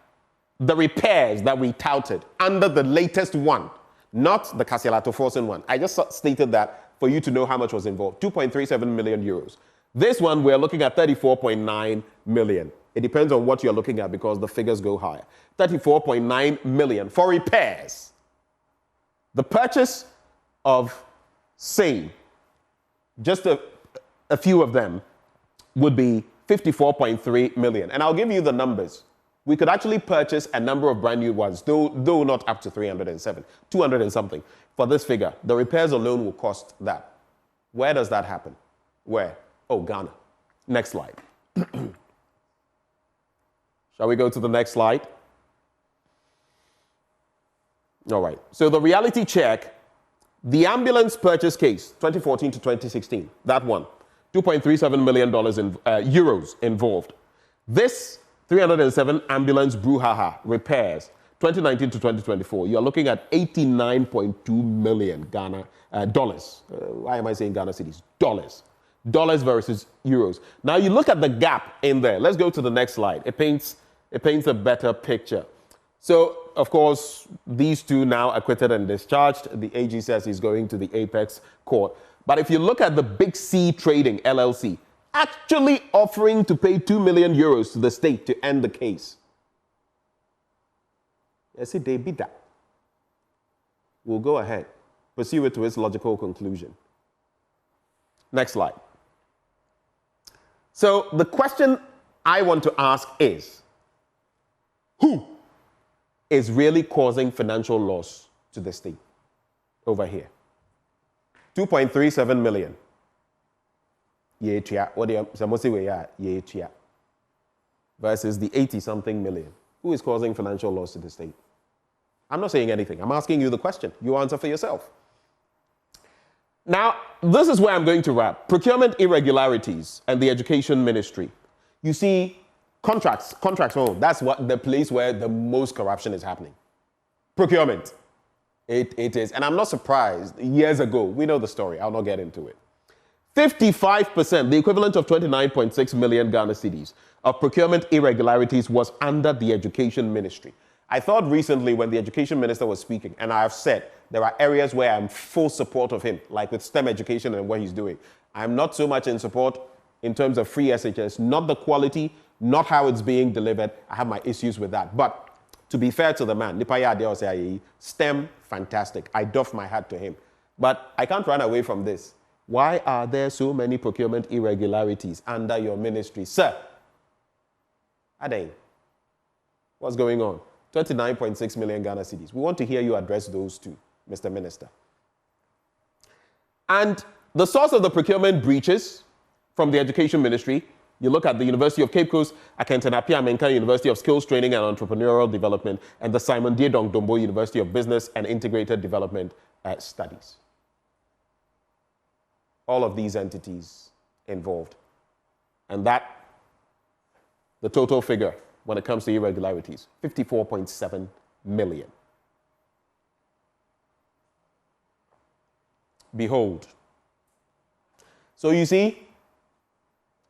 [SPEAKER 20] the repairs that we touted under the latest one, not the Kasialato Forsen one, I just stated that for you to know how much was involved, 2.37 million euros. This one, we're looking at 34.9 million. It depends on what you're looking at because the figures go higher. 34.9 million for repairs. The purchase of same, just a few of them, would be 54.3 million. And I'll give you the numbers. We could actually purchase a number of brand new ones, though not up to 307, 200 and something. For this figure, the repairs alone will cost that. Where does that happen? Where? Oh, Ghana. Next slide. Shall we go to the next slide? All right. So the reality check, the ambulance purchase case, 2014 to 2016, that one, $2.37 million euros involved. This 307 ambulance brouhaha repairs, 2019 to 2024, you're looking at 89.2 million dollars. Why am I saying Ghana cedis? Dollars. Dollars versus euros. Now you look at the gap in there. Let's go to the next slide. It paints a better picture. So, of course, these two now acquitted and discharged. The AG says he's going to the apex court. But if you look at the Big C Trading LLC, actually offering to pay 2 million euros to the state to end the case. Yes, they beat that. We'll go ahead, pursue it to its logical conclusion. Next slide. So the question I want to ask is, who is really causing financial loss to the state over here? 2.37 million. Versus the 80-something million. Who is causing financial loss to the state? I'm not saying anything. I'm asking you the question. You answer for yourself. Now, this is where I'm going to wrap. Procurement irregularities and the education ministry. You see, contracts, that's what the place where the most corruption is happening. Procurement. It is. And I'm not surprised. Years ago, we know the story. I'll not get into it. 55%, the equivalent of 29.6 million Ghana cedis of procurement irregularities was under the education ministry. I thought recently when the education minister was speaking, and I have said there are areas where I'm full support of him, like with STEM education and what he's doing. I'm not so much in support in terms of free SHS, not the quality, not how it's being delivered. I have my issues with that. But to be fair to the man, STEM, fantastic. I doff my hat to him. But I can't run away from this. Why are there so many procurement irregularities under your ministry? Sir, Adain, what's going on? 29.6 million Ghana cedis. We want to hear you address those two, Mr. Minister. And the source of the procurement breaches from the education ministry, you look at the University of Cape Coast, Akentanapia Amenka University of Skills Training and Entrepreneurial Development, and the Simon Diedong Dombo University of Business and Integrated Development Studies. All of these entities involved. And that, the total figure when it comes to irregularities, 54.7 million. Behold. So you see,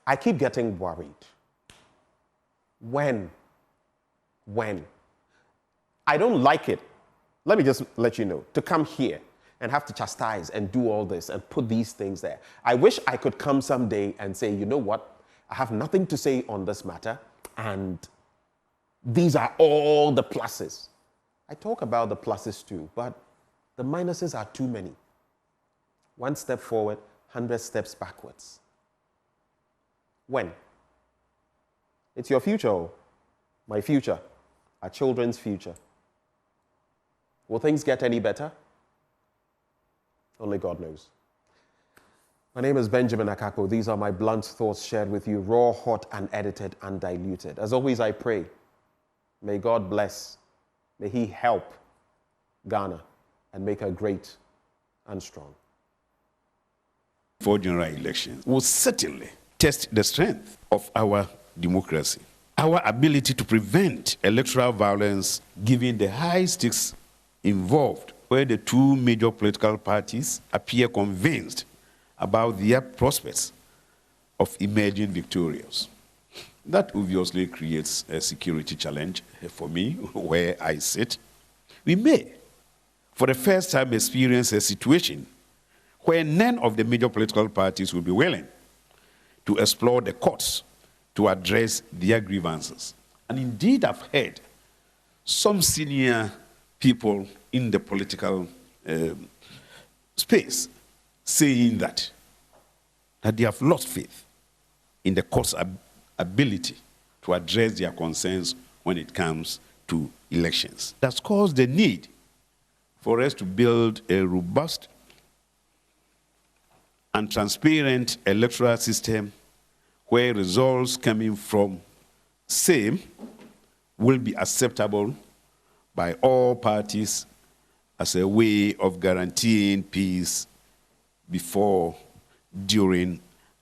[SPEAKER 20] I keep getting worried. When? I don't like it. Let me just let you know, to come here and have to chastise and do all this and put these things there. I wish I could come someday and say, you know what, I have nothing to say on this matter, and these are all the pluses. I talk about the pluses too, but the minuses are too many. 1 step forward, 100 steps backwards. When? It's your future, my future, our children's future. Will things get any better? Only God knows. My name is Benjamin Akako. These are my blunt thoughts shared with you, raw, hot, unedited, undiluted. As always, I pray, may God bless, may He help Ghana and make her great and strong.
[SPEAKER 4] For general elections will certainly test the strength of our democracy, our ability to prevent electoral violence, given the high stakes involved, where the two major political parties appear convinced about their prospects of emerging victorious. That obviously creates a security challenge for me, where I sit. We may, for the first time, experience a situation where none of the major political parties will be willing to explore the courts to address their grievances. And indeed, I've heard some senior people in the political space saying that they have lost faith in the court's ability to address their concerns when it comes to elections. That's caused the need for us to build a robust and transparent electoral system where results coming from same will be acceptable by all parties as a way of guaranteeing peace before, during,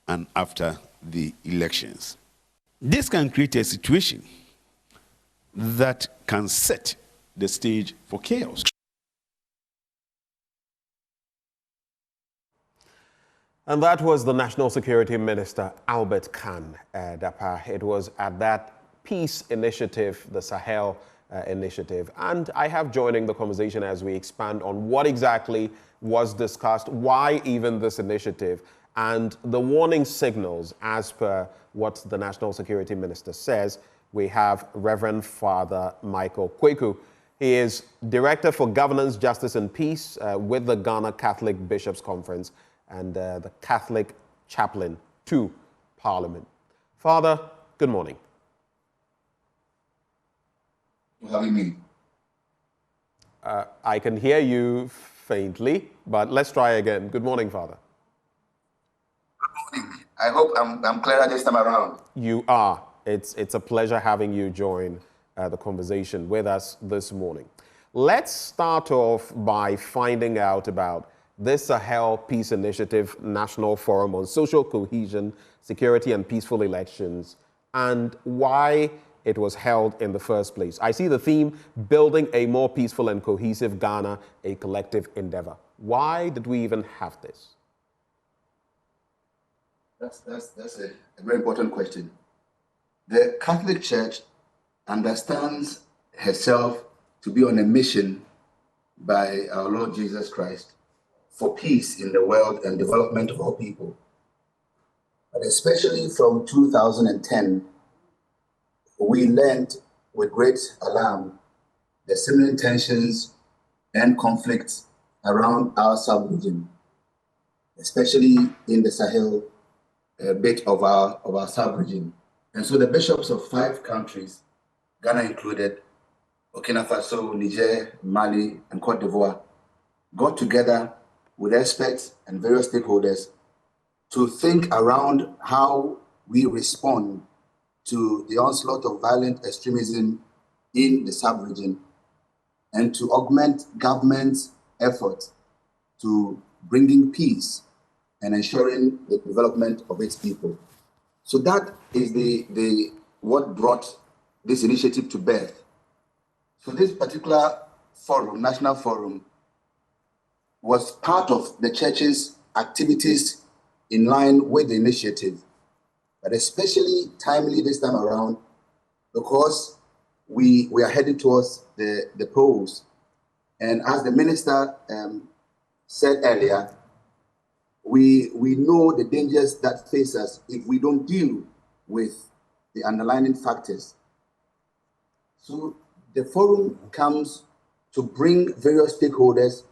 [SPEAKER 4] and after the elections. This can create a situation that can set the stage for chaos.
[SPEAKER 20] And that was the National Security Minister, Albert Khan Dapa. It was at that peace initiative, the Sahel initiative. And I have joining the conversation as we expand on what exactly was discussed, why even this initiative, and the warning signals as per what the National Security Minister says. We have Reverend Father Michael Quaicoe. He is Director for Governance, Justice and Peace with the Ghana Catholic Bishops' Conference and the Catholic Chaplain to Parliament. Father, good morning.
[SPEAKER 6] For having me.
[SPEAKER 20] I can hear you faintly, but let's try again. Good morning, Father.
[SPEAKER 6] Good morning. I hope I'm clearer this time around.
[SPEAKER 20] You are. It's a pleasure having you join the conversation with us this morning. Let's start off by finding out about this Sahel Peace Initiative National Forum on Social Cohesion, Security and Peaceful Elections, and why it was held in the first place. I see the theme, building a more peaceful and cohesive Ghana, a collective endeavor. Why did we even have this?
[SPEAKER 6] That's a very important question. The Catholic Church understands herself to be on a mission by our Lord Jesus Christ for peace in the world and development of all people. But especially from 2010, we learned with great alarm the similar tensions and conflicts around our sub-region, especially in the Sahel bit of our sub-region. And so the bishops of 5 countries, Ghana included, Burkina Faso, Niger, Mali, and Cote d'Ivoire, got together with experts and various stakeholders to think around how we respond to the onslaught of violent extremism in the sub-region and to augment government's efforts to bringing peace and ensuring the development of its people. So that is what brought this initiative to birth. So this particular forum, National Forum, was part of the church's activities in line with the initiative, but especially timely this time around because we are heading towards the polls. And as the minister said earlier, we know the dangers that face us if we don't deal with the underlying factors. So the forum comes to bring various stakeholders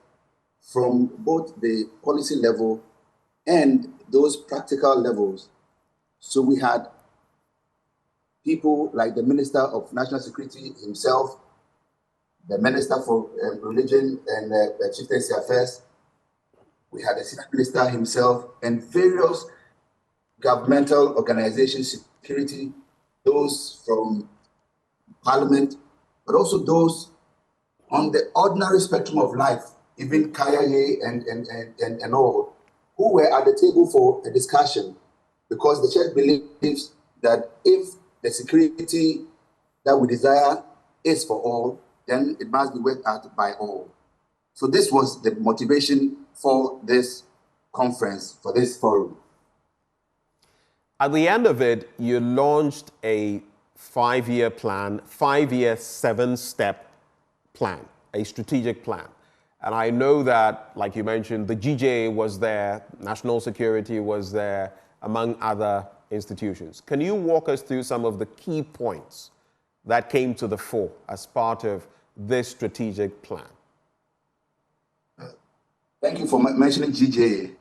[SPEAKER 6] from both the policy level and those practical levels. So we had people like the Minister of National Security himself, the Minister for Religion and Chieftaincy Affairs. We had the Senior Minister himself and various governmental organizations, security, those from Parliament, but also those on the ordinary spectrum of life, even Kayaye and all, who were at the table for a discussion, because the church believes that if the security that we desire is for all, then it must be worked out by all. So this was the motivation for this conference, for this forum.
[SPEAKER 20] At the end of it, you launched a 5-year plan, 5-year, 7-step plan, a strategic plan. And I know that, like you mentioned, the GJA was there, national security was there, among other institutions. Can you walk us through some of the key points that came to the fore as part of this strategic plan?
[SPEAKER 6] Thank you for mentioning GJA.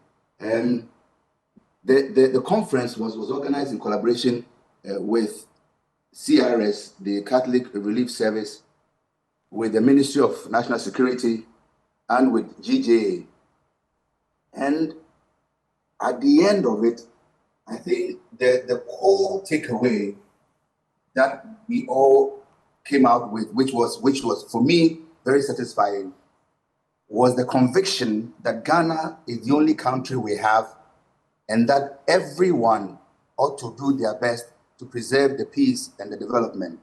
[SPEAKER 6] The conference was organized in collaboration with CRS, the Catholic Relief Service, with the Ministry of National Security, and with GJA. And at the end of it, I think the core takeaway that we all came out with, which was for me very satisfying, was the conviction that Ghana is the only country we have, and that everyone ought to do their best to preserve the peace and the development,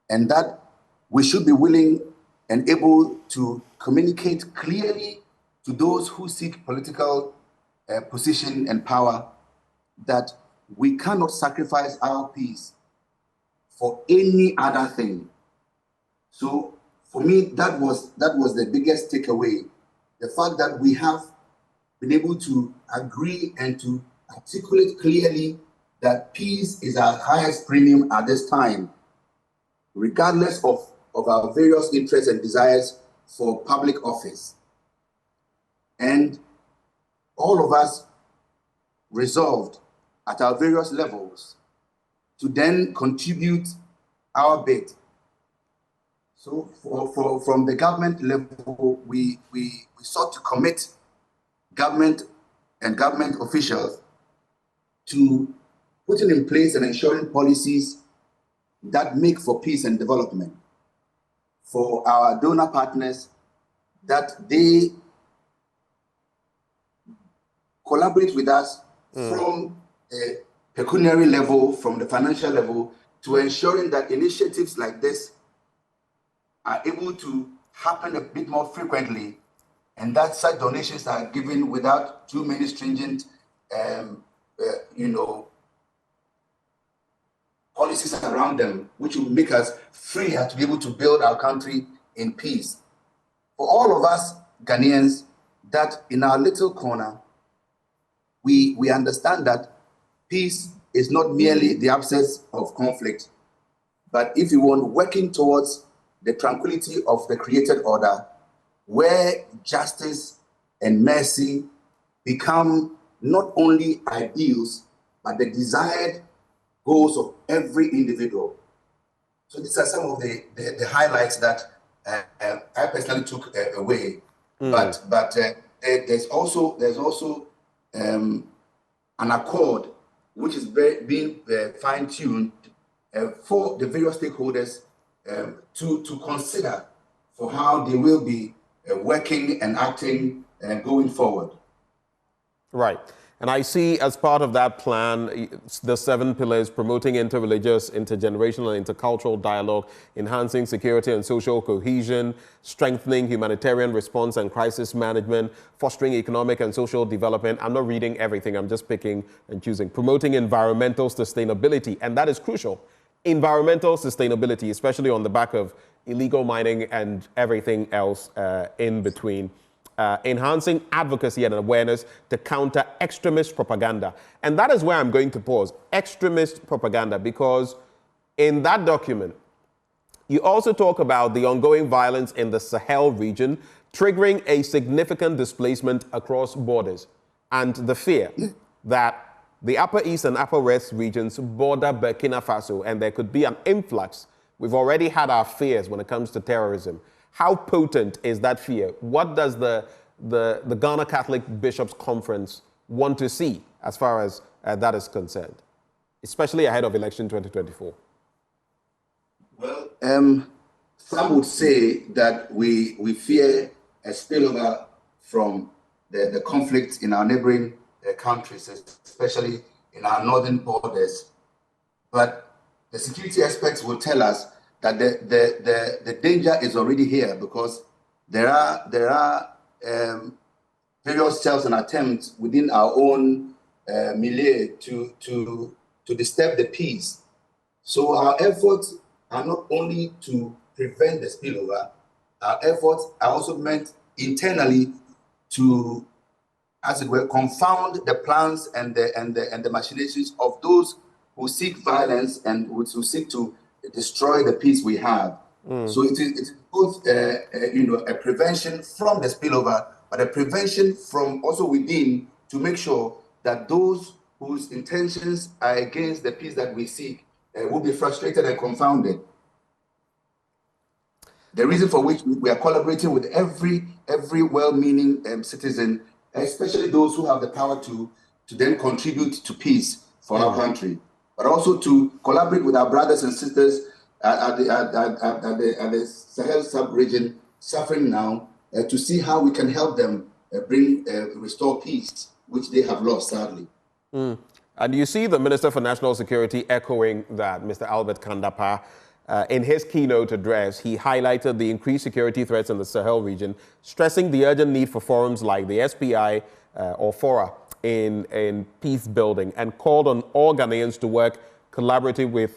[SPEAKER 6] and that we should be willing and able to communicate clearly to those who seek political position and power that we cannot sacrifice our peace for any other thing. So for me, that was the biggest takeaway. The fact that we have been able to agree and to articulate clearly that peace is our highest premium at this time, regardless of our various interests and desires for public office. And all of us resolved at our various levels to then contribute our bit. So from the government level, we sought to commit government and government officials to putting in place and ensuring policies that make for peace and development. For our donor partners, that they collaborate with us from a pecuniary level, from the financial level, to ensuring that initiatives like this are able to happen a bit more frequently, and that such donations are given without too many stringent, policies around them, which will make us freer to be able to build our country in peace. For all of us Ghanaians, that in our little corner, we understand that peace is not merely the absence of conflict, but if you want, working towards the tranquility of the created order, where justice and mercy become not only ideals, but the desired goals of every individual. So these are some of the highlights that I personally took away. But there's also an accord which is being fine-tuned for the various stakeholders to consider for how they will be working and acting going forward.
[SPEAKER 20] Right. And I see as part of that plan, the 7 pillars: promoting interreligious, intergenerational, and intercultural dialogue, enhancing security and social cohesion, strengthening humanitarian response and crisis management, fostering economic and social development. I'm not reading everything, I'm just picking and choosing. Promoting environmental sustainability, and that is crucial. Environmental sustainability, especially on the back of illegal mining and everything else in between. enhancing advocacy and awareness to counter extremist propaganda. And that is where I'm going to pause. Extremist propaganda, because in that document, you also talk about the ongoing violence in the Sahel region, triggering a significant displacement across borders, and the fear that the Upper East and Upper West regions border Burkina Faso, and there could be an influx. We've already had our fears when it comes to terrorism. How potent is that fear? What does the Ghana Catholic Bishops' Conference want to see as far as that is concerned, especially ahead of election 2024?
[SPEAKER 6] Well, some would say that we fear a spillover from the conflict in our neighboring countries, especially in our northern borders. But the security experts will tell us that the danger is already here, because there are various cells and attempts within our own milieu to disturb the peace. So our efforts are not only to prevent the spillover, our efforts are also meant internally to, as it were, confound the plans and the machinations of those who seek violence and who seek to destroy the peace we have. So it is both a prevention from the spillover, but a prevention from also within, to make sure that those whose intentions are against the peace that we seek will be frustrated and confounded. The reason for which we are collaborating with every well-meaning citizen, especially those who have the power to then contribute to peace for our country, but also to collaborate with our brothers and sisters at the Sahel sub-region suffering now, to see how we can help them restore peace, which they have lost, sadly.
[SPEAKER 20] And you see the Minister for National Security echoing that, Mr. Albert Kandapa. In his keynote address, he highlighted the increased security threats in the Sahel region, stressing the urgent need for forums like the SPI or Fora in peace building, and called on all Ghanaians to work collaboratively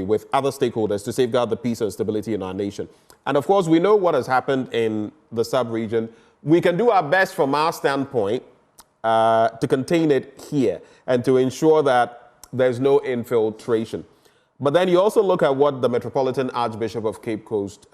[SPEAKER 20] with other stakeholders to safeguard the peace and stability in our nation. And of course, we know what has happened in the sub-region. We can do our best from our standpoint to contain it here and to ensure that there's no infiltration. But then you also look at what the Metropolitan Archbishop of Cape Coast,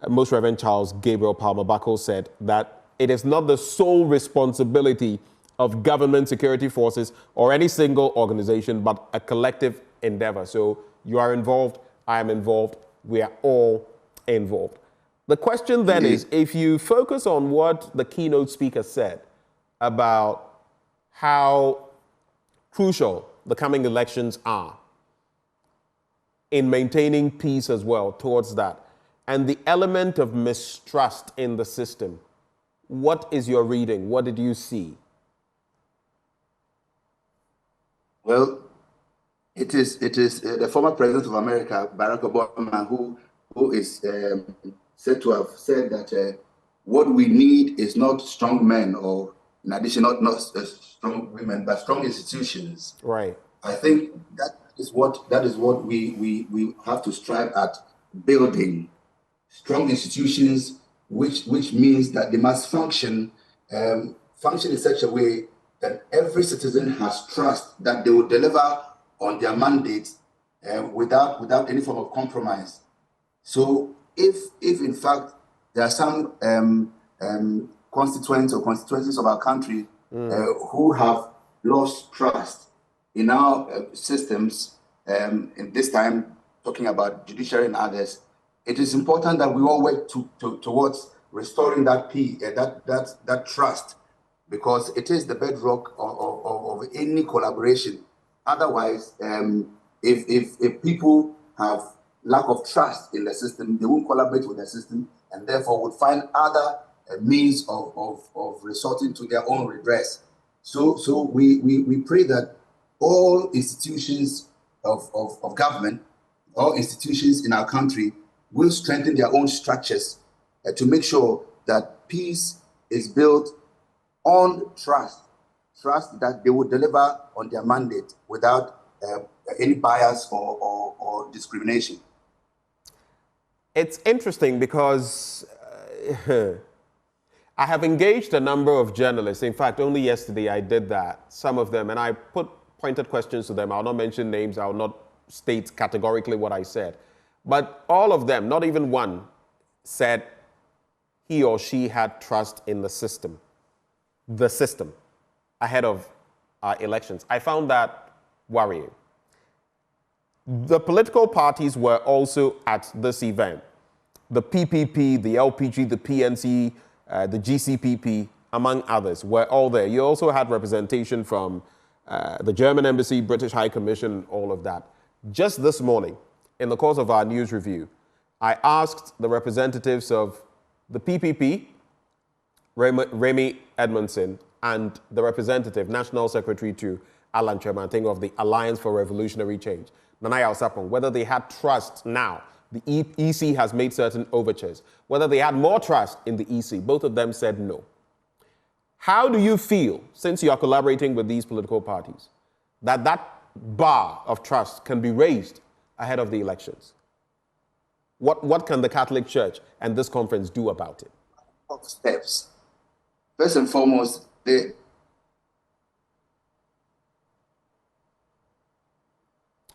[SPEAKER 20] Most Reverend Charles Gabriel Palmer Buckle, said, that it is not the sole responsibility of government security forces or any single organization, but a collective endeavor. So you are involved, I am involved, we are all involved. The question then is, if you focus on what the keynote speaker said about how crucial the coming elections are in maintaining peace as well towards that, and the element of mistrust in the system, what is your reading? What did you see?
[SPEAKER 6] Well, it is the former president of America, Barack Obama, who is said to have said that what we need is not strong men, or in addition, not strong women, but strong institutions.
[SPEAKER 20] Right.
[SPEAKER 6] I think that is what we have to strive at, building strong institutions, which means that they must function in such a way that every citizen has trust that they will deliver on their mandates without any form of compromise. So if in fact there are some constituents or constituencies of our country who have lost trust in our systems, in this time talking about judiciary and others, it is important that we all work towards restoring that peace, that trust, because it is the bedrock of any collaboration. Otherwise, if people have lack of trust in the system, they won't collaborate with the system, and therefore would find other means of resorting to their own redress. So we pray that all institutions of government, all institutions in our country will strengthen their own structures to make sure that peace is built on trust that they will deliver on their mandate without any bias or discrimination.
[SPEAKER 20] It's interesting because I have engaged a number of journalists. In fact, only yesterday I did that, some of them, and I pointed questions to them. I'll not mention names. I'll not state categorically what I said. But all of them, not even one, said he or she had trust in the system, ahead of our elections. I found that worrying. The political parties were also at this event. The PPP, the LPG, the PNC, the GCPP, among others, were all there. You also had representation from the German Embassy, British High Commission, all of that. Just this morning, in the course of our news review, I asked the representatives of the PPP, Remy Edmondson, and the representative, National Secretary to Alan Tremanting of the Alliance for Revolutionary Change, Nanaya Osapong, whether they had trust now. The EC has made certain overtures. Whether they had more trust in the EC, both of them said no. How do you feel, since you are collaborating with these political parties, that that bar of trust can be raised ahead of the elections? What can the Catholic Church and this conference do about it?
[SPEAKER 6] Steps. First and foremost,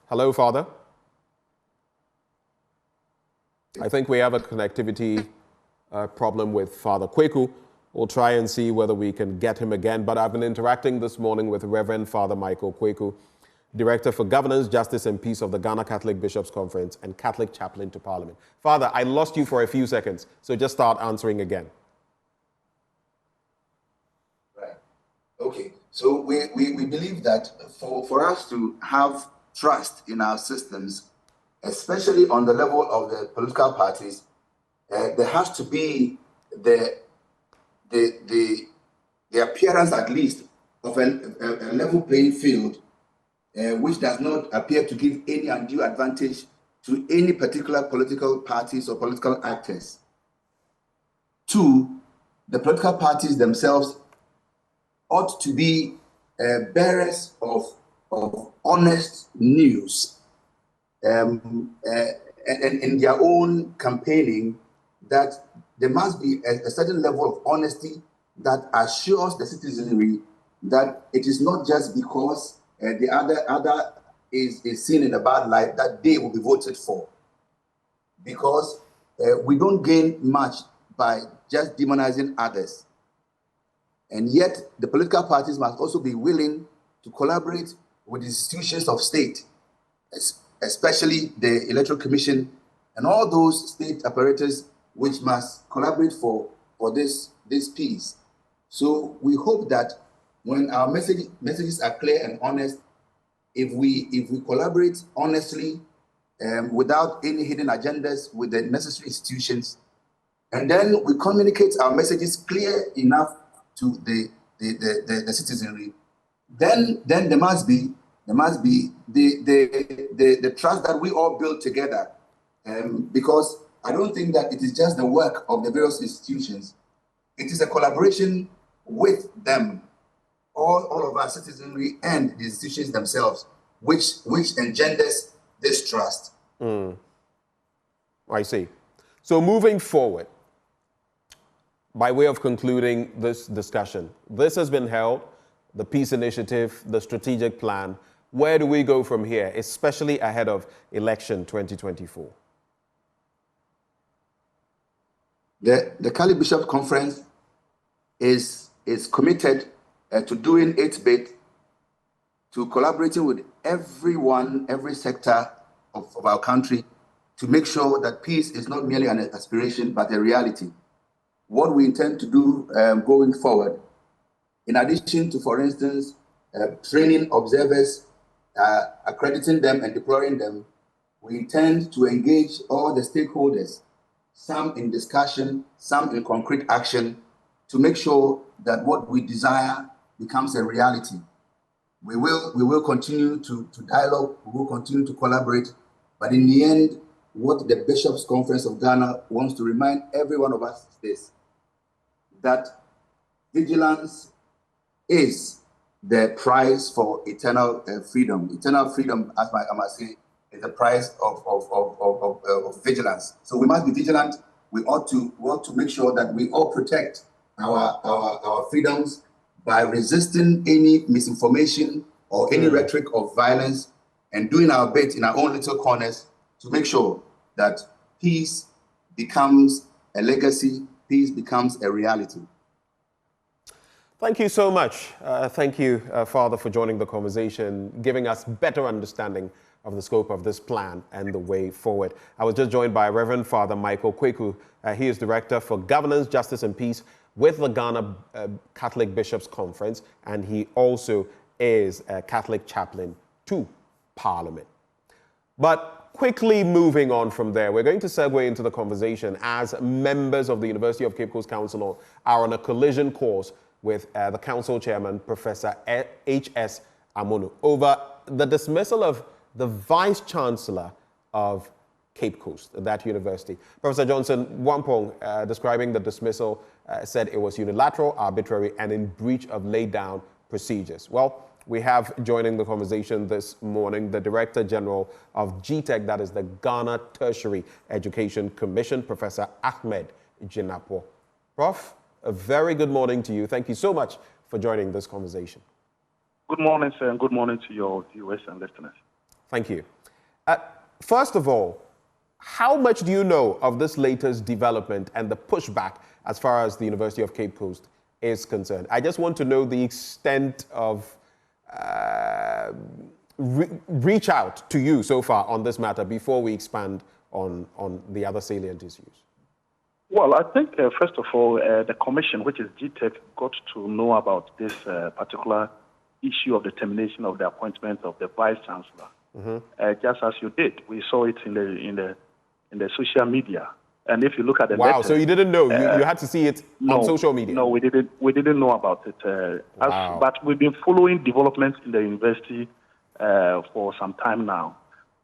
[SPEAKER 20] Hello, Father. I think we have a connectivity problem with Father Quaicoe. We'll try and see whether we can get him again. But I've been interacting this morning with Reverend Father Michael Quaicoe, Director for Governance, Justice and Peace of the Ghana Catholic Bishops' Conference and Catholic Chaplain to Parliament. Father, I lost you for a few seconds, so just start answering again.
[SPEAKER 6] Right. Okay. So we believe that for us to have trust in our systems, especially on the level of the political parties, there has to be the appearance, at least, of a level playing field, which does not appear to give any undue advantage to any particular political parties or political actors. Two, the political parties themselves ought to be bearers of honest news, and in their own campaigning, that there must be a certain level of honesty that assures the citizenry that it is not just because the other is seen in a bad light that they will be voted for. Because we don't gain much by just demonizing others. And yet, the political parties must also be willing to collaborate with the institutions of state, especially the Electoral Commission and all those state apparatus which must collaborate for this peace. So we hope that when our messages are clear and honest, if we collaborate honestly, without any hidden agendas with the necessary institutions, and then we communicate our messages clear enough to the citizenry, then there must be the trust that we all build together, because I don't think that it is just the work of the various institutions. It is a collaboration with them, all of our citizenry and the institutions themselves, which engenders this trust.
[SPEAKER 20] I see. So moving forward, by way of concluding this discussion, this has been held, the Peace Initiative, the strategic plan. Where do we go from here, especially ahead of election 2024?
[SPEAKER 6] The Cali Bishop Conference is committed to doing its bit, to collaborating with everyone, every sector of our country, to make sure that peace is not merely an aspiration, but a reality. What we intend to do going forward, in addition to, for instance, training observers, accrediting them and deploying them, we intend to engage all the stakeholders, some in discussion, some in concrete action, to make sure that what we desire becomes a reality. We will continue to dialogue, we will continue to collaborate, but in the end, what the Bishops' Conference of Ghana wants to remind every one of us is this, that vigilance is the price for eternal freedom. Eternal freedom, as I must say, is the price of vigilance. So we must be vigilant we ought to make sure that we all protect our freedoms by resisting any misinformation or any rhetoric of violence, and doing our bit in our own little corners to make sure that peace becomes a legacy, peace becomes a reality.
[SPEAKER 20] Thank you so much. Thank you, Father, for joining the conversation, giving us better understanding of the scope of this plan and the way forward. I was just joined by Reverend Father Michael Quaicoe. He is Director for Governance, Justice and Peace with the Ghana Catholic Bishops Conference, and he also is a Catholic chaplain to Parliament. But quickly moving on from there, we're going to segue into the conversation as members of the University of Cape Coast Council are on a collision course with the council chairman, Professor H.S. Amono, over the dismissal of the vice chancellor of Cape Coast, that university. Professor Johnson Wampong, describing the dismissal, said it was unilateral, arbitrary, and in breach of laid down procedures. Well, we have joining the conversation this morning the Director General of GTEC, that is the Ghana Tertiary Education Commission, Professor Ahmed Jinapor. Prof, a very good morning to you. Thank you so much for joining this conversation.
[SPEAKER 7] Good morning, sir, and good morning to your viewers and listeners.
[SPEAKER 20] Thank you. First of all, how much do you know of this latest development and the pushback as far as the University of Cape Coast is concerned? I just want to know the extent of reach out to you so far on this matter before we expand on the other salient issues.
[SPEAKER 7] Well, I think, first of all, the commission, which is GTEC, got to know about this particular issue of the termination of the appointment of the vice chancellor. Just as you did, we saw it in the social media, and if you look at the letter,
[SPEAKER 20] so you didn't know? You had to see it on social media?
[SPEAKER 7] No, we didn't. We didn't know about it. But we've been following developments in the university for some time now,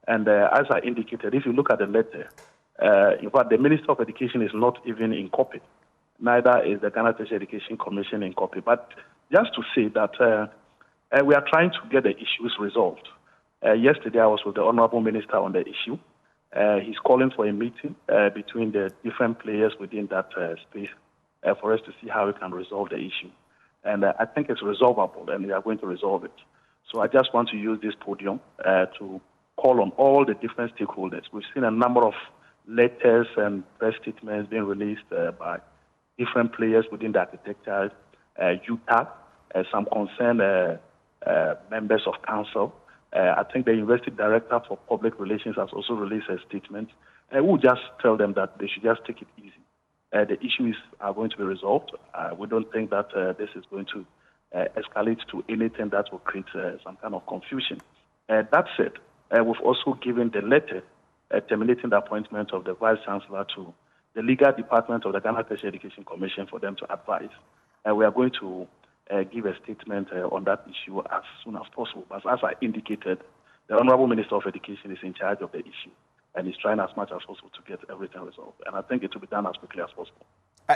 [SPEAKER 7] and as I indicated, if you look at the letter, in fact, the Minister of Education is not even in copy. Neither is the Ghana Tertiary Education Commission in copy. But just to say that we are trying to get the issues resolved. Yesterday, I was with the Honorable Minister on the issue. He's calling for a meeting between the different players within that space for us to see how we can resolve the issue. And I think it's resolvable, and we are going to resolve it. So I just want to use this podium to call on all the different stakeholders. We've seen a number of letters and press statements being released by different players within the architecture, UTAC, some concerned members of council. I think the University Director for Public Relations has also released a statement. We'll just tell them that they should just take it easy. The issues are going to be resolved. We don't think that this is going to escalate to anything that will create some kind of confusion. That said, we've also given the letter terminating the appointment of the Vice Chancellor to the legal department of the Ghana Tertiary Education Commission for them to advise. We are going to give a statement on that issue as soon as possible. But as I indicated, the Honorable Minister of Education is in charge of the issue and is trying as much as possible to get everything resolved. And I think it will be done as quickly as possible.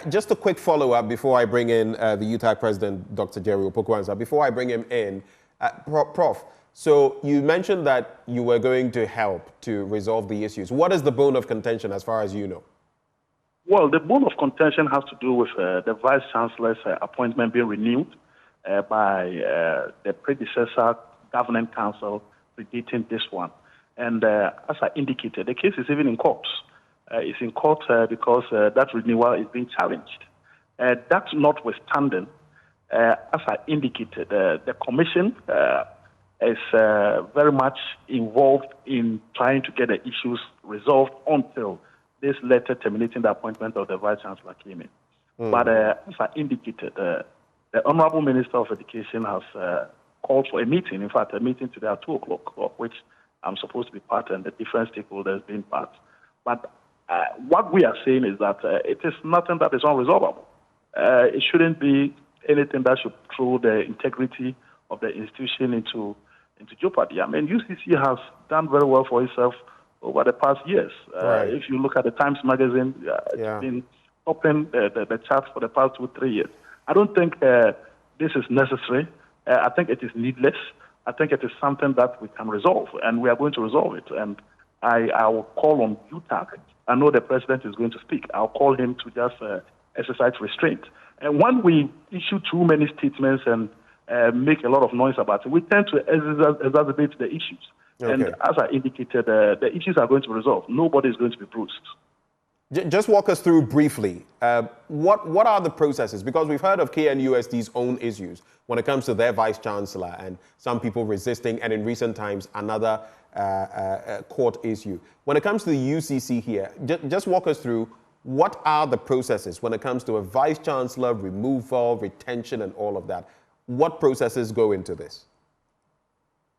[SPEAKER 20] Just a quick follow-up before I bring in the UTAC President, Dr. Jerry Opoku-Ansah. Before I bring him in, Prof, so you mentioned that you were going to help to resolve the issues. What is the bone of contention as far as you know?
[SPEAKER 7] Well, the bone of contention has to do with the Vice Chancellor's appointment being renewed by the predecessor governing council predating this one. And as I indicated, the case is even in court. It's in court because that renewal is being challenged. That notwithstanding, as I indicated, the commission is very much involved in trying to get the issues resolved until this letter terminating the appointment of the Vice Chancellor came in. But as I indicated, the Honorable Minister of Education has called for a meeting, in fact, a meeting today at 2 o'clock, of which I'm supposed to be part and the different stakeholders being part. But what we are saying is that it is nothing that is unresolvable. It shouldn't be anything that should throw the integrity of the institution into jeopardy. I mean, UCC has done very well for itself over the past years.
[SPEAKER 20] Right.
[SPEAKER 7] If you look at the Times Magazine, it's been topping the charts for the past 2-3 years. I don't think this is necessary. I think it is needless. I think it is something that we can resolve, and we are going to resolve it. And I will call on UTAC I know the president is going to speak. I'll call him to just exercise restraint. And when we issue too many statements and make a lot of noise about it, we tend to exacerbate the issues.
[SPEAKER 20] Okay.
[SPEAKER 7] And as I indicated, the issues are going to be resolved. Nobody is going to be bruised.
[SPEAKER 20] Just walk us through briefly, what are the processes? Because we've heard of KNUST's own issues when it comes to their vice-chancellor and some people resisting, and in recent times, another court issue. When it comes to the UCC here, just walk us through what are the processes when it comes to a vice-chancellor, removal, retention, and all of that. What processes go into this?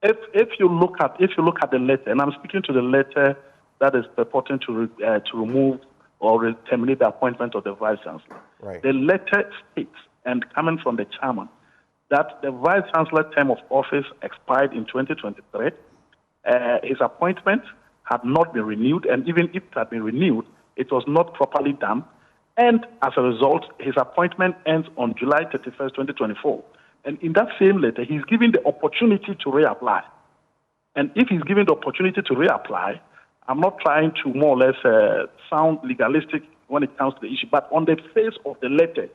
[SPEAKER 7] If you look at the letter, and I'm speaking to the letter that is purporting to remove or terminate the appointment of the vice-chancellor.
[SPEAKER 20] Right.
[SPEAKER 7] The letter states, and coming from the chairman, that the vice-chancellor term of office expired in 2023. His appointment had not been renewed, and even if it had been renewed, it was not properly done. And as a result, his appointment ends on July 31st, 2024. And in that same letter, he's given the opportunity to reapply. And if he's given the opportunity to reapply, I'm not trying to more or less sound legalistic when it comes to the issue, but on the face of the letter,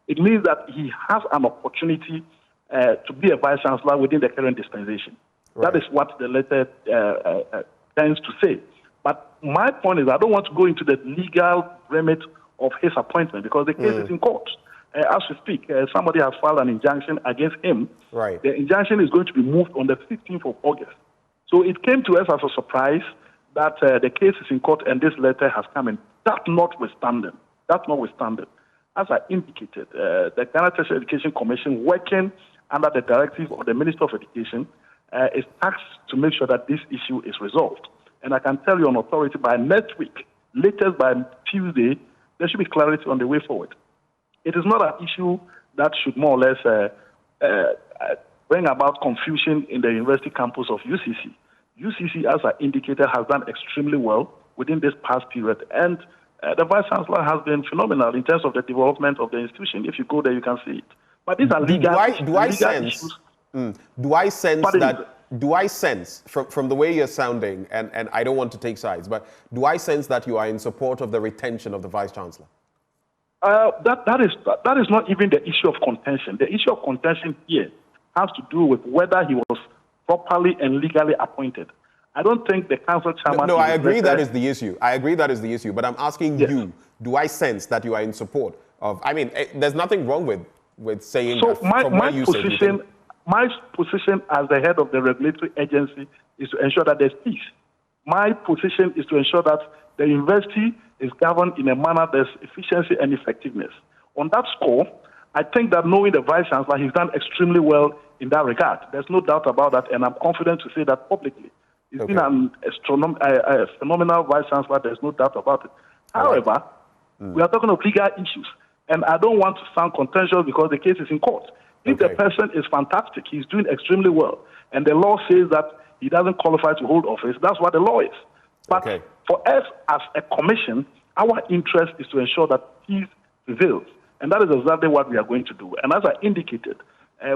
[SPEAKER 7] it means that he has an opportunity to be a vice-chancellor within the current dispensation. Right. That is what the letter tends to say. But my point is I don't want to go into the legal remit of his appointment because the case is in court. As we speak, somebody has filed an injunction against him.
[SPEAKER 20] Right.
[SPEAKER 7] The injunction is going to be moved on the 15th of August. So it came to us as a surprise that the case is in court and this letter has come in. That notwithstanding, as I indicated, the Ghana Tertiary Education Commission, working under the directive of the Minister of Education, is tasked to make sure that this issue is resolved. And I can tell you on authority by next week, latest by Tuesday, there should be clarity on the way forward. It is not an issue that should more or less bring about confusion in the university campus of UCC. UCC, as I indicated, has done extremely well within this past period. And the Vice-Chancellor has been phenomenal in terms of the development of the institution. If you go there, you can see it. But these are legal issues.
[SPEAKER 20] Do I sense from the way you're sounding, and I don't want to take sides, but do I sense that you are in support of the retention of the Vice-Chancellor?
[SPEAKER 7] That is not even the issue of contention. The issue of contention here has to do with whether he was properly and legally appointed. I don't think the council chairman...
[SPEAKER 20] No, I agree that is the issue. I agree that is the issue. But I'm asking you, do I sense that you are in support of... I mean, there's nothing wrong with saying
[SPEAKER 7] so
[SPEAKER 20] that from what you said.
[SPEAKER 7] My position as the head of the regulatory agency is to ensure that there's peace. My position is to ensure that the university is governed in a manner that's efficiency and effectiveness. On that score, I think that knowing the Vice-Chancellor, he's done extremely well in that regard. There's no doubt about that, and I'm confident to say that publicly. He's been a phenomenal Vice-Chancellor, there's no doubt about it. However, we are talking of legal issues, and I don't want to sound contentious because the case is in court. If the person is fantastic, he's doing extremely well, and the law says that he doesn't qualify to hold office, that's what the law is. But for us as a commission, our interest is to ensure that peace prevails. And that is exactly what we are going to do. And as I indicated,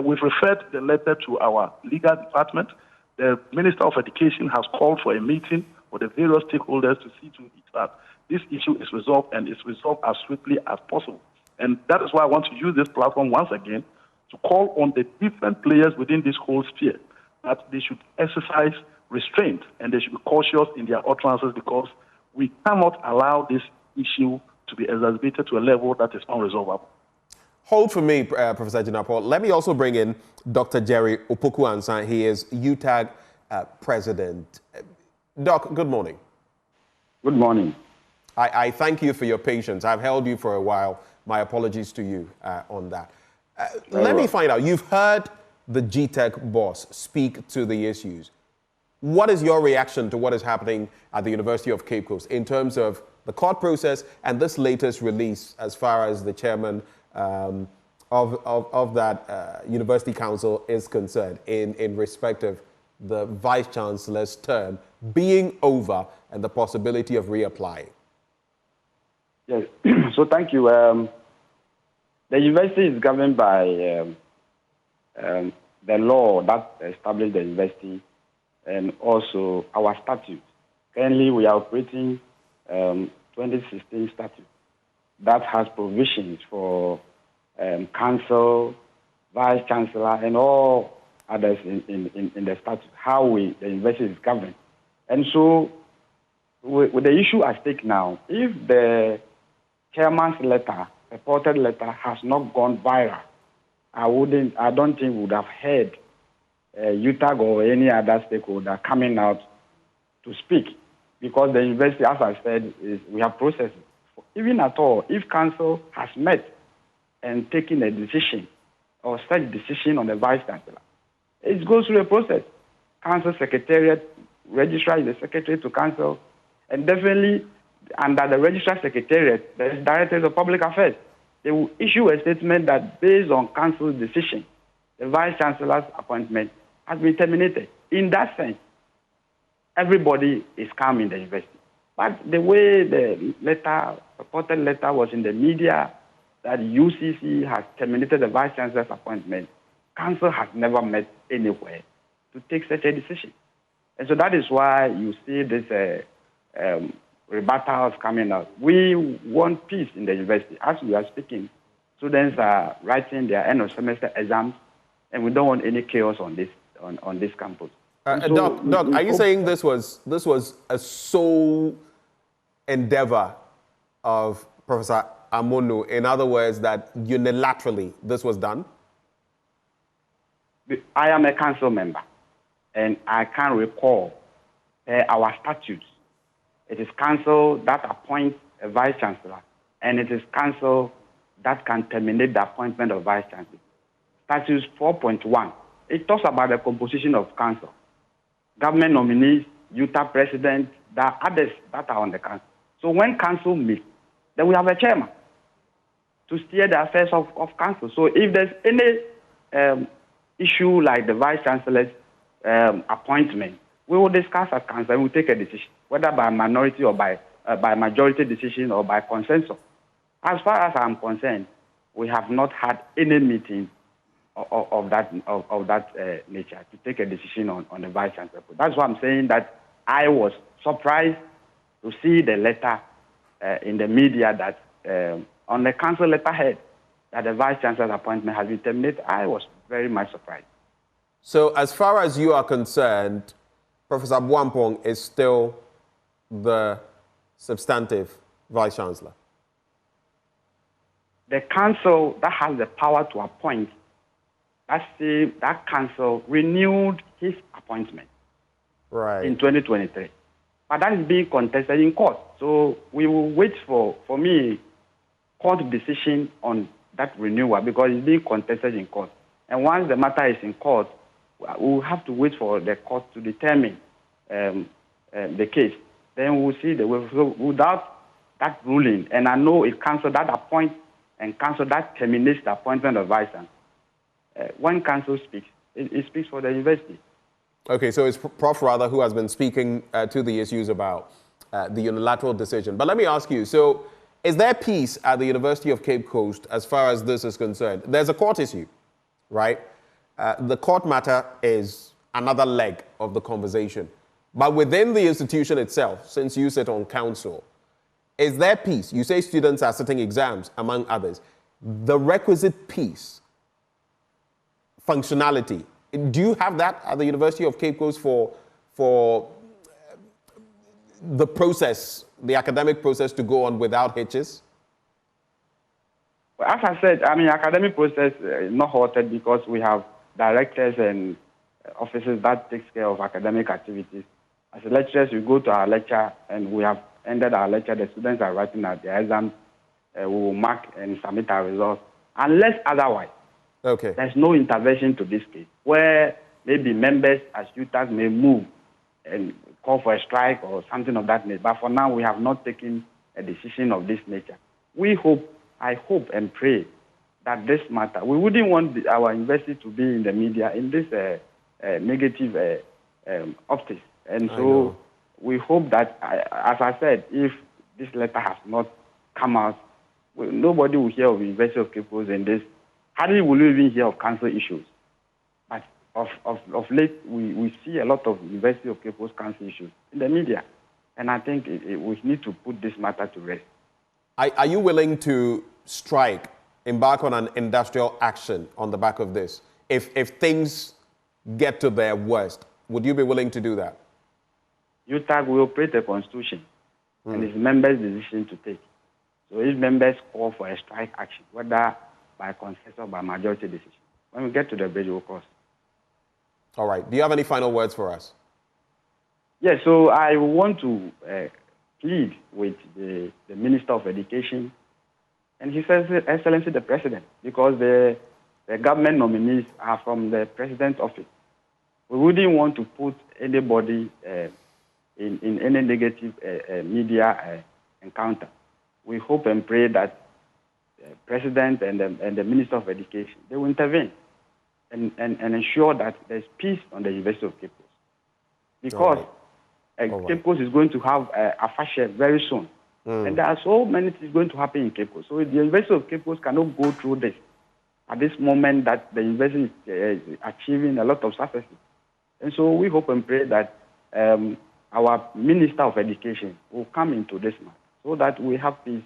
[SPEAKER 7] we've referred the letter to our legal department. The Minister of Education has called for a meeting for the various stakeholders to see to it that this issue is resolved and is resolved as swiftly as possible. And that is why I want to use this platform once again to call on the different players within this whole sphere that they should exercise restraint and they should be cautious in their utterances because we cannot allow this issue to be exacerbated to a level that is unresolvable.
[SPEAKER 20] Hold for me, Professor Jinapor. Let me also bring in Dr. Jerry Opoku-Ansah. He is UTAG president. Doc, good morning.
[SPEAKER 8] Good morning.
[SPEAKER 20] I thank you for your patience. I've held you for a while. My apologies to you on that. Let me find out. You've heard the GTEC boss speak to the issues. What is your reaction to what is happening at the University of Cape Coast in terms of the court process and this latest release as far as the chairman of that university council is concerned in respect of the vice-chancellor's term being over and the possibility of reapplying?
[SPEAKER 8] Yes, so thank you. The university is governed by the law that established the university and also our statute. Currently, we are operating 20 2016 statute that has provisions for council, vice chancellor, and all others in the statute, how the university is governed. And so, with the issue at stake now, if the chairman's letter, reported letter, has not gone viral, I don't think we would have heard UTAG or any other stakeholder coming out to speak, because the university, as I said, we have processes. Even at all, if council has met and taken a decision or such decision on the vice chancellor, it goes through a process. Council secretariat, registrar is the secretary to council, and definitely under the registrar secretariat, there is directors of public affairs. They will issue a statement that based on council's decision, the vice chancellor's appointment has been terminated. In that sense, everybody is calm in the university. But the way the reported letter was in the media, that UCC has terminated the vice chancellor's appointment, council has never met anywhere to take such a decision. And so that is why you see this rebuttals coming out. We want peace in the university. As we are speaking, students are writing their end of semester exams, and we don't want any chaos on this campus.
[SPEAKER 20] Doc, are you saying this was a sole endeavor of Professor Amono? In other words, that unilaterally this was done?
[SPEAKER 8] I am a council member, and I can't recall our statutes. It is council that appoints a vice chancellor, and it is council that can terminate the appointment of vice chancellor. Statute 4.1, it talks about the composition of council. Government nominees, UTA president, there are others that are on the council. So when council meets, then we have a chairman to steer the affairs of council. So if there's any issue like the vice chancellor's appointment, we will discuss at council and we'll take a decision, whether by minority or by majority decision or by consensus. As far as I'm concerned, we have not had any meeting of that nature to take a decision on the vice chancellor. That's why I'm saying that I was surprised to see the letter in the media that on the council letterhead that the vice chancellor's appointment has been terminated. I was very much surprised.
[SPEAKER 20] So as far as you are concerned, Professor Boampong is still the substantive vice chancellor?
[SPEAKER 8] The council that has the power to appoint, that council renewed his appointment in 2023. But that is being contested in court. So we will wait for me, court decision on that renewal, because it's being contested in court. And once the matter is in court, we will have to wait for the court to determine the case. Then we'll see the way. So without that ruling, and I know if council that appoints and council that terminates the appointment of vice chancellor, when council speaks, it speaks for the university.
[SPEAKER 20] Okay, so it's Prof. Rather who has been speaking to the issues about the unilateral decision. But let me ask you, so is there peace at the University of Cape Coast as far as this is concerned? There's a court issue, right? The court matter is another leg of the conversation. But within the institution itself, since you sit on council, is there peace? You say students are sitting exams, among others. The requisite peace, functionality, do you have that at the University of Cape Coast for the process, the academic process to go on without hitches?
[SPEAKER 8] As I said, academic process is not halted because we have directors and officers that takes care of academic activities. As lecturers, we go to our lecture and we have ended our lecture. The students are writing out their exams. We will mark and submit our results. Unless otherwise, there's no intervention to this case, where maybe members as UTAS may move and call for a strike or something of that nature. But for now, we have not taken a decision of this nature. I hope and pray that this matter, we wouldn't want our university to be in the media in this negative optics. And so we hope that, as I said, if this letter has not come out, nobody will hear of the University of Cape Coast in this. Hardly will we even hear of council issues. But of late, we see a lot of University of Cape Coast council issues in the media. And I think we need to put this matter to rest.
[SPEAKER 20] Are you willing to strike, embark on an industrial action on the back of this? If things get to their worst, would you be willing to do that?
[SPEAKER 8] UTAG will operate the Constitution, and it's members' decision to take. So if members call for a strike action, whether by consensus or by majority decision, when we get to the bridge, we'll cross.
[SPEAKER 20] All right. Do you have any final words for us?
[SPEAKER 8] Yes, so I want to plead with the Minister of Education and His Excellency the President, because the government nominees are from the President's office. We wouldn't want to put anybody in any negative media encounter. We hope and pray that the President and the Minister of Education, they will intervene and ensure that there's peace on the University of Cape Coast. Because Cape Coast is going to have a fashion very soon. And there are so many things going to happen in Quaicoe. So the University of Cape Coast cannot go through this at this moment that the university is achieving a lot of successes. And so we hope and pray that our Minister of Education will come into this matter so that we have peace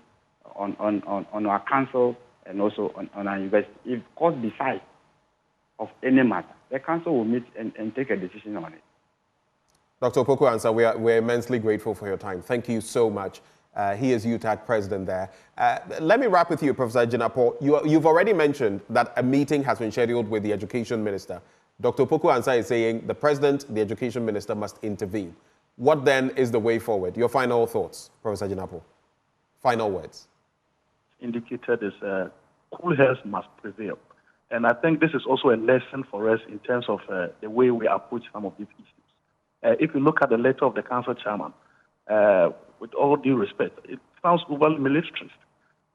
[SPEAKER 8] on our council and also on our university. If court decides of any matter, the council will meet and take a decision on it.
[SPEAKER 20] Dr. Opoku Ansah, we're immensely grateful for your time. Thank you so much. He is UTAG president there. Let me wrap with you, Professor Jinapor. You've already mentioned that a meeting has been scheduled with the education minister. Dr. Opoku Ansah is saying the president, the education minister must intervene. What then is the way forward? Your final thoughts, Professor Jinapor. Final words.
[SPEAKER 7] Indicated is cool heads must prevail. And I think this is also a lesson for us in terms of the way we approach some of these issues. If you look at the letter of the council chairman, with all due respect, it sounds overly militarist.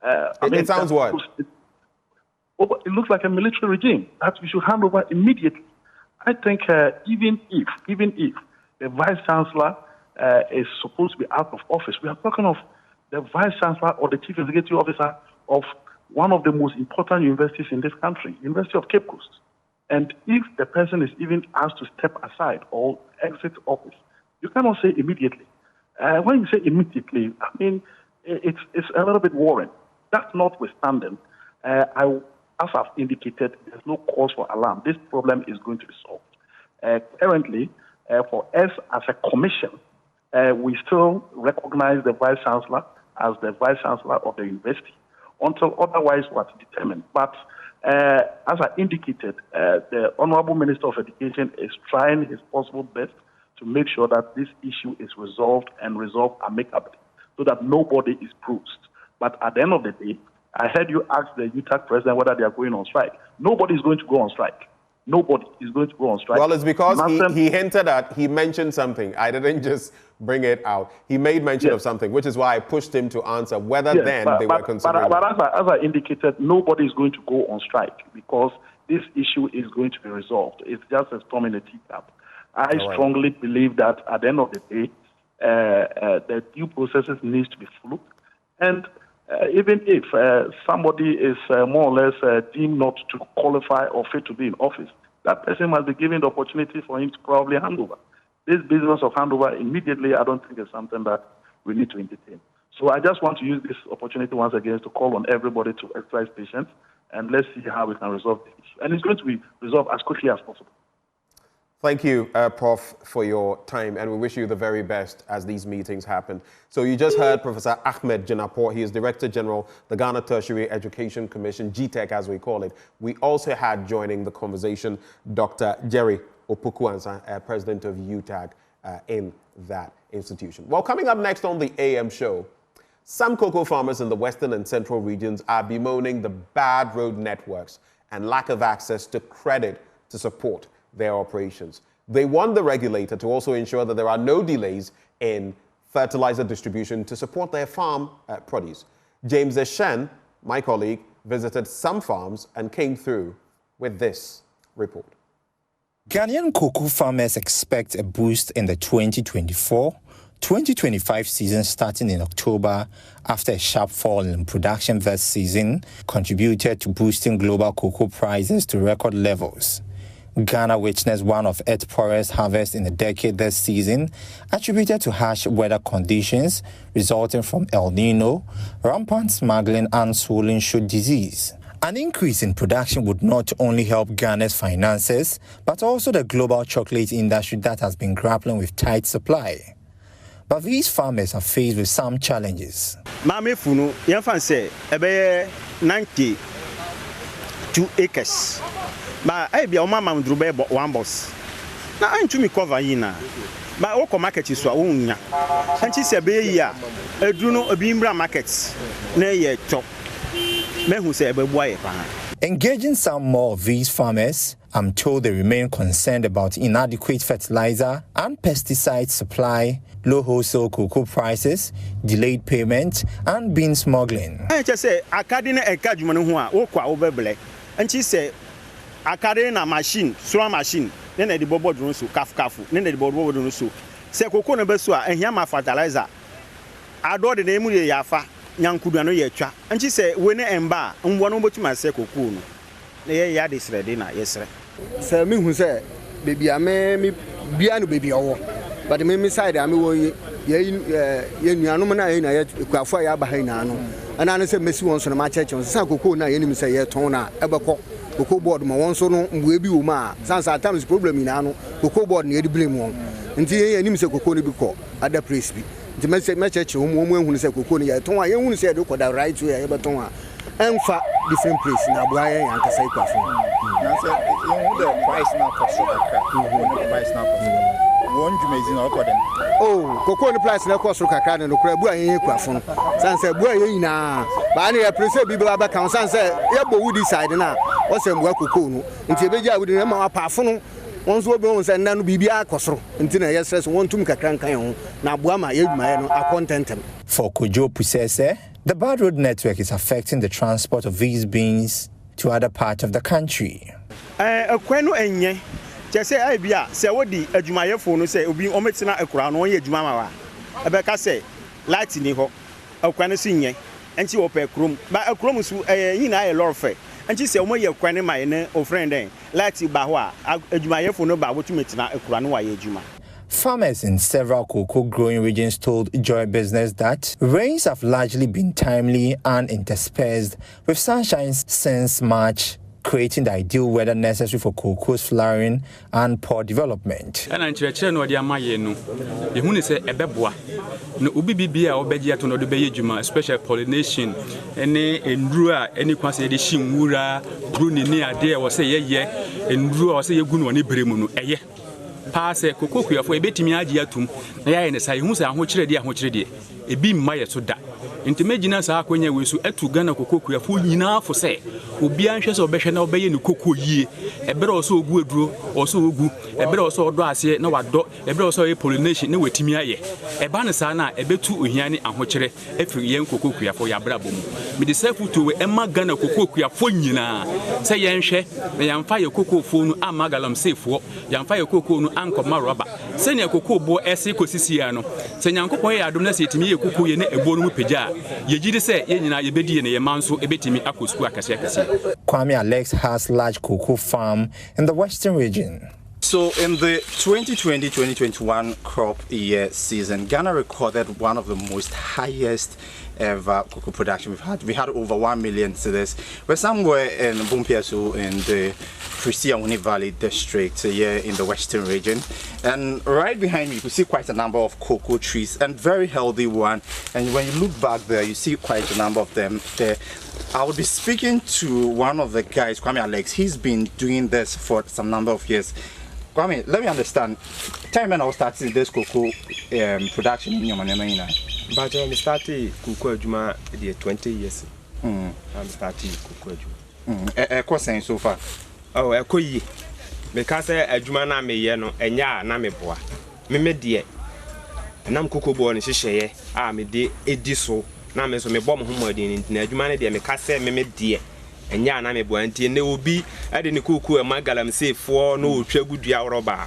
[SPEAKER 20] It sounds what?
[SPEAKER 7] It looks like a military regime that we should hand over immediately. I think even if the vice chancellor is supposed to be out of office, we are talking of the vice chancellor or the chief executive officer of one of the most important universities in this country, University of Cape Coast. And if the person is even asked to step aside or exit office, you cannot say immediately. When you say immediately, I mean, it's a little bit worrying. That notwithstanding, as I've indicated, there's no cause for alarm. This problem is going to be solved. Currently, for us as a commission, we still recognize the Vice Chancellor as the Vice Chancellor of the university until otherwise what's determined. But as I indicated, the Honorable Minister of Education is trying his possible best to make sure that this issue is resolved and resolved amicably so that nobody is bruised. But at the end of the day, I heard you ask the UTAG president whether they are going on strike. Nobody is going to go on strike. Nobody is going to go on strike.
[SPEAKER 20] Well, it's because he hinted at, he mentioned something. I didn't just bring it out. He made mention of something, which is why I pushed him to answer whether they were considering.
[SPEAKER 7] But as I indicated, nobody is going to go on strike because this issue is going to be resolved. It's just a storm in a teacup. I strongly believe that at the end of the day, the due processes needs to be followed. And even if somebody is more or less deemed not to qualify or fit to be in office, that person must be given the opportunity for him to probably hand over. This business of handover immediately, I don't think is something that we need to entertain. So I just want to use this opportunity once again to call on everybody to exercise patience and let's see how we can resolve this issue. And it's going to be resolved as quickly as possible.
[SPEAKER 20] Thank you, Prof, for your time, and we wish you the very best as these meetings happen. So you just heard Professor Ahmed Jinapor. He is Director General, the Ghana Tertiary Education Commission, GTEC as we call it. We also had joining the conversation Dr. Jerry Opoku Ansah, President of UTAG in that institution. Well, coming up next on the AM show, some cocoa farmers in the western and central regions are bemoaning the bad road networks and lack of access to credit to support their operations. They want the regulator to also ensure that there are no delays in fertilizer distribution to support their farm produce. James Eshen, my colleague, visited some farms and came through with this report.
[SPEAKER 9] Ghanaian cocoa farmers expect a boost in the 2024-2025 season starting in October after a sharp fall in production this season contributed to boosting global cocoa prices to record levels. Ghana witnessed one of its poorest harvests in a decade this season, attributed to harsh weather conditions resulting from El Nino, rampant smuggling and swollen shoot disease. An increase in production would not only help Ghana's finances, but also the global chocolate industry that has been grappling with tight supply. But these farmers are faced with some challenges.
[SPEAKER 11] Mame funu, yan say, ebe 92 acres. But I be a mama drube one boss. Now I'm to me cover yina. But oko market is unya. And she said, be ya, a druno a bimbra markets. Ne ye chop. Me who say,
[SPEAKER 9] engaging some more of these farmers, I'm told they remain concerned about inadequate fertilizer and pesticide supply, low wholesale cocoa prices, delayed payment, and bean smuggling.
[SPEAKER 11] I just say, I can't encourage you who are over. And she said, I carry a machine, swan machine, then the bobo drone so kafu, then the bobo drone so. Say cocoa besua and here my fertilizer. I do the name of the Yafa, Yankudano Yecha. And she said, when I am bar, and one over to my cocoa. The yard is ready now, yes, sir. Sir, me who say, baby, I may be a baby or but the main side, I mean, Yanumana in a Quaicoe behind Nano. And I said, Messi wants on my church on Sanko, na enemy say, Tona, Eberco. Cocoa board, my one son, will be Uma. Sometimes problem in Ano, cocoa board near the blame one. Until the enemy say cocoa before at the priest. The message woman who said cocoa, Tona, you won't say, look what I write to Ebertona. And for different place now, Brian and Casaica.
[SPEAKER 12] The price now cost price now cost.
[SPEAKER 11] Oh, cocoa the price now cost Rocacan and Crabua in Equafon. Sansa Boy, now. But I appreciate people about Council, Yabo would decide now. What's a cocoa? Until Beja with the name of Parfum. Once we bones and then BBA Costro. Until I yes, one to Cacan. Now Buama, Yedma, are content.
[SPEAKER 9] For Kojo Pusese, the bad road network is affecting the transport of these beans to other parts of the country.
[SPEAKER 11] A Quaicoe enye. Just say I be say what the Jumaye phone say obi ometina ekura no ye Juma wa. Ebeka say light ni ho. Akwane sinye. Enti wo pe krom. Ba ekrom su yin na ye lorfe. Enti say omo ye kwane mai ne o friend den. Light ba ho a Jumaye phone ba wo tumetina ekura no wa ye Juma.
[SPEAKER 9] Farmers in several cocoa growing regions told Joy Business that rains have largely been timely and interspersed with sunshine since March, creating the ideal weather necessary for cocoa's flowering and pod development.
[SPEAKER 23] And I'm no dia maye no. You hunu say ebeboa. No ubi bibia obeji ato no do beye djuma, special pollination. Ene endru a eni kwase de shinwura, bruni ni ade e wo say ye endru a wo say yegu no ne bremu no eye. Pass a cocoa for a bit me agia tum, and say, who's a hochre, a beam my so da. Intimagine our quenya we so to Ghana cocoa full enough for say, who be anxious or better now baying the cocoa ye, a better also good drew, also good, a better also drass yet, no what dot, a better also a pollination, no with Timia ye. A banasana, a bit too uhiani and hochre, every young cocoa for your brabum. Me the self to Emma Ghana cocoa for yina. Say yanshe, the young fire cocoa phone, and magalam safe for, young fire cocoa. Uncle Maraba, send your cocoa boy as Ecosiciano. Send your cocoa, I do not say to me a cocoa in a bone peja. Ye did say, Yenina, ye bedi and a man so a bit me a couscua.
[SPEAKER 9] Kwame Alex has large cocoa farm in the western region.
[SPEAKER 24] So in the 2020-2021 crop year season, Ghana recorded one of the most highest ever cocoa production we've had. We had over 1 million cedis. We're somewhere in Bumpiasu in the Prisiawuni Valley district here in the western region. And right behind me, you can see quite a number of cocoa trees and very healthy one. And when you look back there, you see quite a number of them there. I will be speaking to one of the guys, Kwame Alex. He's been doing this for some number of years. Kwame, let me understand. Time when I was starting this cocoa production in Yamanema.
[SPEAKER 25] But I started cocoa juma 20 years. I'm starting cocoa juma.
[SPEAKER 24] What's saying so far?
[SPEAKER 25] Oh, I could ye. Because a juma na me yeno, and ya na me boa. Me dear. And I'm cocoa born in Shishay. Me de ediso. Na me so me bomb homework in Najumani, dear me case me dear. And ya na me boanti, and they will be adding the cuckoo and magalam say for no good yaroba.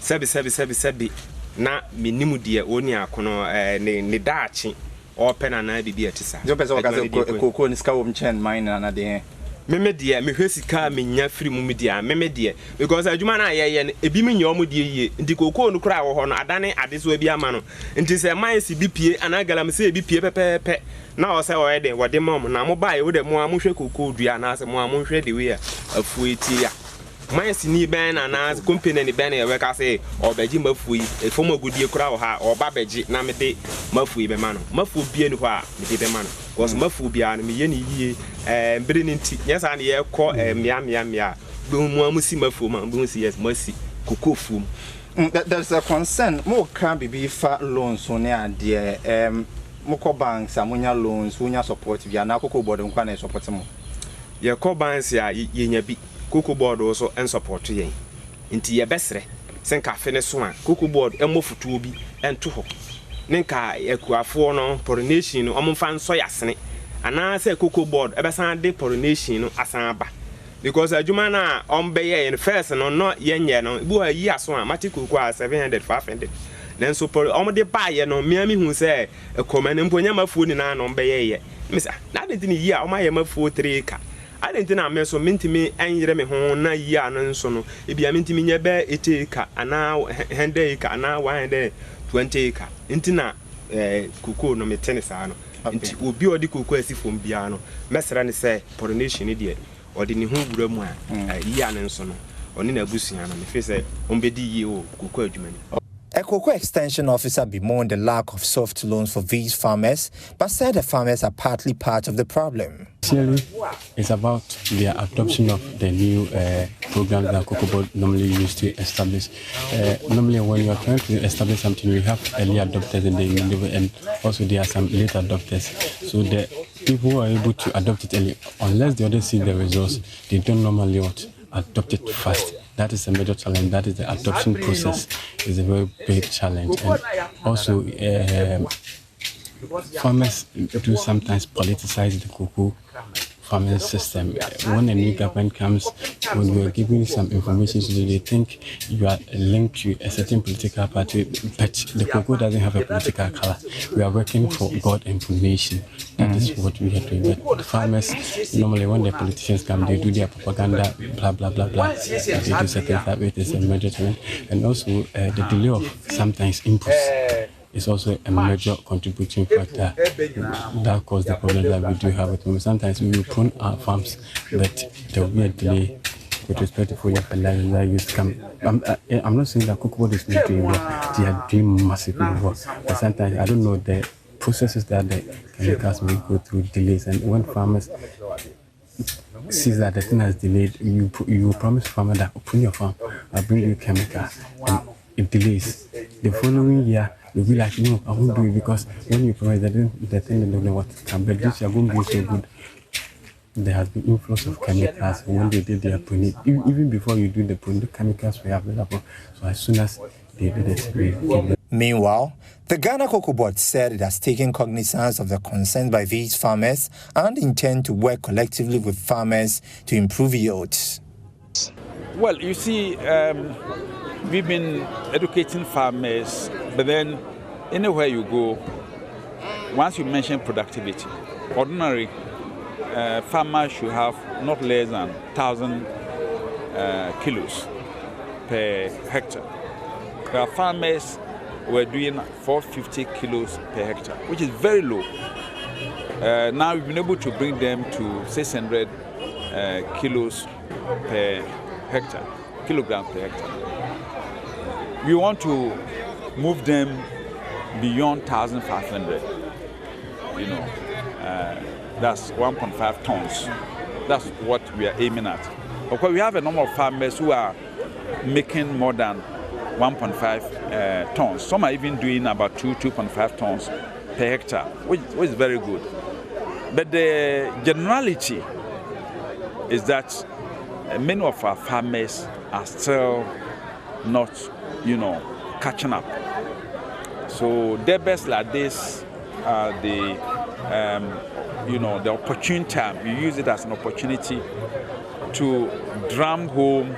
[SPEAKER 25] Sebi. Na minimu dia oni akono ne dachi open na bibia tisa.
[SPEAKER 24] Jo pesa wakaze cocoa ni ska wo mchen mine na de.
[SPEAKER 25] meme de me hwesika me nya free mu media meme de because adwuma na ye ebi me nya omo de yie nti kokoo no kura wo ho no adane ade so ebi ama no nti se man si bi pie anagala me se ebi pie pepepe na o se o ye de wo de mom na mo bae wo de mo amohwe kokoo dua na se mo amohwe de we a afu eti ya man si ni ben na company ni ben e we ka se obaji mafu yi efom agudie kura wo ha oba baji na me de mafu yi be ma no mafu bie ni ho a me de be ma no because mafu bia no me ye ni yie mbere ni nti nyesa na ye ko mia be mu amusi mafu ma be si yes masi kokofu
[SPEAKER 24] there's a concern mo can be fa loans on ade mo ko banks amunya loans unya support bia na kokoo board nkwa na support mo
[SPEAKER 25] ye ko banks ya ye nya bi Quaicoe board also and support yen. Inti ye besre. Senka fene so a Quaicoe board emofutuo bi ento ho. Nenka ekuafo no pollination no omfa nso yasene. Ana se Quaicoe board ebesan de pollination no asan aba. Because adwuma na ombeye in first no yenye no bu ha yi aso a mati Quaicoe 700 500. Then so omde ba ye no miami hu se ekomane mponya mafuo ni na no ombeye ye. Misa na de ni yi a omaye mafuo 3 ka. I didn't know me so mintimi and me hon na ya no so no e bia mintimi nya be 80 acre ana 100 acre ana 120 acre intina Quaicoe no me tenisa no nti obi odi Quaicoe asifom bia no mesra ne se pollination ne de odi ne ho bura mu a ya no so no oni na abusuan no me fe se ombedi yi o Quaicoe adwumani.
[SPEAKER 9] A Quaicoe extension officer bemoaned the lack of soft loans for these farmers, but said the farmers are partly part of the problem.
[SPEAKER 10] Actually, it's about the adoption of the new programs that Quaicoe board normally used to establish. Normally, when you are trying to establish something, we have early adopters and also there are some late adopters. So the people who are able to adopt it early, unless the others see the results, they don't normally adopt it fast. That is a major challenge. That is the adoption process is a very big challenge. And also, farmers do sometimes politicize the Quaicoe farming system. When a new government comes, when we are giving some information, so they think you are linked to a certain political party, but the Quaicoe doesn't have a political color. We are working for God information. That is what we have to do. But farmers, normally when the politicians come, they do their propaganda, blah, blah, blah, blah. They do certain stuff. It is a major challenge. And also the delay of sometimes inputs is also a major contributing factor that causes the problem that we do have at home. Sometimes we will prune our farms, but there will be a delay with respect to foliar fertilizer that used to come. I'm not saying that Quaicoe board is not doing well. They are doing massively well. But sometimes I don't know the processes that the chemicals may go through delays. And when farmers see that the thing has delayed, you promise farmer that open your farm, I'll bring you chemicals. And it delays. The following year, you'll be like, no, I won't do it because when you promise the thing they don't know what to come. But this year going to be so good. There has been influx of chemicals when they did their pruning. Even before you do the pruning, the chemicals were available. So as soon as they did it,
[SPEAKER 9] Meanwhile, the Ghana Quaicoe Board said it has taken cognizance of the concerns by these farmers and intend to work collectively with farmers to improve yields.
[SPEAKER 13] Well, you see, we've been educating farmers, but then anywhere you go, once you mention productivity, ordinary farmers should have not less than 1,000 kilos per hectare. There are farmers who are doing 450 kilos per hectare, which is very low. Now we've been able to bring them to 600 kilos per hectare, kilograms per hectare. We want to move them beyond 1,500. You know, that's 1.5 tons. That's what we are aiming at. Of course, we have a number of farmers who are making more than 1.5 tons. Some are even doing about 2.5 tons per hectare, which is very good. But the generality is that many of our farmers are still not, catching up. So debates like this are the opportune time. We use it as an opportunity to drum home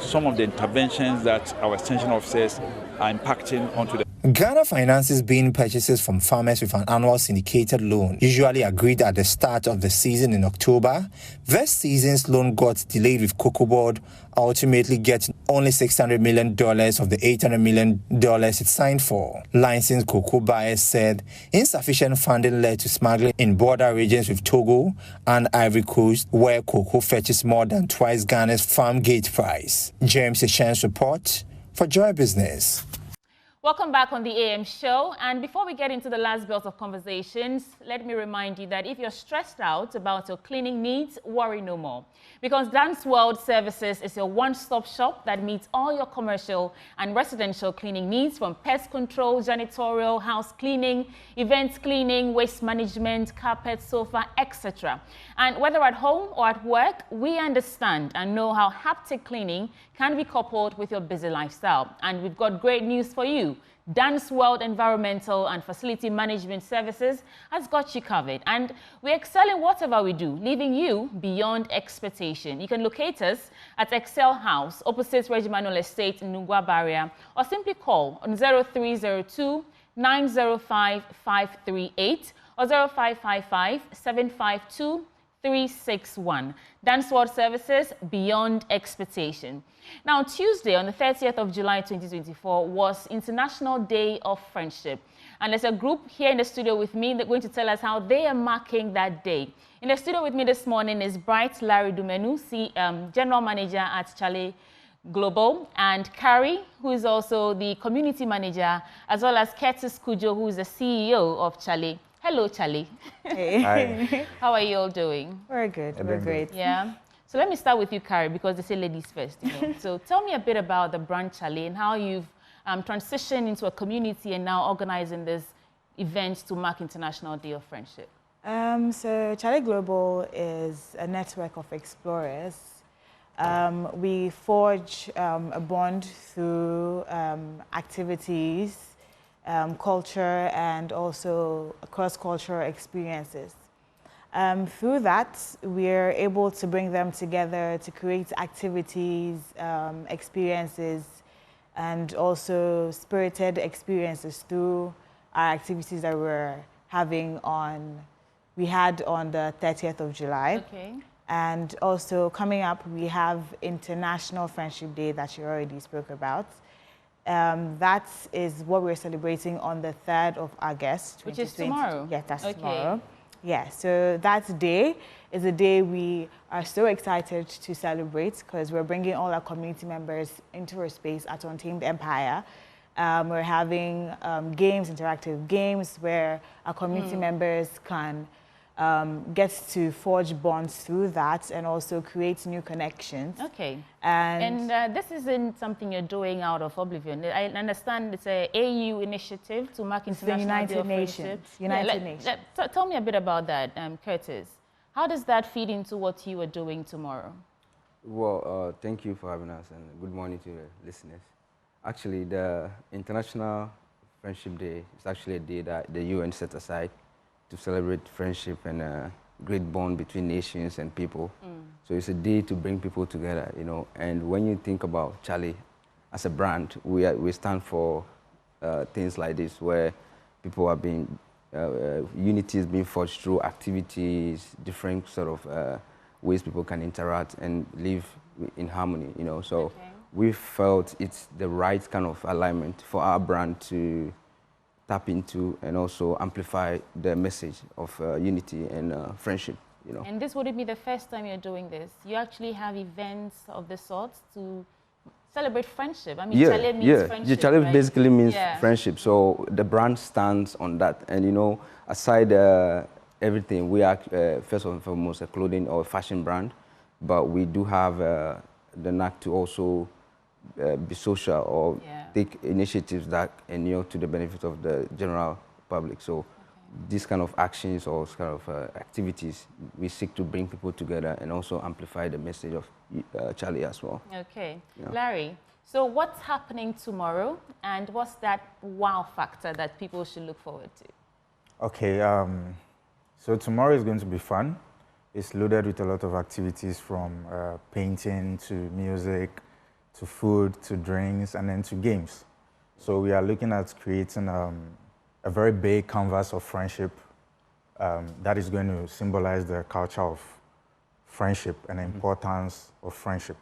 [SPEAKER 13] some of the interventions that our extension officers are impacting onto them.
[SPEAKER 9] Ghana finances bean purchases from farmers with an annual syndicated loan, usually agreed at the start of the season in October. This season's loan got delayed with Cocoa Board, ultimately getting only $600 million of the $800 million it signed for. Licensed cocoa buyers said insufficient funding led to smuggling in border regions with Togo and Ivory Coast, where cocoa fetches more than twice Ghana's farm gate price. James Echen's report for Joy Business.
[SPEAKER 1] Welcome back on the AM show. And before we get into the last bit of conversations, let me remind you that if you're stressed out about your cleaning needs, worry no more. Because Dance World Services is your one-stop shop that meets all your commercial and residential cleaning needs, from pest control, janitorial, house cleaning, events cleaning, waste management, carpet, sofa, etc. And whether at home or at work, we understand and know how haptic cleaning can be coupled with your busy lifestyle. And we've got great news for you. Dance World Environmental and Facility Management Services has got you covered, and we excel in whatever we do, leaving you beyond expectation. You can locate us at Excel House, opposite Regimental Estate in Nungwa Barrier, or simply call on 0302 905 538 or 0555 752 361. Dance World Services, beyond expectation. Now, Tuesday, on the 30th of July 2024, was International Day of Friendship. And there's a group here in the studio with me that's going to tell us how they are marking that day. In the studio with me this morning is Bright Larry Dumenu, General Manager at Chale Global, and Carrie, who is also the Community Manager, as well as Curtis Kujo, who is the CEO of Chale. Hello, Chale.
[SPEAKER 14] Hey. Hi.
[SPEAKER 1] How are you all doing?
[SPEAKER 14] We're good. We're great.
[SPEAKER 1] Yeah. So let me start with you, Carrie, because they say ladies first. You know? So tell me a bit about the brand Chale and how you've transitioned into a community and now organizing this event to mark International Day of Friendship.
[SPEAKER 14] So Chale Global is a network of explorers. We forge a bond through activities, culture, and also cross-cultural experiences. Through that, we're able to bring them together to create activities, experiences, and also spirited experiences through our activities that we had on the 30th of July.
[SPEAKER 1] Okay.
[SPEAKER 14] And also coming up, we have International Friendship Day that you already spoke about. That is what we're celebrating on the 3rd of August.
[SPEAKER 1] Which is tomorrow?
[SPEAKER 14] Yeah, that's tomorrow. Yeah, so that day is a day we are so excited to celebrate because we're bringing all our community members into our space at Untamed Empire. We're having games, interactive games, where our community members can get to forge bonds through that and also create new connections.
[SPEAKER 1] Okay.
[SPEAKER 14] And
[SPEAKER 1] this isn't something you're doing out of oblivion. I understand it's an AU initiative to mark International Day of Friendship.
[SPEAKER 14] United Nations.
[SPEAKER 1] Tell me a bit about that, Curtis. How does that feed into what you are doing tomorrow?
[SPEAKER 15] Well, thank you for having us, and good morning to the listeners. Actually, the International Friendship Day is actually a day that the UN set aside to celebrate friendship and a great bond between nations and people. So it's a day to bring people together, you know. And when you think about Chale as a brand, we stand for things like this, where people are being, unity is being forged through activities, different sort of ways people can interact and live in harmony, you know. So we felt it's the right kind of alignment for our brand to tap into and also amplify the message of unity and friendship, you know.
[SPEAKER 1] And this wouldn't be the first time you're doing this. You actually have events of the sort to celebrate friendship. I mean, Chale means friendship,
[SPEAKER 15] Chale
[SPEAKER 1] right?
[SPEAKER 15] basically means friendship. So the brand stands on that. And, you know, aside everything, we are first and foremost a clothing or fashion brand, but we do have the knack to also be social or take initiatives that inure to the benefit of the general public. So these kind of actions or kind of activities, we seek to bring people together and also amplify the message of Chale as well.
[SPEAKER 1] Okay.
[SPEAKER 15] Yeah.
[SPEAKER 1] Larry, so what's happening tomorrow and what's that wow factor that people should look forward to?
[SPEAKER 12] Okay, so tomorrow is going to be fun. It's loaded with a lot of activities from painting to music, to food, to drinks, and then to games. So we are looking at creating a very big canvas of friendship that is going to symbolize the culture of friendship and the importance of friendship.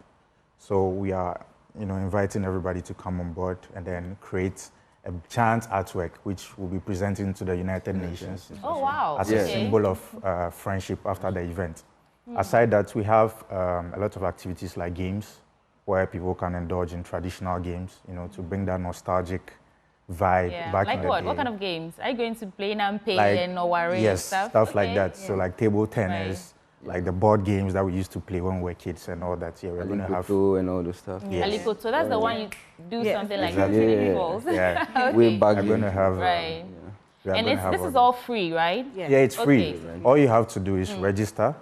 [SPEAKER 12] So we are, inviting everybody to come on board and then create a giant artwork which will be presented to the United Nations.
[SPEAKER 1] Oh, wow.
[SPEAKER 12] As a symbol of friendship after the event. Aside that, we have a lot of activities like games where people can indulge in traditional games, to bring that nostalgic vibe back in the
[SPEAKER 1] what?
[SPEAKER 12] day.
[SPEAKER 1] What kind of games? Are you going to play Nampe and Owari
[SPEAKER 12] yes,
[SPEAKER 1] and stuff?
[SPEAKER 12] Stuff like that. So like table tennis, like the board games that we used to play when we were kids and all that. Yeah, we're going to have
[SPEAKER 15] and all the stuff.
[SPEAKER 1] Yes. Alikoto, so that's the one you do something like
[SPEAKER 12] exactly.
[SPEAKER 1] balls.
[SPEAKER 12] Yeah.
[SPEAKER 1] Okay.
[SPEAKER 12] We're going to have
[SPEAKER 1] right. And this is all free, right?
[SPEAKER 12] Yeah, it's free. All you have to do is register.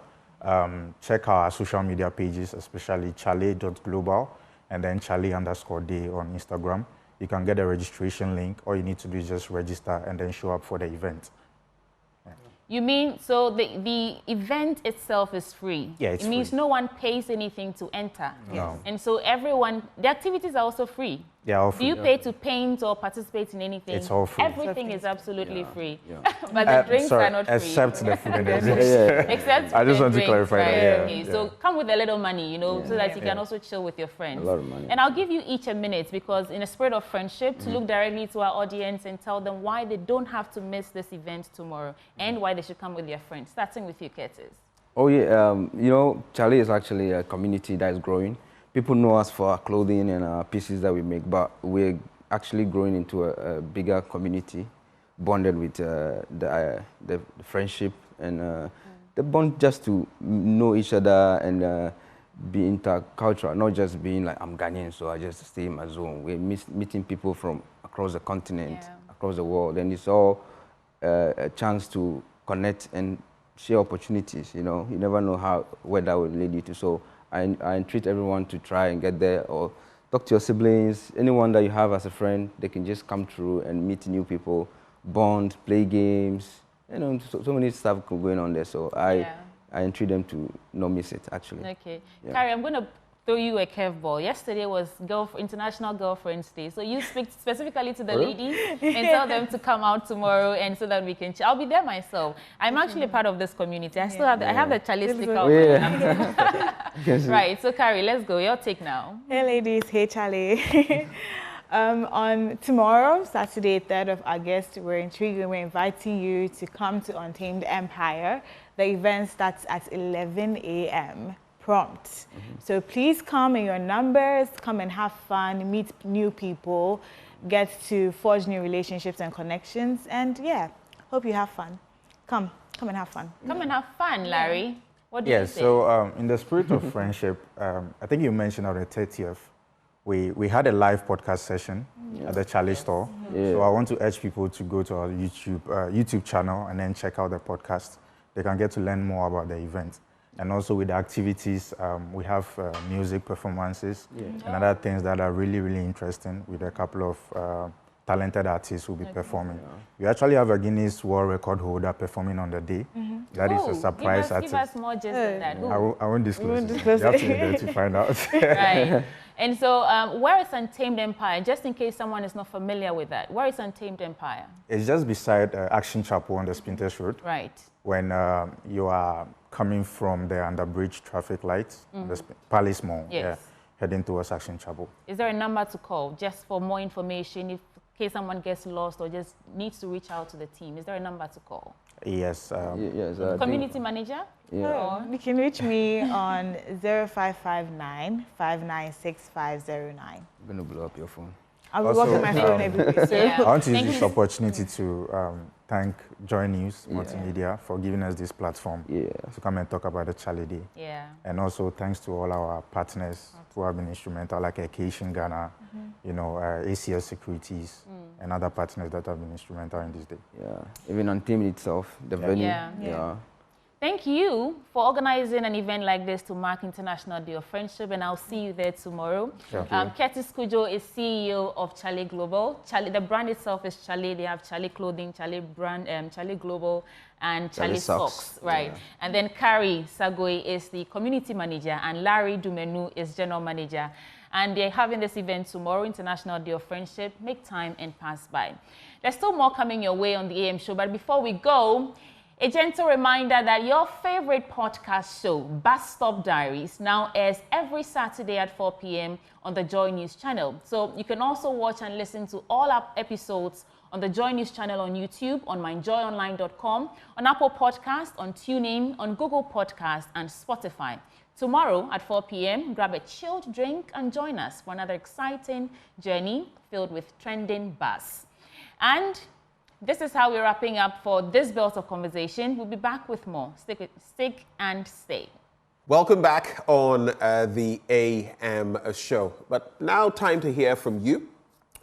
[SPEAKER 12] Check our social media pages, especially charlie.global and then charlie_day on Instagram. You can get a registration link. All you need to do is just register and then show up for the event.
[SPEAKER 1] You mean, so the event itself is free?
[SPEAKER 12] Yeah, it's
[SPEAKER 1] free. It means no one pays anything to enter.
[SPEAKER 12] No.
[SPEAKER 1] And so the activities are also free.
[SPEAKER 12] They are all free.
[SPEAKER 1] Do you pay to paint or participate in anything?
[SPEAKER 12] It's all free.
[SPEAKER 1] Everything is absolutely free. But the drinks are not free.
[SPEAKER 12] Except the food and
[SPEAKER 1] Except
[SPEAKER 12] I just want
[SPEAKER 1] drinks,
[SPEAKER 12] to clarify
[SPEAKER 1] right?
[SPEAKER 12] that.
[SPEAKER 1] Okay. So come with a little money, so that you can also chill with your friends.
[SPEAKER 15] A lot of money.
[SPEAKER 1] And I'll give you each a minute because in a spirit of friendship, to look directly to our audience and tell them why they don't have to miss this event tomorrow and why they should come with their friends. Starting with you, Curtis.
[SPEAKER 15] Oh yeah, Charlie is actually a community that is growing. People know us for our clothing and our pieces that we make, but we're actually growing into a bigger community, bonded with the friendship and the bond just to know each other and be intercultural, not just being like, I'm Ghanaian, so I just stay in my zone. We're meeting people from across the continent, across the world, and it's all a chance to connect and share opportunities, You never know where that will lead you to. So I entreat everyone to try and get there or talk to your siblings, anyone that you have as a friend. They can just come through and meet new people, bond, play games, so many stuff going on there. So I entreat them to not miss it, actually.
[SPEAKER 1] Okay.
[SPEAKER 15] Yeah.
[SPEAKER 1] Carrie, I'm going to throw you a curveball. Yesterday was International Girlfriends Day. So you speak specifically to the ladies and tell them to come out tomorrow and so that we can I'll be there myself. I'm actually part of this community. I still have I have the Charlie sticker. Right. So Carrie, let's go. Your take now.
[SPEAKER 14] Hey ladies, hey Charlie. On tomorrow, Saturday, 3rd of August, we're inviting you to come to Untamed Empire. The event starts at 11 a.m. prompt. So please come in your numbers, come and have fun, meet new people, get to forge new relationships and connections, and hope you have fun. Come and have fun.
[SPEAKER 1] Come and have fun, Larry. What do you say?
[SPEAKER 12] So in the spirit of friendship, I think you mentioned on the 30th, we had a live podcast session at the Charlie store. So I want to urge people to go to our YouTube channel and then check out the podcast. They can get to learn more about the event. And also with the activities, we have music performances and other things that are really, really interesting with a couple of talented artists who will be performing. We actually have a Guinness World Record holder performing on the day. That is a surprise artist.
[SPEAKER 1] Give us more just than that.
[SPEAKER 12] I won't disclose it. You have to be there to find out.
[SPEAKER 1] Right. And so where is Untamed Empire? Just in case someone is not familiar with that. Where is Untamed Empire?
[SPEAKER 12] It's just beside Action Chapel on the Spinters Road.
[SPEAKER 1] Right.
[SPEAKER 12] When you are coming from the underbridge traffic lights, the Palace Mall, heading towards Action Chapel.
[SPEAKER 1] Is there a number to call just for more information in case someone gets lost or just needs to reach out to the team? Is there a number to call?
[SPEAKER 12] Yes.
[SPEAKER 1] Community manager?
[SPEAKER 14] Yeah. You can reach me on 0559 596 509.
[SPEAKER 15] I'm going to blow up your phone.
[SPEAKER 14] I'll be working my phone every day. So.
[SPEAKER 12] I want to use this opportunity to thank Joy News Multimedia for giving us this platform to come and talk about the Charlie Day.
[SPEAKER 1] Yeah.
[SPEAKER 12] And also thanks to all our partners who have been instrumental, like Acacia Ghana, ACS Securities, and other partners that have been instrumental in this day.
[SPEAKER 15] Yeah, even Untamed itself, the venue.
[SPEAKER 1] Thank you for organizing an event like this to mark International Day of Friendship, and I'll see you there tomorrow. Curtis Kujo is CEO of Charlie Global. Charlie, the brand itself is Charlie. They have Charlie Clothing, Charlie Brand, Charlie Global, and Charlie Socks, right? Yeah. And then Kari Sagoi is the community manager, and Larry Dumenu is general manager. And they're having this event tomorrow, International Day of Friendship. Make time and pass by. There's still more coming your way on the AM show, but before we go, a gentle reminder that your favorite podcast show, Bus Stop Diaries, now airs every Saturday at 4 p.m. on the Joy News channel. So you can also watch and listen to all our episodes on the Joy News channel on YouTube, on myjoyonline.com, on Apple Podcast, on TuneIn, on Google Podcast, and Spotify. Tomorrow at 4 p.m., grab a chilled drink and join us for another exciting journey filled with trending buzz. And this is how we're wrapping up for this belt of conversation. We'll be back with more. Stick and stay.
[SPEAKER 20] Welcome back on the AM show. But now time to hear from you.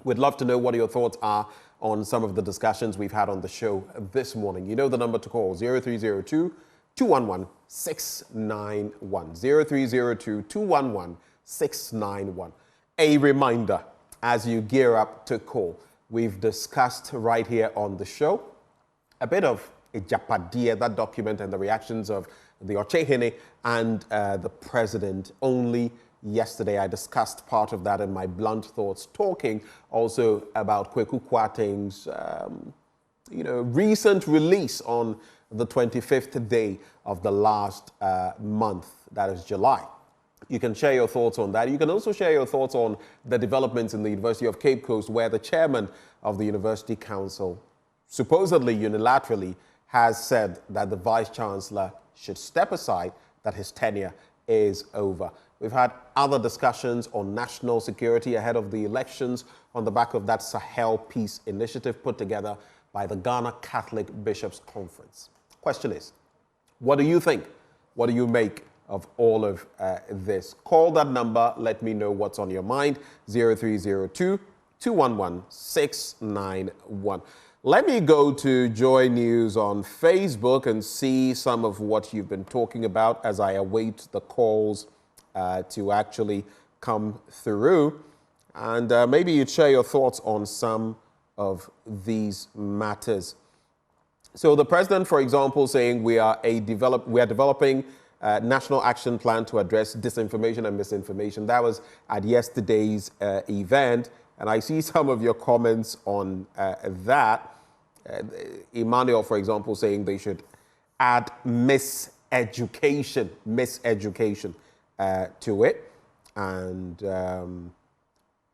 [SPEAKER 20] We'd love to know what your thoughts are on some of the discussions we've had on the show this morning. You know the number to call, 0302 211 691. 0302 211 691. A reminder as you gear up to call. We've discussed right here on the show a bit of Japadia, that document, and the reactions of the Ochehene and the president. Only yesterday I discussed part of that in my blunt thoughts, talking also about Quaicoe Kwarteng's recent release on the 25th day of the last month, that is July. You can share your thoughts on that. You can also share your thoughts on the developments in the University of Cape Coast, where the chairman of the University Council supposedly unilaterally has said that the vice-chancellor should step aside, that his tenure is over. We've had other discussions on national security ahead of the elections on the back of that Sahel Peace Initiative put together by the Ghana Catholic Bishops' Conference. Question is, what do you think? What do you make of all of this? Call that number. Let me know what's on your mind. 0302 211 691. Let me go to Joy News on Facebook and see some of what you've been talking about as I await the calls to actually come through. And maybe you'd share your thoughts on some of these matters. So the president, for example, saying we are developing National Action Plan to address disinformation and misinformation. That was at yesterday's event, and I see some of your comments on that. Emmanuel, for example, saying they should add miseducation to it, and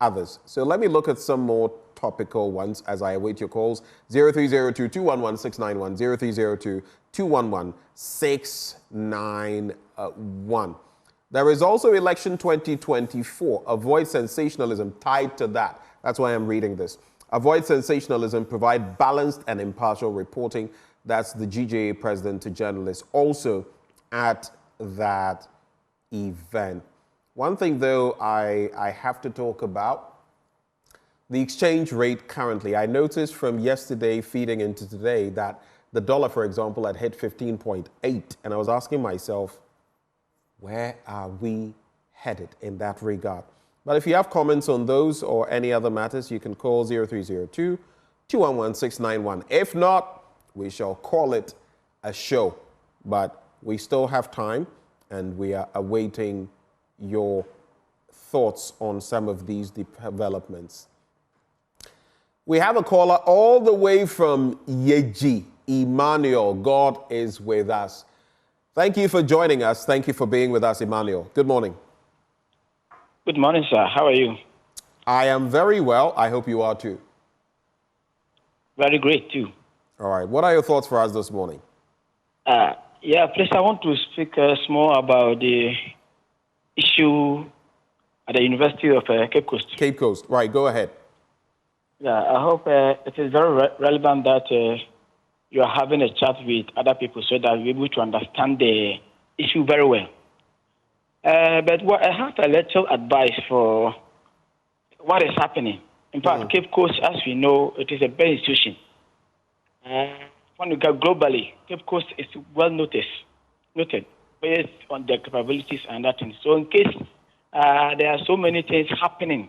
[SPEAKER 20] others. So let me look at some more topical ones as I await your calls. 0302 211 691, 0302 211 691. There is also election 2024. Avoid sensationalism tied to that. That's why I'm reading this. Avoid sensationalism, provide balanced and impartial reporting. That's the GJA president to journalists also at that event. One thing, though, I have to talk about, the exchange rate currently. I noticed from yesterday feeding into today that the dollar, for example, had hit 15.8. And I was asking myself, where are we headed in that regard? But if you have comments on those or any other matters, you can call 0302 211 691. If not, we shall call it a show. But we still have time, and we are awaiting your thoughts on some of these developments. We have a caller all the way from Yeji, Emmanuel. God is with us. Thank you for joining us. Thank you for being with us, Emmanuel. Good morning.
[SPEAKER 2] Good morning, sir. How are you?
[SPEAKER 20] I am very well. I hope you are too.
[SPEAKER 2] Very great, too.
[SPEAKER 20] All right. What are your thoughts for us this morning?
[SPEAKER 2] Please, I want to speak more about the issue at the University of Cape Coast.
[SPEAKER 20] Cape Coast. Right. Go ahead.
[SPEAKER 2] Yeah, I hope it is very relevant that you are having a chat with other people so that you're able to understand the issue very well. But I have a little advice for what is happening. In fact, Cape Coast, as we know, it is a big institution. When you go globally, Cape Coast is well noticed. noted based on their capabilities and that thing. So in case there are so many things happening,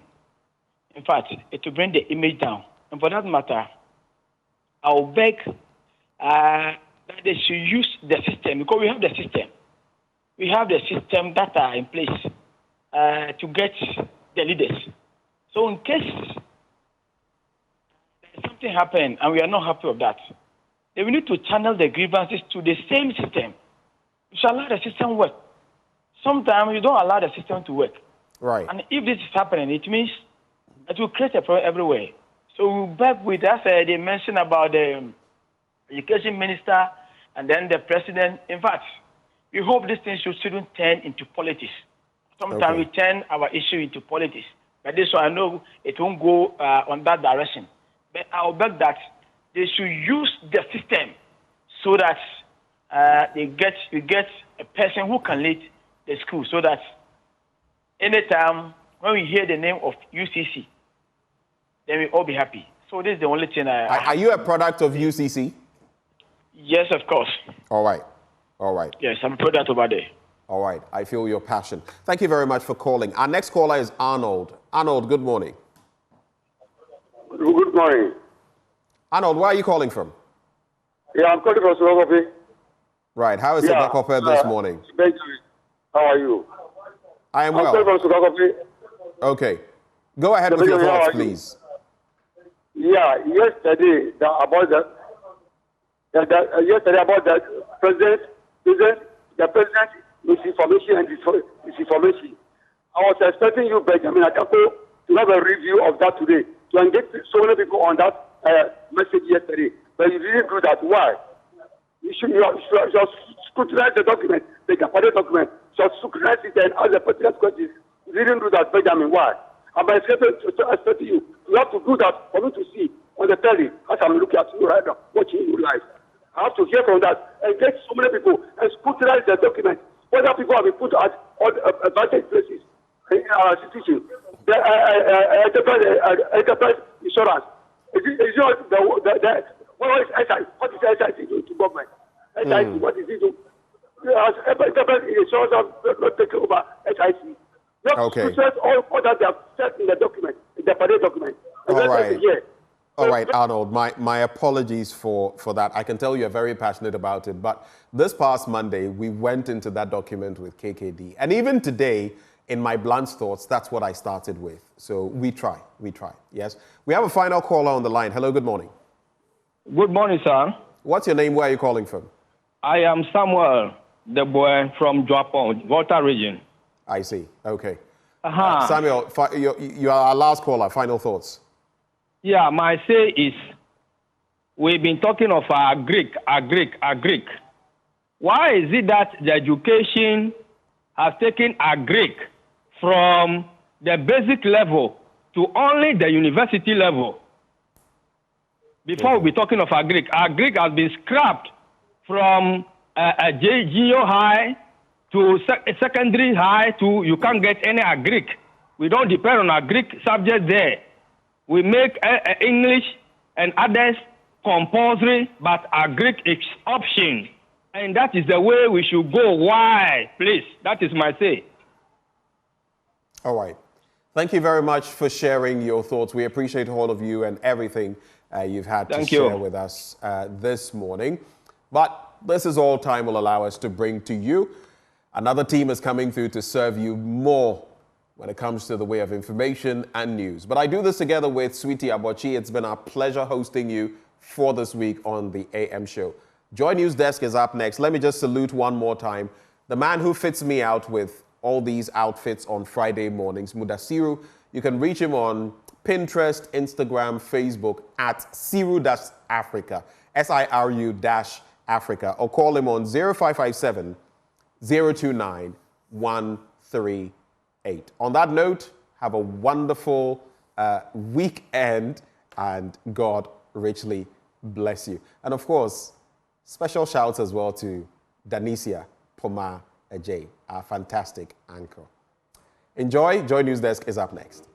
[SPEAKER 2] in fact, it will bring the image down. And for that matter, I'll beg that they should use the system, because we have the system. We have the system that are in place to get the leaders. So in case there's something happen and we are not happy with that, then we need to channel the grievances to the same system. You should allow the system to work. Sometimes you don't allow the system to work.
[SPEAKER 20] Right.
[SPEAKER 2] And if this is happening, it means it will create a problem everywhere. So we'll back with us. They mentioned about the education minister and then the president. In fact, we hope this thing shouldn't turn into politics. Sometimes we turn our issue into politics. But this one, I know it won't go on that direction. But I'll beg that they should use the system so that we get a person who can lead the school, so that anytime when we hear the name of UCC, then we all be happy. So this is the only thing
[SPEAKER 20] Are you a product of UCC?
[SPEAKER 2] Yes, of course.
[SPEAKER 20] All right. All right.
[SPEAKER 2] Yes, I'm a product over there.
[SPEAKER 20] All right. I feel your passion. Thank you very much for calling. Our next caller is Arnold. Arnold, good morning.
[SPEAKER 16] Good morning.
[SPEAKER 20] Arnold, where are you calling from?
[SPEAKER 16] Yeah, I'm calling from Sugakope.
[SPEAKER 20] Right. How is Sugakope this morning?
[SPEAKER 16] Benjamin, how are you?
[SPEAKER 20] I am well.
[SPEAKER 16] I'm calling from Sugakope.
[SPEAKER 20] Okay. Go ahead with your thoughts, please.
[SPEAKER 16] Yeah, yesterday about the president misinformation and disinformation. I was expecting you, Benjamin Akako, to have a review of that today, to engage so many people on that message yesterday. But you didn't do that. Why? You should scrutinize the document, the Japade document. You should scrutinize it and ask the particular questions. You didn't do that, Benjamin. Why? I'm expecting you. You have to do that for me to see on the telly as I'm looking at you right now, watching you live. I have to hear from that and get so many people and scrutinize the document. Whether people have been put at all advantage places in our institution. The enterprise insurance. What is SIC doing to government? SIC, what is it doing? Enterprise insurance have not taken over SIC.
[SPEAKER 20] Okay.
[SPEAKER 16] All that they have said in the document, in the Japade document.
[SPEAKER 20] All right. All right, Arnold, my apologies for that. I can tell you're very passionate about it, but this past Monday, we went into that document with KKD. And even today, in my blunt thoughts, that's what I started with. So we try, yes? We have a final caller on the line. Hello, good morning.
[SPEAKER 17] Good morning, sir.
[SPEAKER 20] What's your name? Where are you calling from?
[SPEAKER 17] I am Samuel, the boy from Japan, Volta region.
[SPEAKER 20] I see, okay. Samuel, you are our last caller. Final thoughts.
[SPEAKER 17] Yeah, my say is, we've been talking of our Greek. Why is it that the education has taken a Greek from the basic level to only the university level? Before we be talking of our Greek has been scrapped from a junior high to secondary high to you can't get any Greek. We don't depend on our Greek subject there. We make English and others compulsory, but our Greek is option. And that is the way we should go. Why? Please, that is my say.
[SPEAKER 20] All right. Thank you very much for sharing your thoughts. We appreciate all of you and everything you've had to share with us this morning. But this is all time will allow us to bring to you. Another team is coming through to serve you more when it comes to the way of information and news. But I do this together with Sweetie Abochi. It's been our pleasure hosting you for this week on the AM show. Joy News Desk is up next. Let me just salute one more time the man who fits me out with all these outfits on Friday mornings, Mudasiru. You can reach him on Pinterest, Instagram, Facebook at Siru-Africa, SIRU-Africa, or call him on 0557 029 138. On that note, have a wonderful weekend and God richly bless you. And of course, special shouts as well to Danisia Poma Ajay, our fantastic anchor. Enjoy. Joy News Desk is up next.